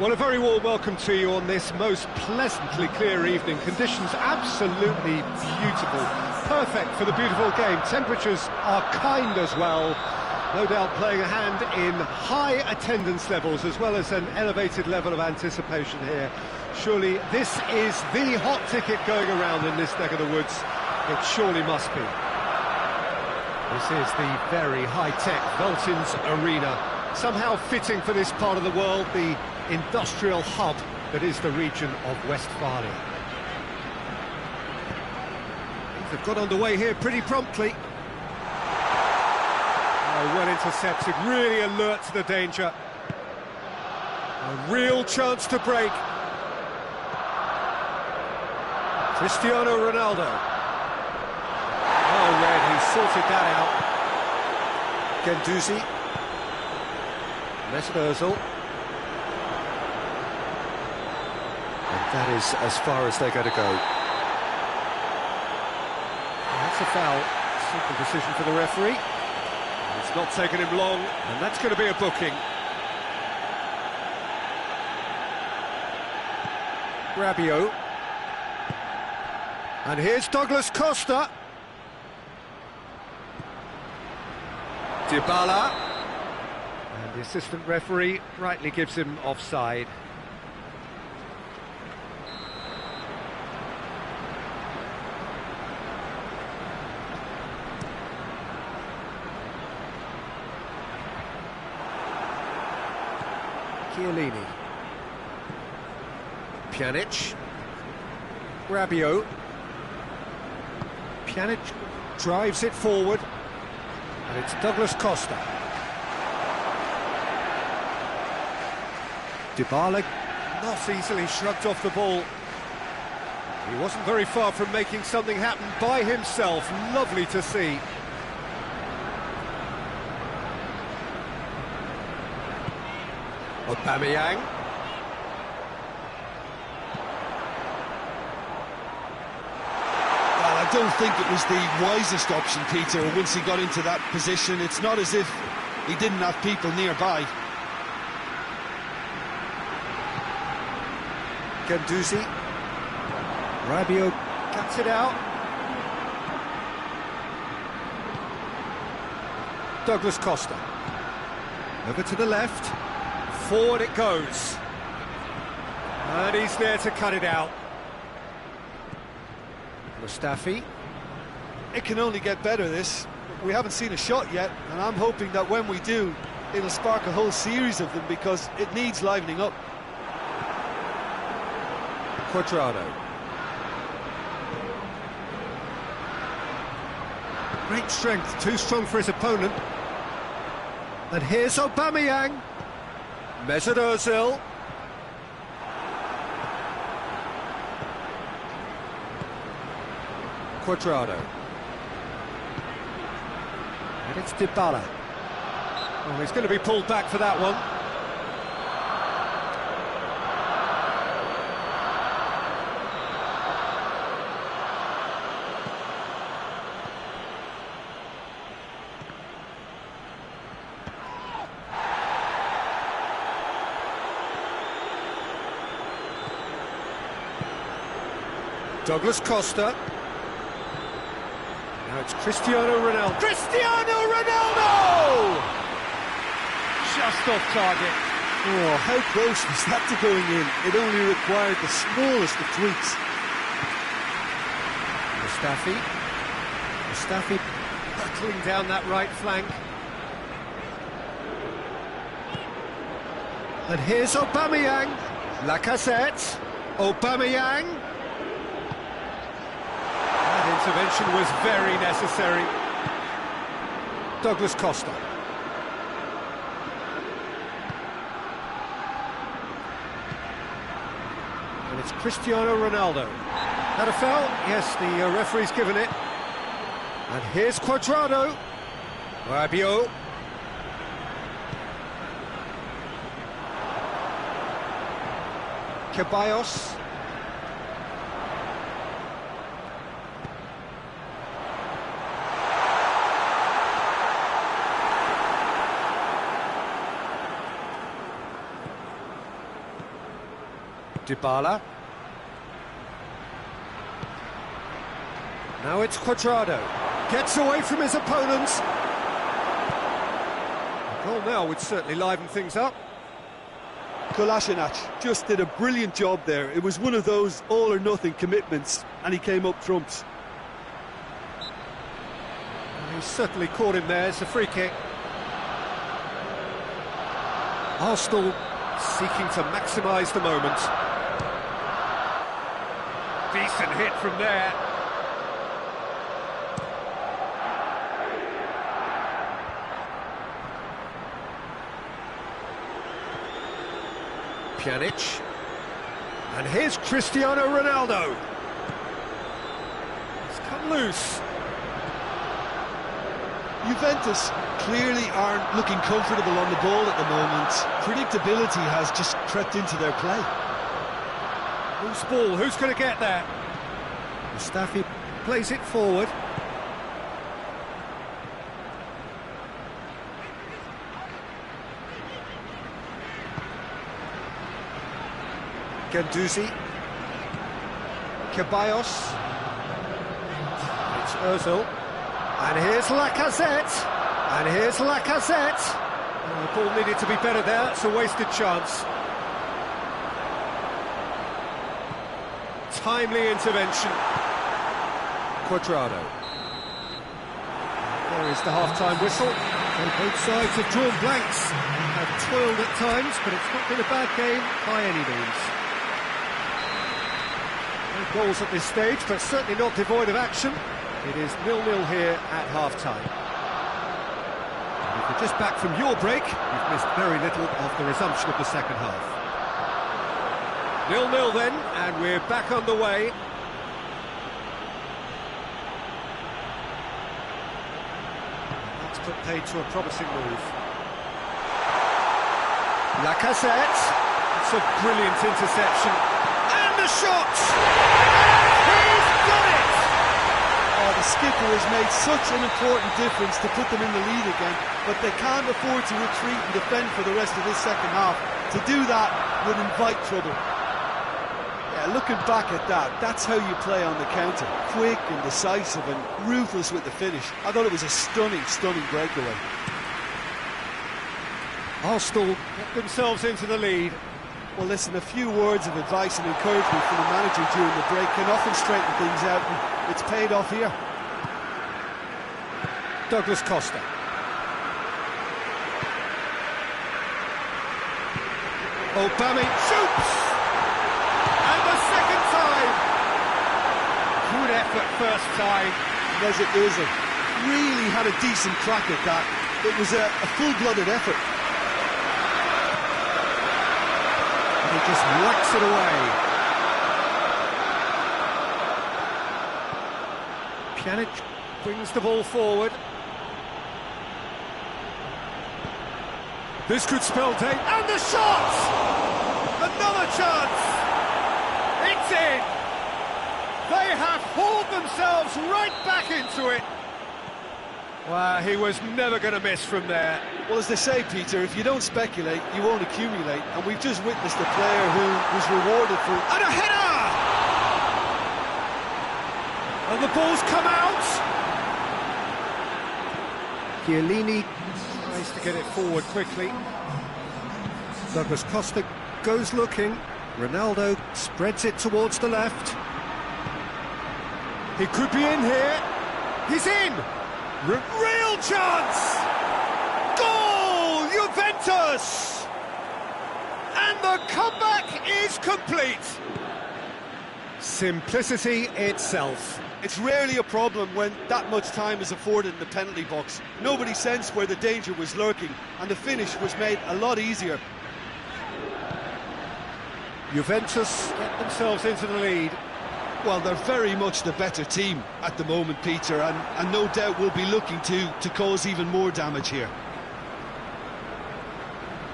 Well, a very warm welcome to you on this most pleasantly clear evening. Conditions absolutely beautiful. Perfect for the beautiful game. Temperatures are kind as well. No doubt playing a hand in high attendance levels as well as an elevated level of anticipation here. Surely this is the hot ticket going around in this neck of the woods. It surely must be. This is the very high-tech Veltins Arena. Somehow fitting for this part of the world, the industrial hub that is the region of Westphalia. Things have got underway here pretty promptly. Oh, well intercepted, really alert to the danger. A real chance to break. Cristiano Ronaldo. Oh, red, he sorted that out. Guendouzi. Mesut Ozil. And that is as far as they're going to go. That's a foul. Simple decision for the referee. It's not taken him long, and that's going to be a booking. Rabiot. And here's Douglas Costa. Dybala. And the assistant referee rightly gives him offside. Chiellini. Pjanic. Rabiot. Pjanic drives it forward. And it's Douglas Costa. Dybala not easily shrugged off the ball. He wasn't very far from making something happen by himself. Lovely to see. Aubameyang. Well, I don't think it was the wisest option, Peter, once he got into that position. It's not as if he didn't have people nearby. Guendouzi. Rabiot cuts it out. Douglas Costa. Over to the left. Forward it goes. And he's there to cut it out. Mustafi. It can only get better, this. We haven't seen a shot yet, and I'm hoping that when we do, it'll spark a whole series of them because it needs livening up. Cuadrado. Great strength, too strong for his opponent. And here's Aubameyang. Mesut Ozil. Cuadrado. And it's Dybala. Oh, he's going to be pulled back for that one. Douglas Costa. Now it's Cristiano Ronaldo. Cristiano Ronaldo! Just off target. Oh, how close was that to going in? It only required the smallest of tweaks. Mustafi battling down that right flank. And here's Aubameyang. Lacazette. Aubameyang. Intervention was very necessary. Douglas Costa. And it's Cristiano Ronaldo. Had a foul? Yes, the referee's given it. And here's Cuadrado. Rabiot. Ceballos. Dybala. Now it's Cuadrado. Gets away from his opponents. A goal now would certainly liven things up. Kolasinac just did a brilliant job there. It was one of those all-or-nothing commitments, and he came up trumps. He's certainly caught him there. It's a free kick. Arsenal seeking to maximise the moment. Decent hit from there. Pjanic. And here's Cristiano Ronaldo. It's come loose. Juventus clearly aren't looking comfortable on the ball at the moment. Predictability has just crept into their play. Loose ball, who's going to get there? Mustafi plays it forward. Guendouzi. Ceballos. It's Ozil. And here's Lacazette. And here's Lacazette. Oh, the ball needed to be better there. It's a wasted chance. Timely intervention. Cuadrado. There is the half-time whistle. And both sides have drawn blanks. Have toiled at times, but it's not been a bad game by any means. No goals at this stage, but certainly not devoid of action. It is 0-0 here at half-time. If you're just back from your break, you've missed very little of the resumption of the second half. 0-0 then, and we're back on the way. That's put paid to a promising move. Lacazette. It's a brilliant interception. And the shot! He's done it! Oh, the skipper has made such an important difference to put them in the lead again, but they can't afford to retreat and defend for the rest of this second half. To do that would invite trouble. Yeah, looking back at that, that's how you play on the counter. Quick and decisive and ruthless with the finish. I thought it was a stunning, stunning breakaway. Arsenal get themselves into the lead. Well, listen, a few words of advice and encouragement from the manager during the break can often straighten things out, and it's paid off here. Douglas Costa. Aubameyang shoots! And the second time! Good effort first time. Mesut Ozil really had a decent crack at that. It was a full-blooded effort. He just whacks it away. Pjanic brings the ball forward. This could spell danger. And the shot! Another chance! It's in! They have hauled themselves right back into it. Well, he was never going to miss from there. Well, as they say, Peter, if you don't speculate, you won't accumulate. And we've just witnessed a player who was rewarded for... And a header! And the ball's come out. Chiellini tries to get it forward quickly. Douglas Costa goes looking. Ronaldo spreads it towards the left. He could be in here. He's in! Real chance! Goal! Juventus! And the comeback is complete. Simplicity itself. It's rarely a problem when that much time is afforded in the penalty box. Nobody sensed where the danger was lurking, and the finish was made a lot easier. Juventus get themselves into the lead. Well, they're very much the better team at the moment, Peter, and no doubt will be looking to cause even more damage here.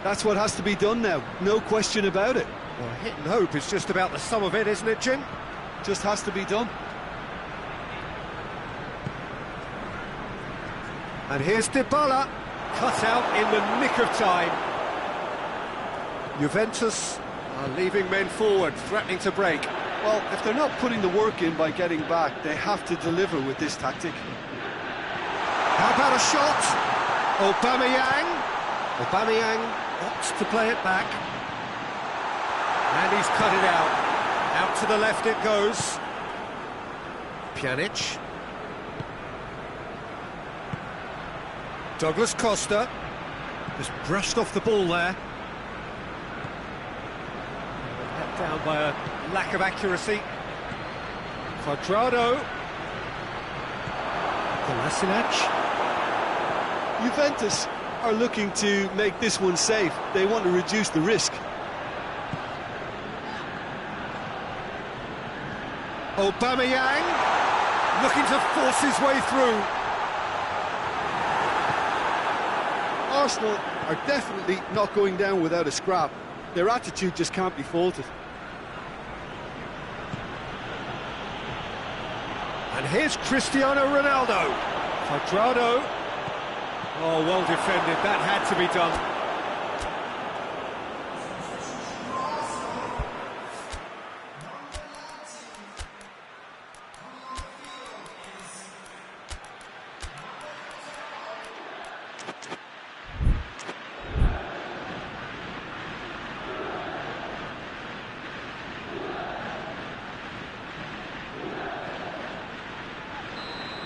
That's what has to be done now, no question about it. Well, hit and hope is just about the sum of it, isn't it, Jim? Just has to be done. And here's Dybala, cut out in the nick of time. Juventus Are leaving men forward, threatening to break. Well, if they're not putting the work in by getting back, they have to deliver with this tactic. How about a shot? Aubameyang. Aubameyang opts to play it back. And he's cut it out. Out to the left it goes. Pjanic. Douglas Costa. Just brushed off the ball there. Let down by a lack of accuracy. Quadrado. Kolasinac. Juventus are looking to make this one safe. They want to reduce the risk. Aubameyang looking to force his way through. Arsenal are definitely not going down without a scrap. Their attitude just can't be faulted. And here's Cristiano Ronaldo. Quadrado. Oh, well defended. That had to be done.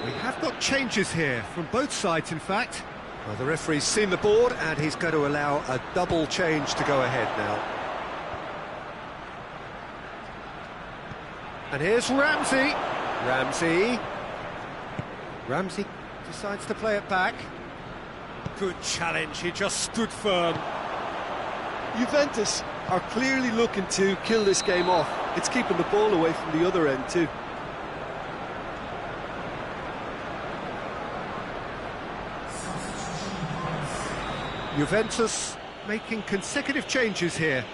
We have got changes here, from both sides in fact. Well, the referee's seen the board and he's going to allow a double change to go ahead now. And here's Ramsey. Ramsey decides to play it back. Good challenge, he just stood firm. Juventus are clearly looking to kill this game off. It's keeping the ball away from the other end too. Juventus making consecutive changes here.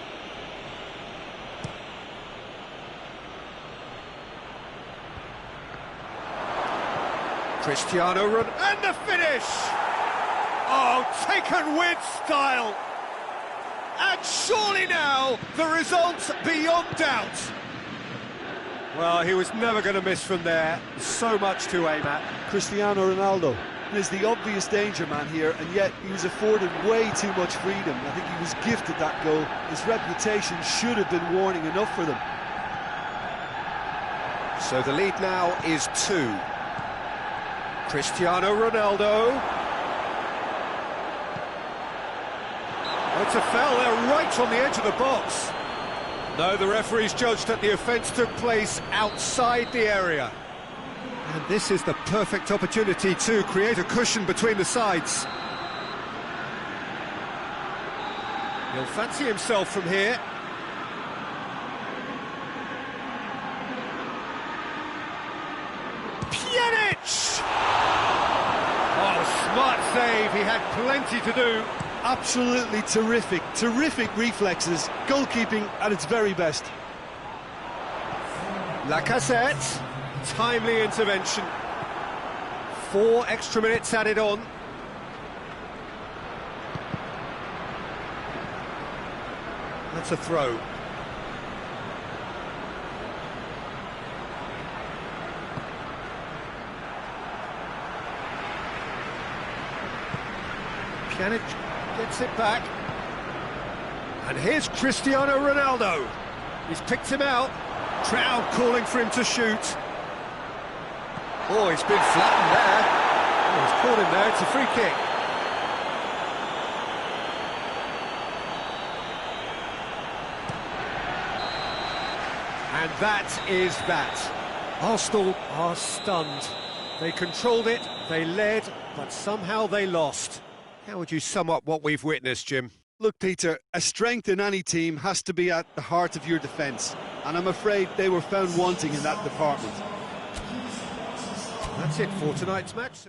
Cristiano Ronaldo, and the finish! Oh, taken with style! And surely now, the result beyond doubt. Well, he was never going to miss from there. So much to aim at. Cristiano Ronaldo is the obvious danger man here, and yet he was afforded way too much freedom. I think he was gifted that goal. His reputation should have been warning enough for them. So the lead now is 2. Cristiano Ronaldo. Oh, it's a foul there right on the edge of the box. No, the referee's judged that the offence took place outside the area. And this is the perfect opportunity to create a cushion between the sides. He'll fancy himself from here. Pjanic! Oh, smart save, he had plenty to do. Absolutely terrific reflexes. Goalkeeping at its very best. Lacazette. Timely intervention. 4 extra minutes added on. That's a throw. Pjanic gets it back. And here's Cristiano Ronaldo. He's picked him out. Crowd calling for him to shoot. Oh, he's been flattened there. Oh, he's caught him there, it's a free kick. And that is that. Arsenal are stunned. They controlled it, they led, but somehow they lost. How would you sum up what we've witnessed, Jim? Look, Peter, a strength in any team has to be at the heart of your defence, and I'm afraid they were found wanting in that department. That's it for tonight's match.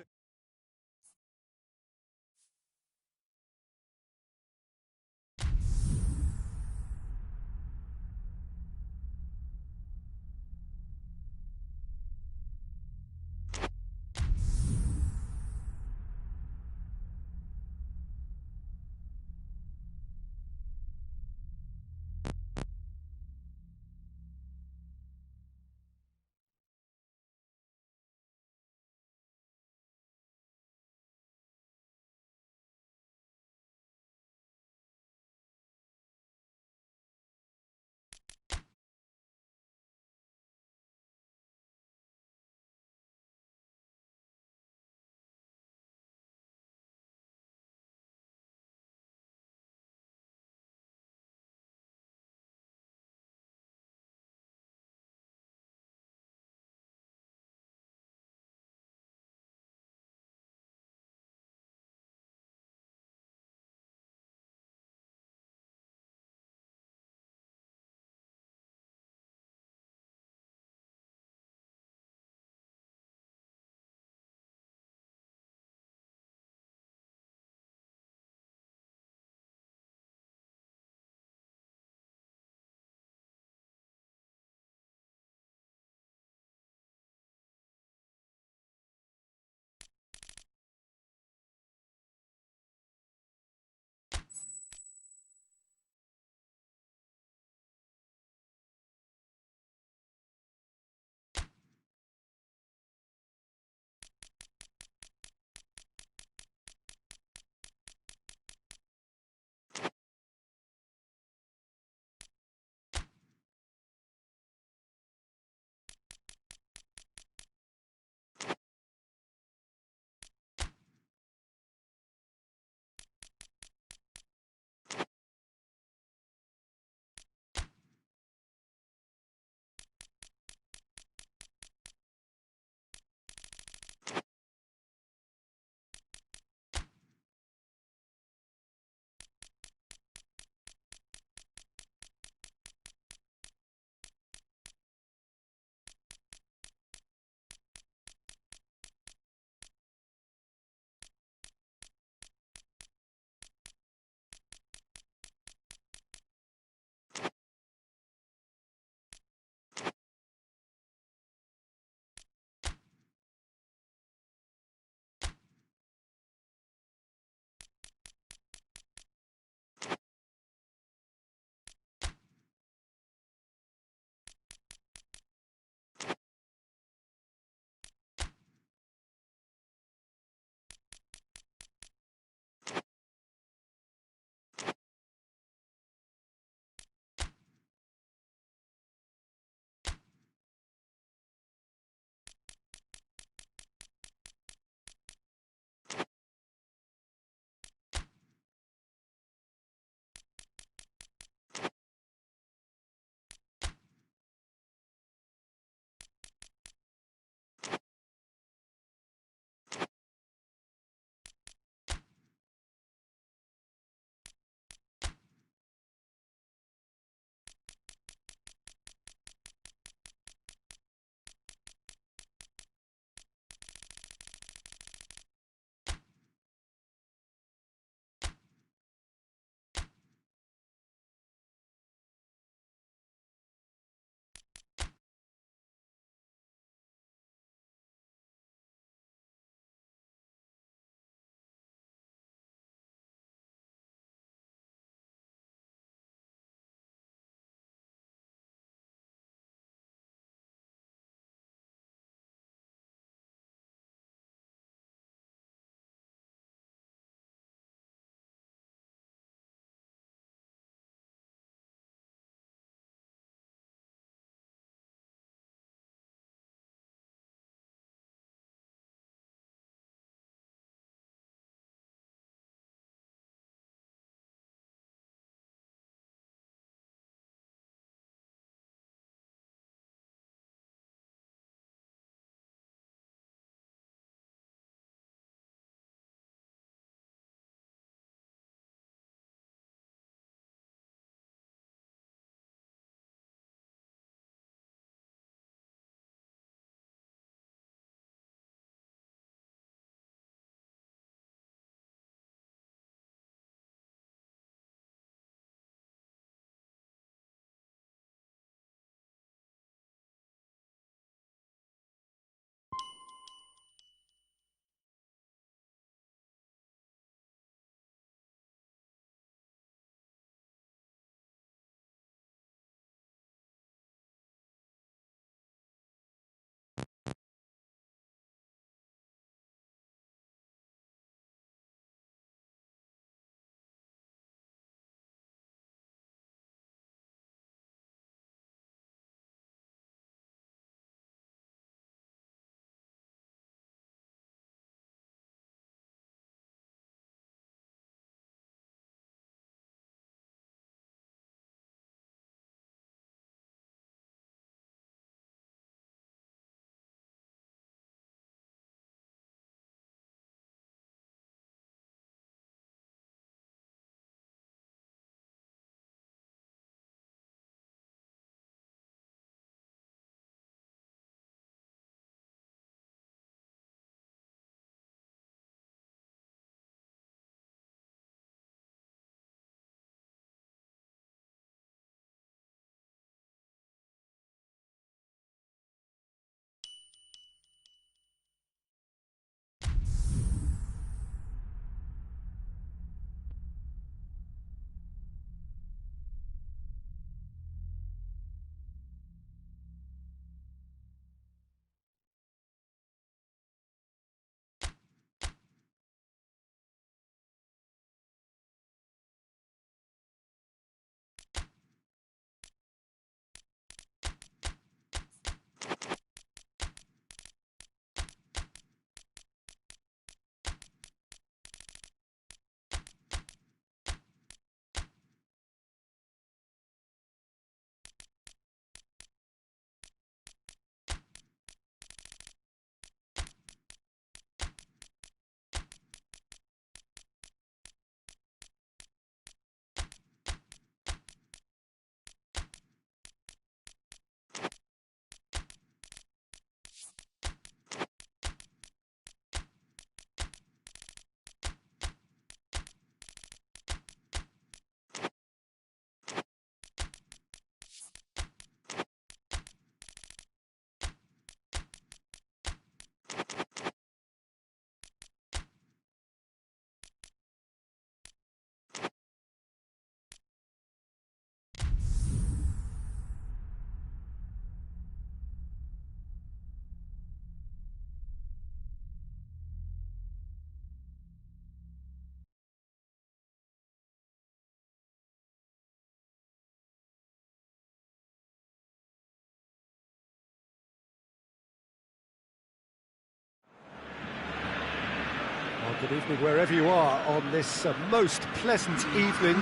Good evening wherever you are on this most pleasant evening.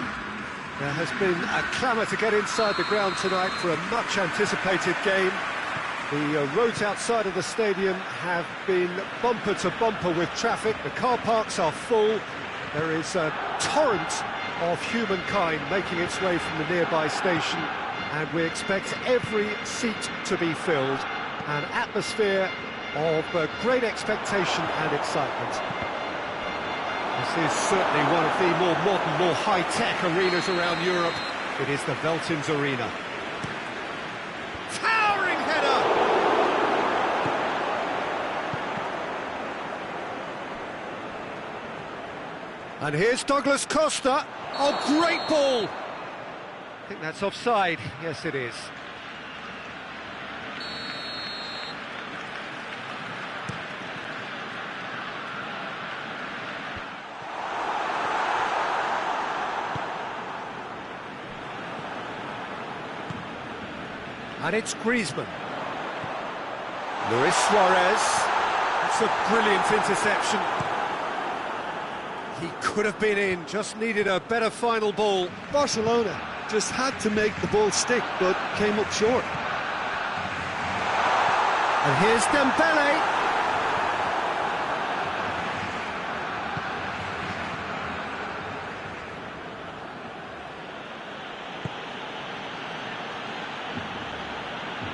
There has been a clamour to get inside the ground tonight for a much-anticipated game. The roads outside of the stadium have been bumper to bumper with traffic. The car parks are full. There is a torrent of humankind making its way from the nearby station, and we expect every seat to be filled. An atmosphere of great expectation and excitement. This is certainly one of the more modern, more high-tech arenas around Europe. It is the Veltins Arena. Towering header! And here's Douglas Costa. Oh, great ball! I think that's offside. Yes, it is. And it's Griezmann. Luis Suarez. That's a brilliant interception. He could have been in, just needed a better final ball. Barcelona just had to make the ball stick, but came up short. And here's Dembele.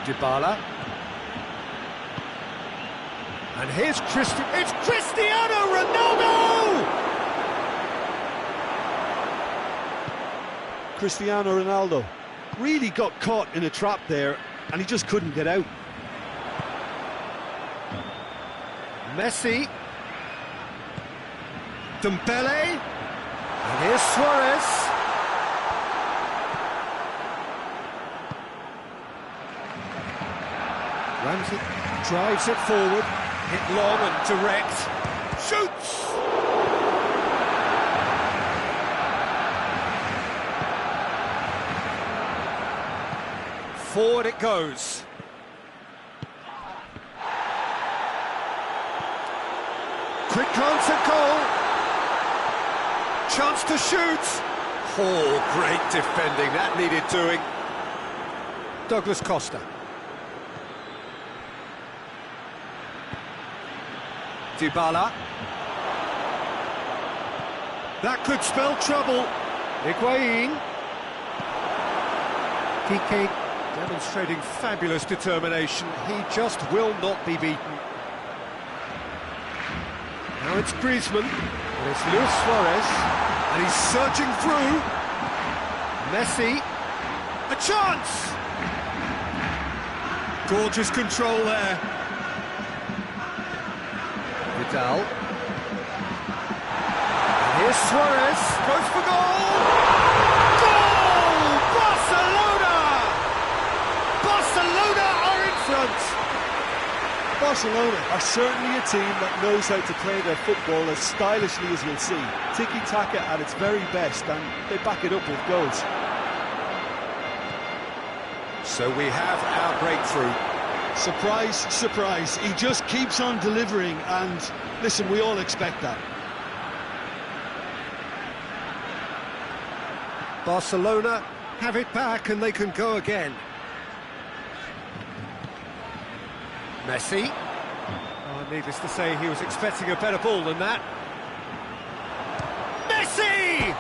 Dybala. And here's it's Cristiano Ronaldo! Cristiano Ronaldo really got caught in a trap there, and he just couldn't get out. Messi. Dembele. And here's Suarez. Ramsey drives it forward, hit long and direct, shoots! Forward it goes. Quick glance at goal. Chance to shoot. Oh, great defending, that needed doing. Douglas Costa. Dybala. That could spell trouble. Higuain. Piqué demonstrating fabulous determination. He just will not be beaten. Now it's Griezmann. And it's Luis Suarez. And he's surging through. Messi. A chance! Gorgeous control there. Vidal. And here's Suarez, goes for goal! Goal! Barcelona! Barcelona are in front! Barcelona are certainly a team that knows how to play their football as stylishly as we'll see. Tiki-taka at its very best, and they back it up with goals. So we have our breakthrough. Surprise, surprise, he just keeps on delivering, and listen, we all expect that. Barcelona have it back and they can go again. Messi. Oh, needless to say, he was expecting a better ball than that. Messi!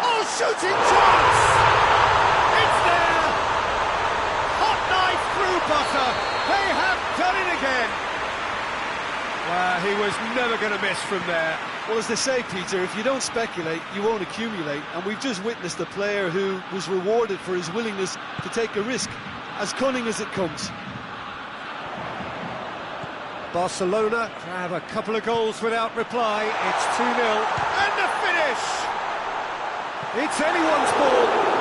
Oh, shooting chance! It's there! Hot knife through butter. They have done it again. He was never going to miss from there. Well, as they say, Peter, if you don't speculate, you won't accumulate. And we've just witnessed a player who was rewarded for his willingness to take a risk, as cunning as it comes. Barcelona have a couple of goals without reply. It's 2-0. And the finish! It's anyone's ball.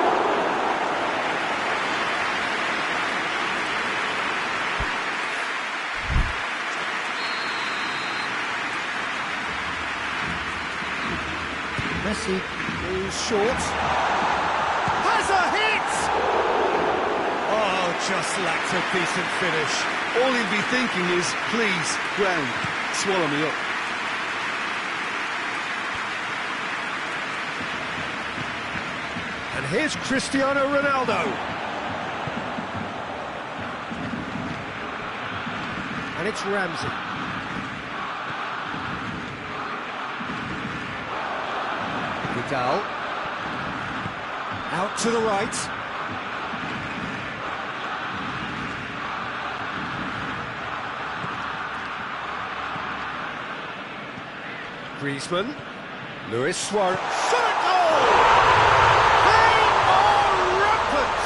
Messi goes short. Has a hit! Oh, just lacked a decent finish. All he'll be thinking is, please, ground, swallow me up. And here's Cristiano Ronaldo. And it's Ramsey. Vidal. Out to the right. Griezmann. Luis Suarez. Shot at goal! They are rampant!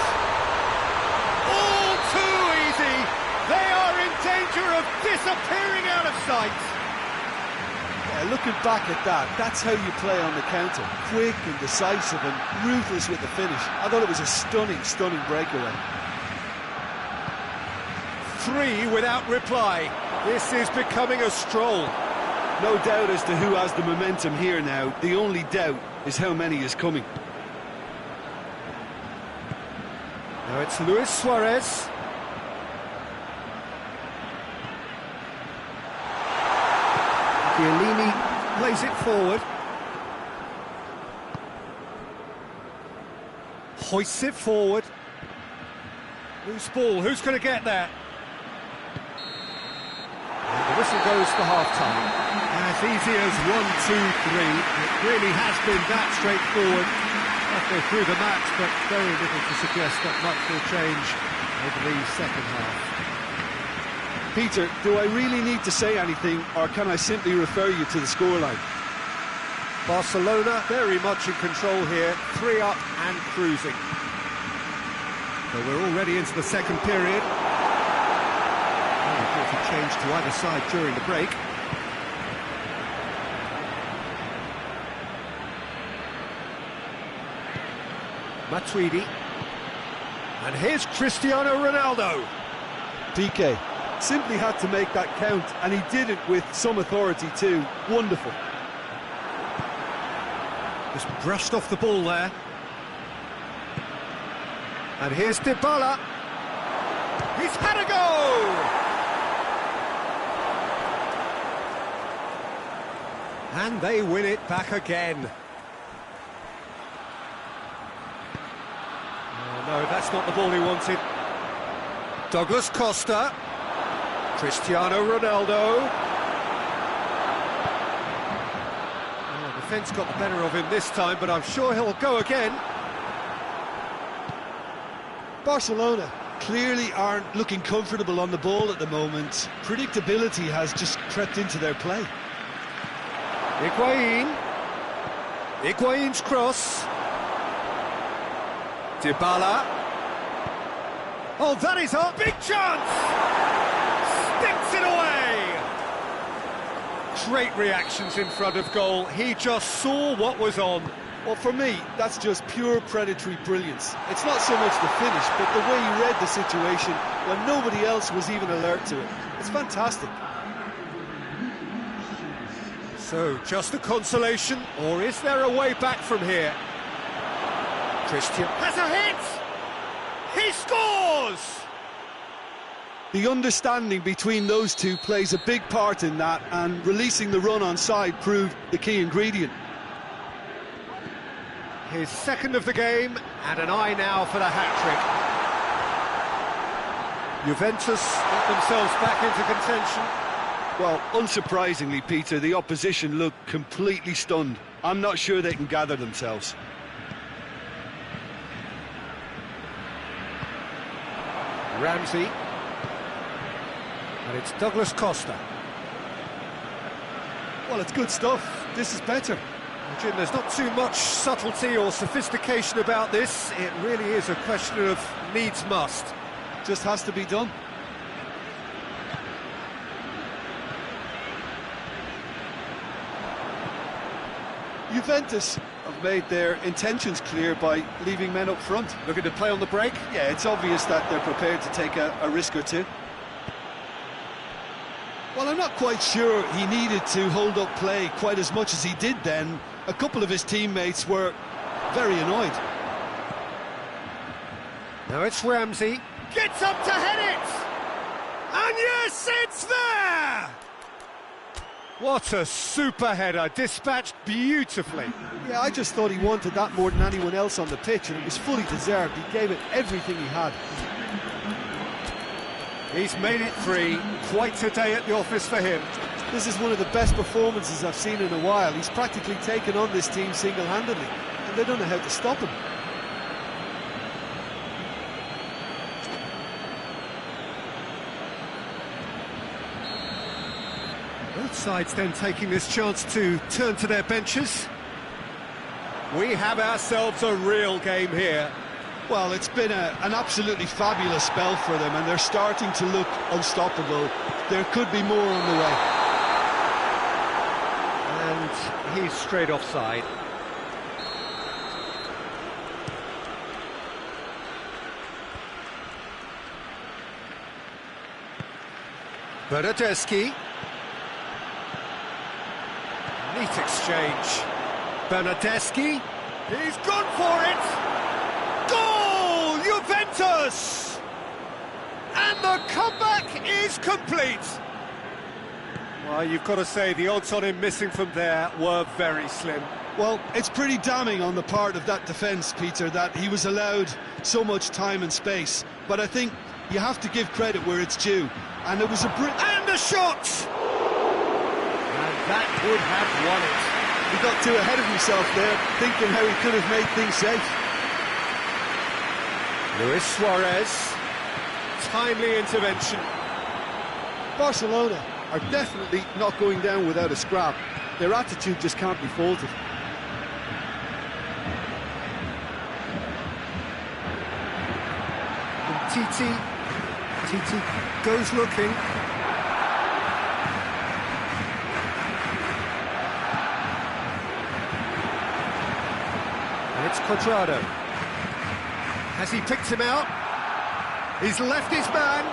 All too easy. They are in danger of disappearing out of sight. Yeah, looking back at that, that's how you play on the counter. Quick and decisive and ruthless with the finish. I thought it was a stunning, stunning breakaway. 3 without reply. This is becoming a stroll. No doubt as to who has the momentum here now. The only doubt is how many is coming. Now it's Luis Suarez. Chiellini plays it forward. Hoists it forward. Loose ball, who's going to get that? And the whistle goes for half-time. As easy as 1, 2, 3. It really has been that straightforward. Halfway through the match, but very little to suggest that much will change over the second half. Peter, do I really need to say anything, or can I simply refer you to the scoreline? Barcelona very much in control here, 3 up and cruising. So we're already into the second period. A change to either side during the break. Matuidi. And here's Cristiano Ronaldo. PK simply had to make that count, and he did it with some authority too. Wonderful. Just brushed off the ball there. And here's Dybala. He's had a go! And they win it back again. Oh, no, that's not the ball he wanted. Douglas Costa. Cristiano Ronaldo. Oh, the defence got the better of him this time, but I'm sure he'll go again. Barcelona clearly aren't looking comfortable on the ball at the moment. Predictability has just crept into their play. Higuain's cross. Dybala. Oh, that is a big chance! Sticks it away! Great reactions in front of goal. He just saw what was on. Well, for me, that's just pure predatory brilliance. It's not so much the finish, but the way he read the situation when nobody else was even alert to it. It's fantastic. So, just a consolation, or is there a way back from here? Christian has a hit! He scores! The understanding between those two plays a big part in that, and releasing the run on side proved the key ingredient. His second of the game, and an eye now for the hat-trick. Juventus get themselves back into contention. Well, unsurprisingly, Peter, the opposition look completely stunned. I'm not sure they can gather themselves. Ramsey. And it's Douglas Costa. Well, it's good stuff. This is better. Well, Jim, there's not too much subtlety or sophistication about this. It really is a question of needs must. Just has to be done. Juventus have made their intentions clear by leaving men up front. Looking to play on the break? Yeah, it's obvious that they're prepared to take a risk or two. Well, I'm not quite sure he needed to hold up play quite as much as he did then. A couple of his teammates were very annoyed. Now it's Ramsey. Gets up to head it! And yes, it's there! What a super header, dispatched beautifully. Yeah, I just thought he wanted that more than anyone else on the pitch, and it was fully deserved. He gave it everything he had. He's made it 3, quite a day at the office for him. This is one of the best performances I've seen in a while. He's practically taken on this team single-handedly, and they don't know how to stop him. Both sides then taking this chance to turn to their benches. We have ourselves a real game here. Well, it's been an absolutely fabulous spell for them, and they're starting to look unstoppable. There could be more on the way. And he's straight offside. Bernardeschi. Neat exchange. Bernardeschi. He's gone for it! Goal! Juventus! And the comeback is complete! Well, you've got to say the odds on him missing from there were very slim. Well, it's pretty damning on the part of that defence, Peter, that he was allowed so much time and space. But I think you have to give credit where it's due. And it was a and a shot! And that would have won it. He got too ahead of himself there, thinking how he could have made things safe. Luis Suarez. Timely intervention. Barcelona are definitely not going down without a scrap. Their attitude just can't be faulted. And Titi goes looking. And it's Cuadrado. Has he picked him out? He's left his man.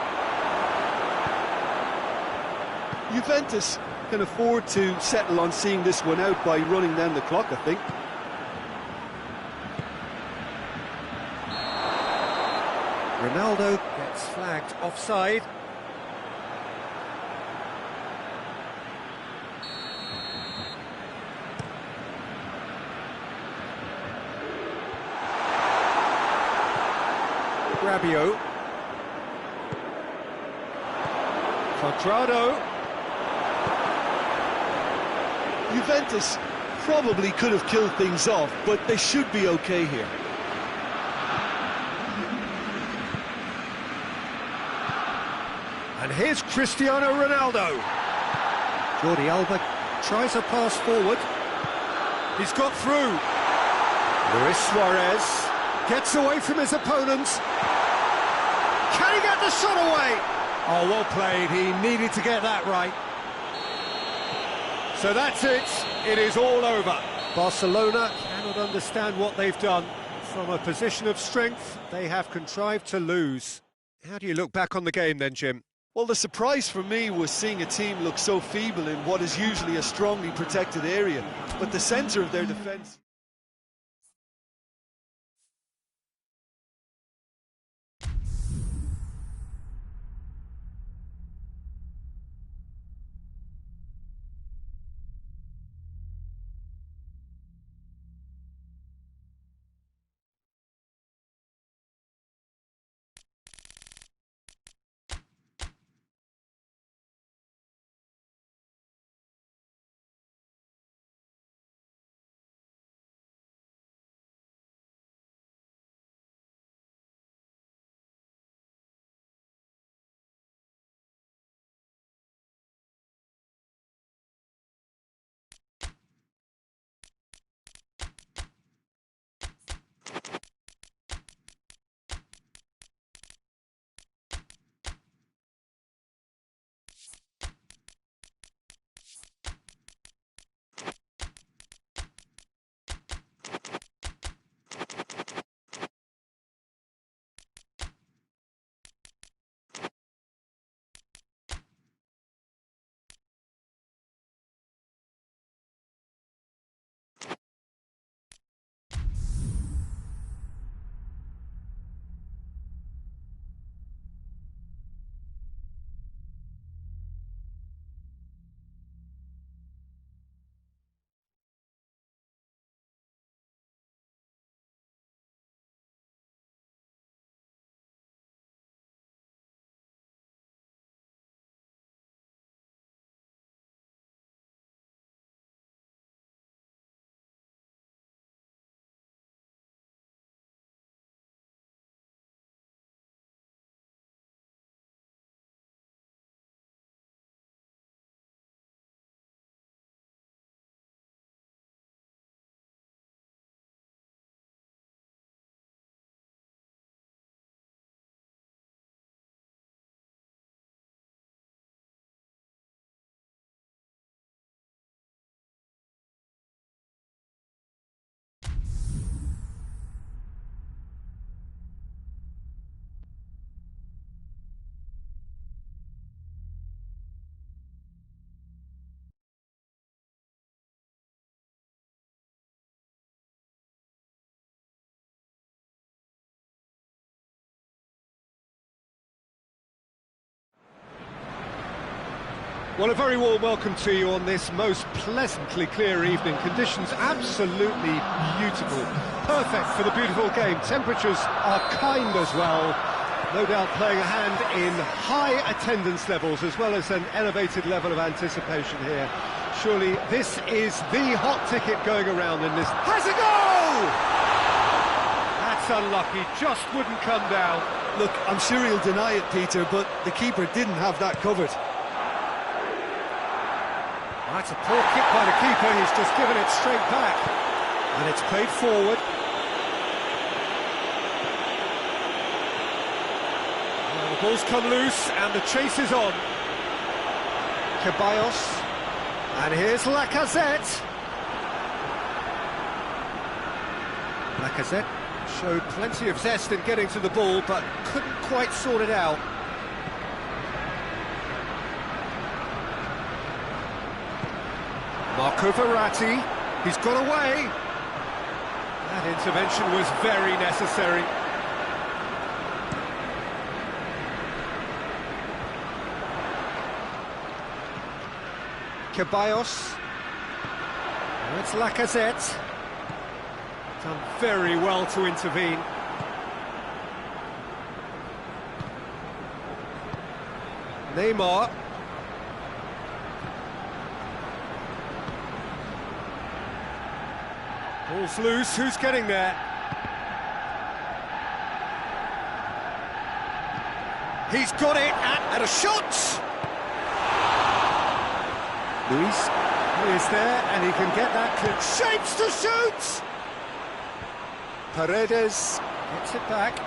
Juventus can afford to settle on seeing this one out by running down the clock, I think. Ronaldo gets flagged offside. Rabiot. Cuadrado. Juventus probably could have killed things off, but they should be okay here. And here's Cristiano Ronaldo. Jordi Alba tries a pass forward. He's got through. Luis Suarez gets away from his opponents. Can he get the shot away? Oh, well played. He needed to get that right. So that's it. It is all over. Barcelona cannot understand what they've done. From a position of strength, they have contrived to lose. How do you look back on the game then, Jim? Well, the surprise for me was seeing a team look so feeble in what is usually a strongly protected area. But the centre of their defence... Well, a very warm welcome to you on this most pleasantly clear evening. Conditions absolutely beautiful. Perfect for the beautiful game. Temperatures are kind as well. No doubt playing a hand in high attendance levels as well as an elevated level of anticipation here. Surely this is the hot ticket going around in this. Has a goal! That's unlucky, just wouldn't come down. Look, I'm sure he'll deny it, Peter, but the keeper didn't have that covered. That's a poor kick by the keeper, he's just given it straight back. And it's played forward. Well, the ball's come loose and the chase is on. Ceballos. And here's Lacazette. Lacazette showed plenty of zest in getting to the ball, but couldn't quite sort it out. Marco Verratti, he's got away. That intervention was very necessary. Ceballos. Now it's Lacazette. Done very well to intervene. Neymar. Ball's loose, who's getting there? He's got it, and a shot! Luis is there, and he can get that clip. Shapes to shoot! Paredes gets it back.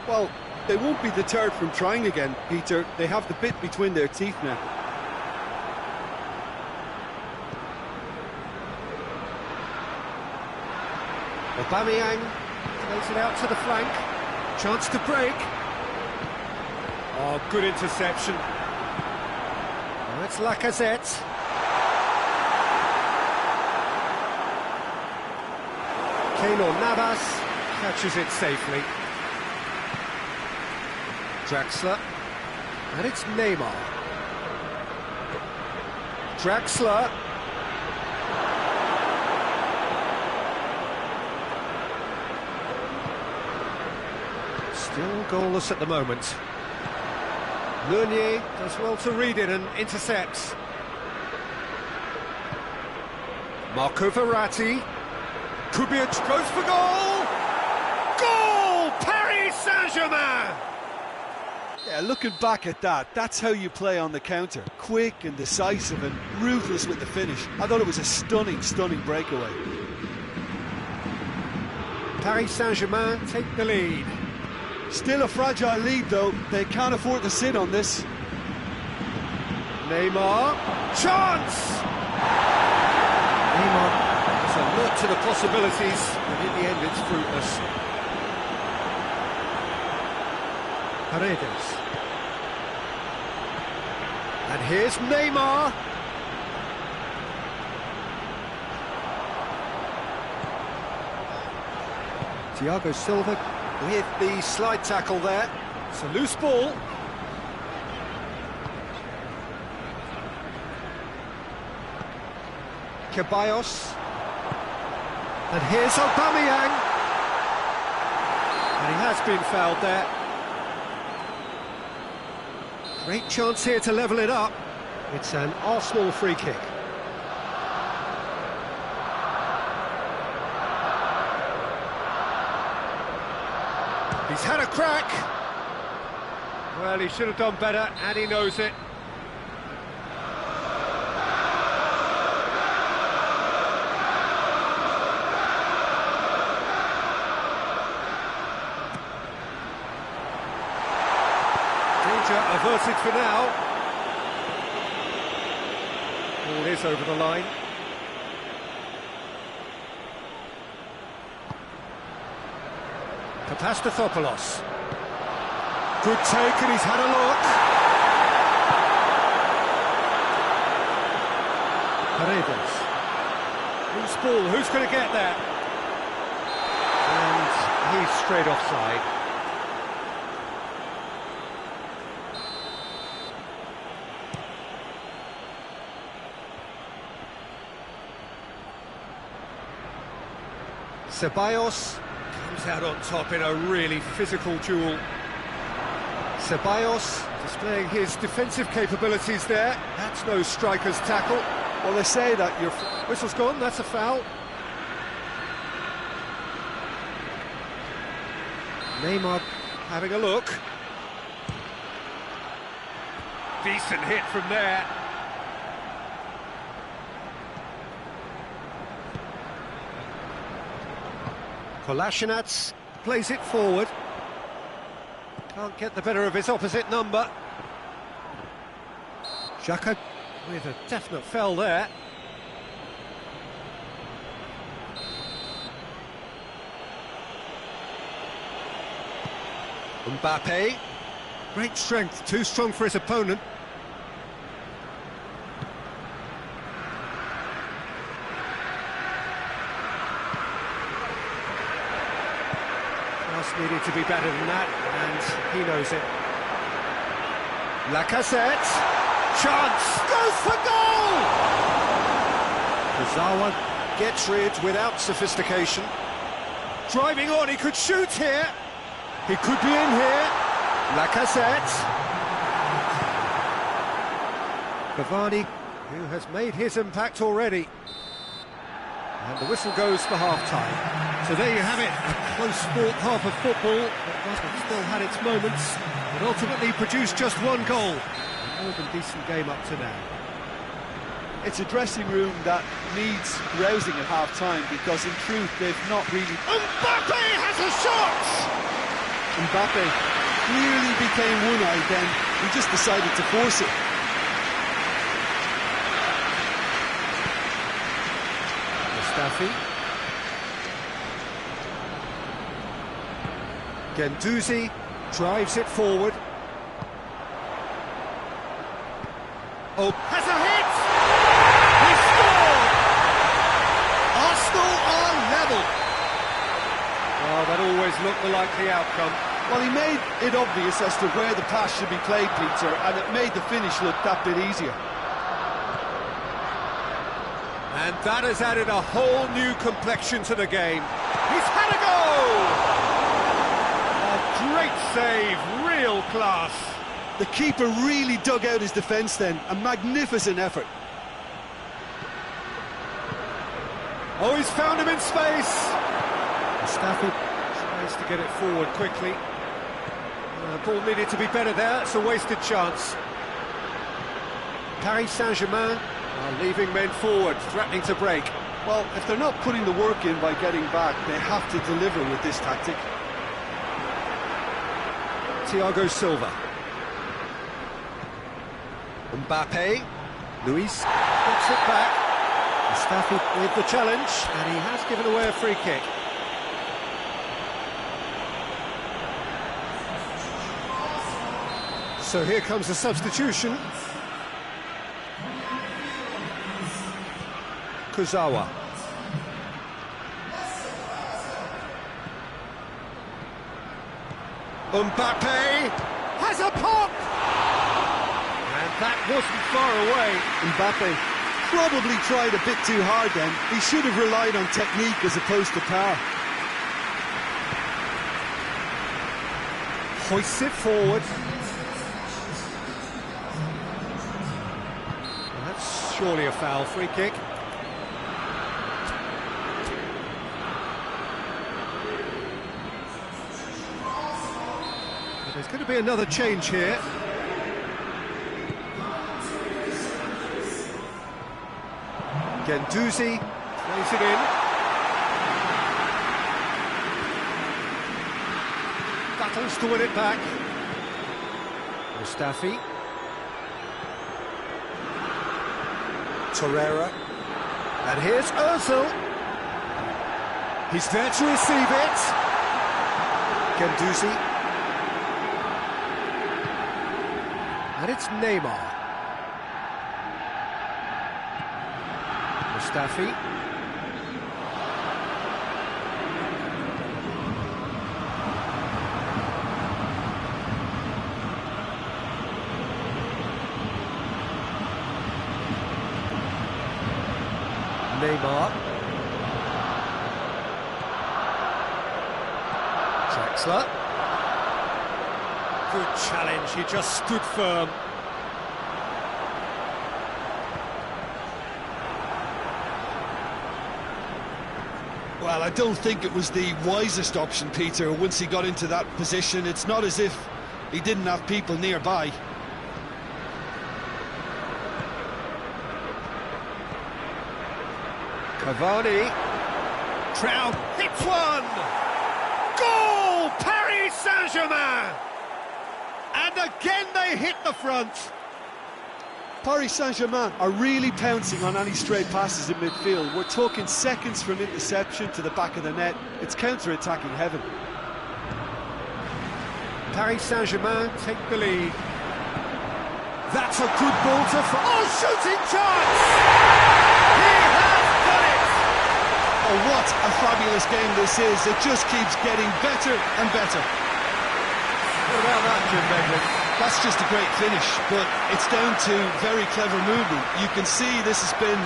Well, they won't be deterred from trying again, Peter. They have the bit between their teeth now. Aubameyang plays it out to the flank. Chance to break. Oh, good interception. Now it's Lacazette. Keylor Navas catches it safely. Draxler. And it's Neymar. Draxler. Still goalless at the moment. Meunier does well to read it and intercepts. Marco Verratti. Kubic goes for goal! Goal! Paris Saint-Germain! Yeah, looking back at that, that's how you play on the counter. Quick and decisive and ruthless with the finish. I thought it was a stunning, stunning breakaway. Paris Saint-Germain take the lead. Still a fragile lead, though. They can't afford to sit on this. Neymar. Chance! Neymar is alert to the possibilities, but in the end it's fruitless. Paredes. And here's Neymar. Thiago Silva with the slide tackle there. It's a loose ball. Ceballos. And here's Aubameyang. And he has been fouled there. Great chance here to level it up. It's an Arsenal free kick. He's had a crack. Well, he should have done better, and he knows it. Danger averted for now. Ball is over the line. Papastathopoulos. Good take, and he's had a look. Paredes. Loose ball, who's going to get that? And he's straight offside. Ceballos comes out on top in a really physical duel. Ceballos displaying his defensive capabilities there. That's no striker's tackle. Well, they say that your Whistle's gone, that's a foul. Neymar having a look. Decent hit from there. Kolasinac plays it forward. Can't get the better of his opposite number. Xhaka with a definite foul there. Mbappe. Great strength, too strong for his opponent. Needed to be better than that, and he knows it. Lacazette, chance, goes for goal! Kurzawa gets rid without sophistication. Driving on, he could shoot here. He could be in here. Lacazette. Cavani, who has made his impact already. And the whistle goes for half-time. So there you have it, a close-fought half of football that still had its moments, but ultimately produced just one goal. A more than decent game up to now. It's a dressing room that needs rousing at half-time, because in truth they've not really... Mbappe has a shot! Mbappe clearly became one-eyed then. He just decided to force it. Mustafi. Guendouzi drives it forward. Oh, has a hit! He scored! Arsenal are level. Oh, that always looked the likely outcome. Well, he made it obvious as to where the pass should be played, Peter, and it made the finish look that bit easier. And that has added a whole new complexion to the game. He's had a goal! Great save, real class. The keeper really dug out his defence then, a magnificent effort. Oh, he's found him in space. Mustafi tries to get it forward quickly. The ball needed to be better there, it's a wasted chance. Paris Saint-Germain are leaving men forward, threatening to break. Well, if they're not putting the work in by getting back, they have to deliver with this tactic. Thiago Silva. Mbappe. Luis gets it back. Mustafi with the challenge, and he has given away a free kick. So here comes the substitution. Kurzawa. Mbappe has a pop! And that wasn't far away. Mbappe probably tried a bit too hard then. He should have relied on technique as opposed to power. Hoists it forward. Well, that's surely a foul, free kick. There's going to be another change here. Guendouzi plays it in. Battles to win it back. Mustafi. Torreira. And here's Ozil. He's there to receive it. Guendouzi. And it's Neymar. Mustafi. Neymar. Draxler. Good challenge, he just stood firm. Well, I don't think it was the wisest option, Peter, once he got into that position. It's not as if he didn't have people nearby. Cavani. Trout hits one! Goal! Paris Saint-Germain! And again they hit the front. Paris Saint-Germain are really pouncing on any stray passes in midfield. We're talking seconds from interception to the back of the net. It's counter-attacking heaven. Paris Saint-Germain take the lead. That's a good ball to... Oh, shooting chance! He has done it! Oh, what a fabulous game this is. It just keeps getting better and better. What about that, Jim Beglin? That's just a great finish, but it's down to very clever movement. You can see this has been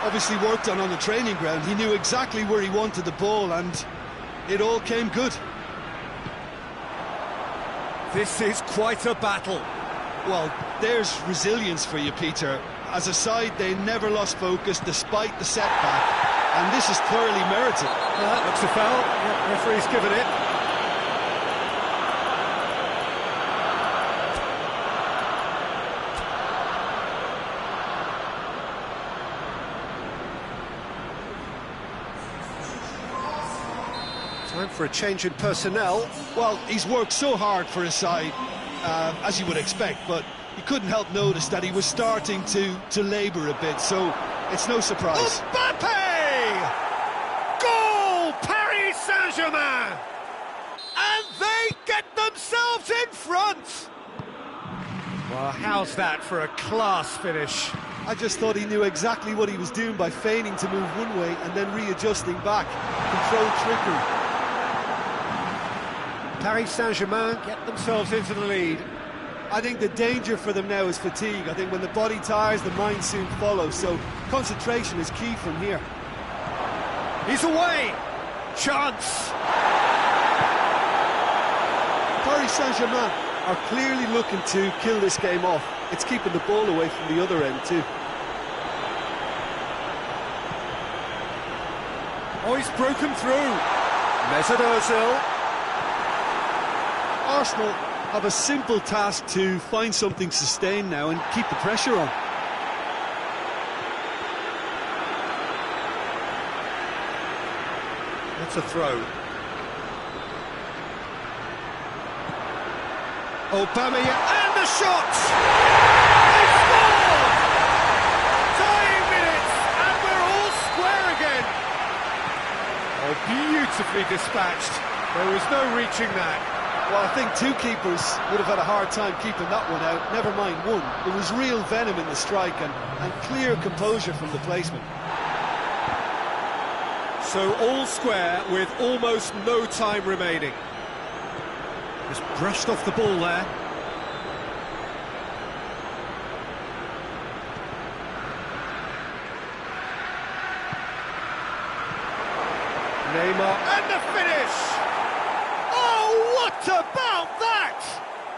obviously worked on the training ground. He knew exactly where he wanted the ball, and it all came good. This is quite a battle. Well, there's resilience for you, Peter. As a side, they never lost focus despite the setback, and this is thoroughly merited. Looks a foul. Yeah, referee's given it. Time for a change in personnel. Well, he's worked so hard for his side, as you would expect, but you couldn't help notice that he was starting to labour a bit, so it's no surprise. Mbappe! Goal! Paris Saint-Germain! And they get themselves in front! Well, how's that for a class finish? I just thought he knew exactly what he was doing by feigning to move one way and then readjusting back. Controlled trickery. Paris Saint-Germain get themselves into the lead. I think the danger for them now is fatigue. I think when the body tires, the mind soon follows, so concentration is key from here. He's away! Chance! Paris Saint-Germain are clearly looking to kill this game off. It's keeping the ball away from the other end too. Oh, he's broken through. Mesut Ozil. Arsenal have a simple task to find something sustained now and keep the pressure on. That's a throw. Aubameyang and the shot! They scored! Dying minutes and we're all square again. Oh, beautifully dispatched. There was no reaching that. Well, I think two keepers would have had a hard time keeping that one out, never mind one. There was real venom in the strike and clear composure from the placement. So all square with almost no time remaining. Just brushed off the ball there. Neymar and the finish! Oh, what about that?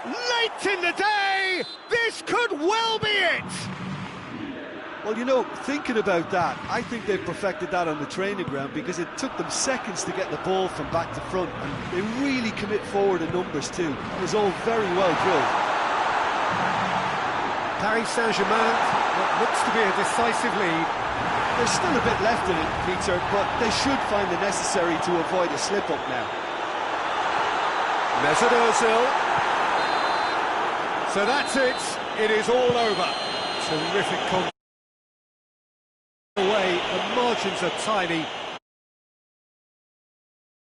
Late in the day, this could well be it! Well, you know, thinking about that, I think they've perfected that on the training ground because it took them seconds to get the ball from back to front, and they really commit forward in numbers too. It was all very well drilled. Paris Saint-Germain, what looks to be a decisive lead. There's still a bit left in it, Peter, but they should find the necessary to avoid a slip-up now. Mesut Ozil. So that's it. It is all over. Terrific away. The margins are tiny.